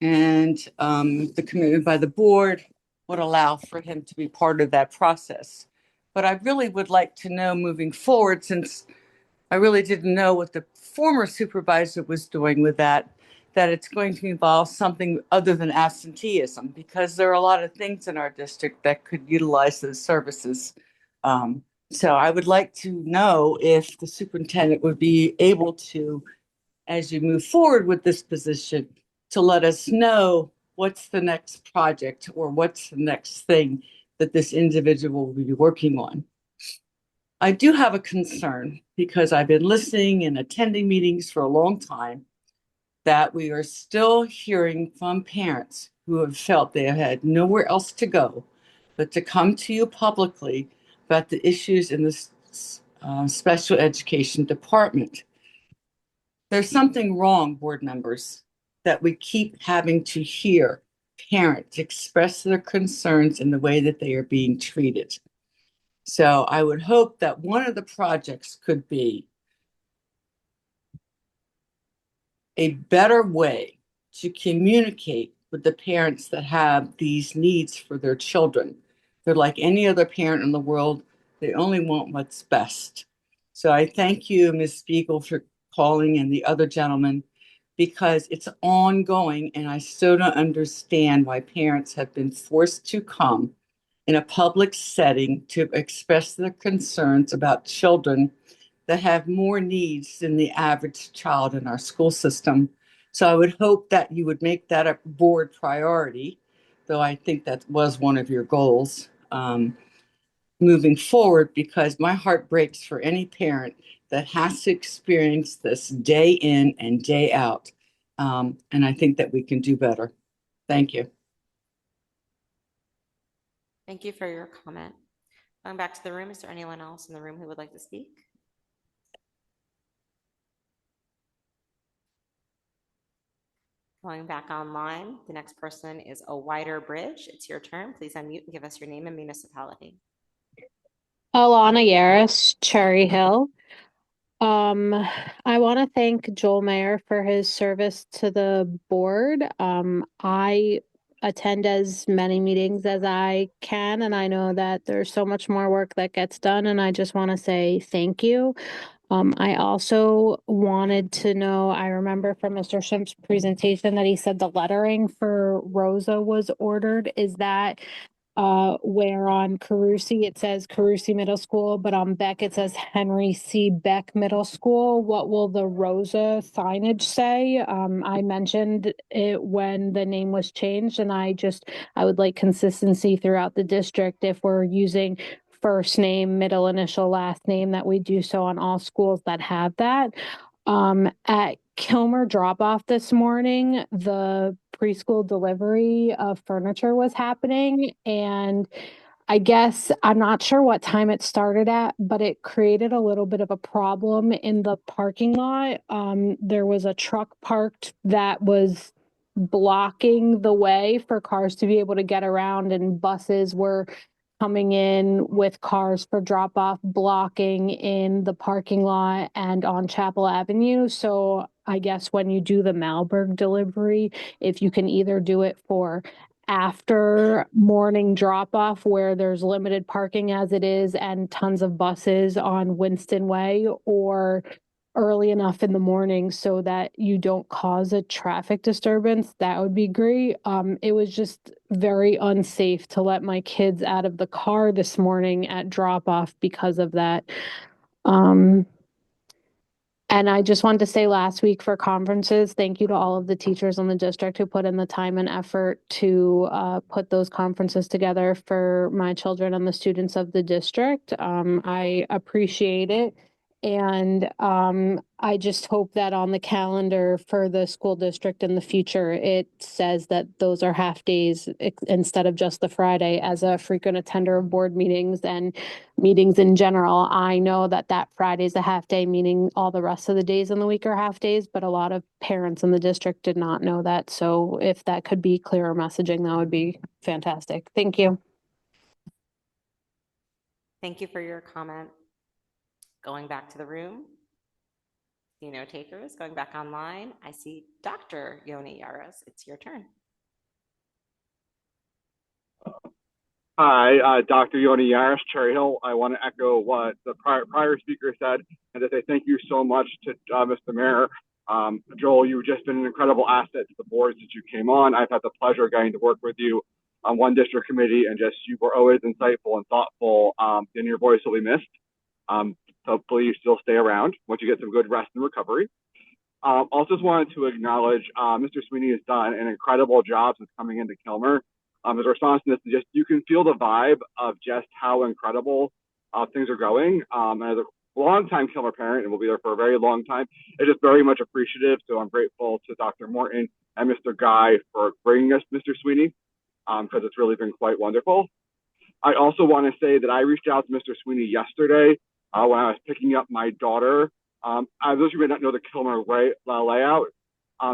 And the commitment by the board would allow for him to be part of that process. But I really would like to know moving forward, since I really didn't know what the former supervisor was doing with that it's going to involve something other than absenteeism, because there are a lot of things in our district that could utilize those services. So I would like to know if the superintendent would be able to, as you move forward with this position, to let us know what's the next project or what's the next thing that this individual will be working on. I do have a concern, because I've been listening and attending meetings for a long time, that we are still hearing from parents who have felt they have had nowhere else to go but to come to you publicly about the issues in the special education department. There's something wrong, board members, that we keep having to hear parents express their concerns in the way that they are being treated. So I would hope that one of the projects could be a better way to communicate with the parents that have these needs for their children. They're like any other parent in the world. They only want what's best. So I thank you, Ms. Spiegel, for calling, and the other gentleman, because it's ongoing, and I still don't understand why parents have been forced to come in a public setting to express their concerns about children that have more needs than the average child in our school system. So I would hope that you would make that a board priority, though I think that was one of your goals moving forward, because my heart breaks for any parent that has to experience this day in and day out. And I think that we can do better. Thank you. Thank you for your comment. Going back to the room, is there anyone else in the room who would like to speak? Going back online, the next person is a wider bridge. It's your turn. Please unmute and give us your name and municipality. Alana Yaris, Cherry Hill. I want to thank Joel Mayer for his service to the board. I attend as many meetings as I can, and I know that there's so much more work that gets done, and I just want to say thank you. I also wanted to know, I remember from Mr. Schimp's presentation that he said the lettering for Rosa was ordered. Is that where on Carusi it says Carusi Middle School, but on Beck it says Henry C. Beck Middle School? What will the Rosa signage say? I mentioned it when the name was changed, and I would like consistency throughout the district if we're using first name, middle initial, last name, that we do so on all schools that have that. At Kilmer drop off this morning, the preschool delivery of furniture was happening, and I guess I'm not sure what time it started at, but it created a little bit of a problem in the parking lot. There was a truck parked that was blocking the way for cars to be able to get around, and buses were coming in with cars for drop off, blocking in the parking lot and on Chapel Avenue. So I guess when you do the Malberg delivery, if you can either do it for after morning drop off where there's limited parking as it is and tons of buses on Winston Way, or early enough in the morning so that you don't cause a traffic disturbance, that would be great. It was just very unsafe to let my kids out of the car this morning at drop off because of that. And I just wanted to say last week for conferences, thank you to all of the teachers in the district who put in the time and effort to put those conferences together for my children and the students of the district. I appreciate it. And I just hope that on the calendar for the school district in the future, it says that those are half days instead of just the Friday. As a frequent attender of board meetings and meetings in general, I know that that Friday is a half day, meaning all the rest of the days in the week are half days, but a lot of parents in the district did not know that. So if that could be clearer messaging, that would be fantastic. Thank you. Thank you for your comment. Going back to the room. See no takers. Going back online, I see Dr. Yoni Yaros. It's your turn. Hi, Dr. Yoni Yaros, Cherry Hill. I want to echo what the prior speaker said and to say thank you so much to Mr. Mayor. Joel, you've just been an incredible asset to the board since you came on. I've had the pleasure of getting to work with you on one district committee, and just you were always insightful and thoughtful, and your voice will be missed. Hopefully you still stay around once you get some good rest and recovery. Also just wanted to acknowledge Mr. Sweeney has done an incredible job since coming into Kilmer. His response to this is just, you can feel the vibe of just how incredible things are going. And as a longtime Kilmer parent, and will be there for a very long time, it's just very much appreciative. So I'm grateful to Dr. Morton and Mr. Guy for bringing us Mr. Sweeney, because it's really been quite wonderful. I also want to say that I reached out to Mr. Sweeney yesterday when I was picking up my daughter. Those of you who may not know the Kilmer layout,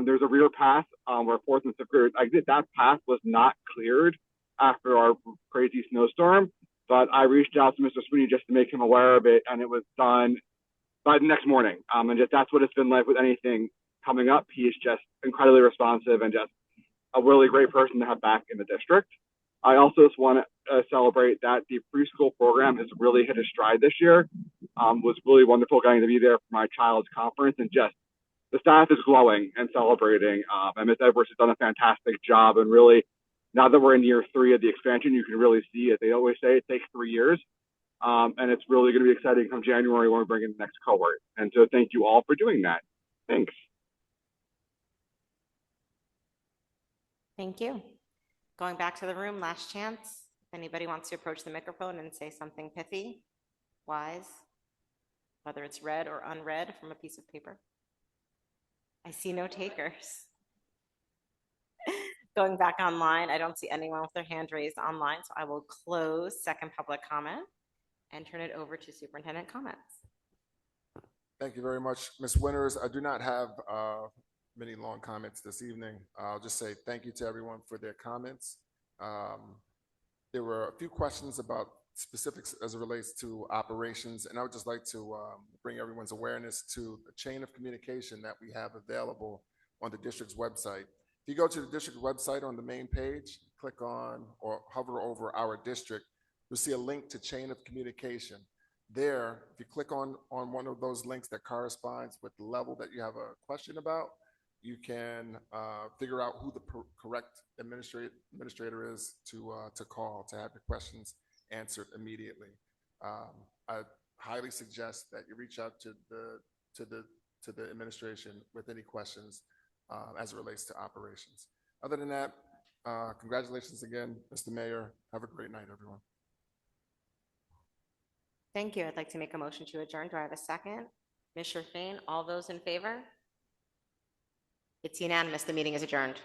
there's a rear path where fourth and fifth graders exit. That path was not cleared after our crazy snowstorm, but I reached out to Mr. Sweeney just to make him aware of it, and it was done by the next morning. And just that's what it's been like with anything coming up. He is just incredibly responsive and just a really great person to have back in the district. I also just want to celebrate that the preschool program has really hit a stride this year. Was really wonderful getting to be there for my child's conference, and just the staff is glowing and celebrating. And Ms. Edwards has done a fantastic job. And really, now that we're in year 3 of the expansion, you can really see it. They always say it takes 3 years. And it's really going to be exciting come January when we bring in the next cohort. And so thank you all for doing that. Thanks. Thank you. Going back to the room, last chance. If anybody wants to approach the microphone and say something pithy, wise, whether it's read or unread from a piece of paper. I see no takers. Going back online, I don't see anyone with their hand raised online, so I will close second public comment and turn it over to superintendent comments. Thank you very much, Ms. Winters. I do not have many long comments this evening. I'll just say thank you to everyone for their comments. There were a few questions about specifics as it relates to operations, and I would just like to bring everyone's awareness to the chain of communication that we have available on the district's website. If you go to the district website on the main page, click on or hover over our district, you'll see a link to chain of communication. There, if you click on one of those links that corresponds with the level that you have a question about, you can figure out who the correct administrator is to call to have your questions answered immediately. I highly suggest that you reach out to the administration with any questions as it relates to operations. Other than that, congratulations again, Mr. Mayor. Have a great night, everyone. Thank you. I'd like to make a motion to adjourn. Do I have a second? Ms. Sherfain, all those in favor? It's unanimous. The meeting is adjourned.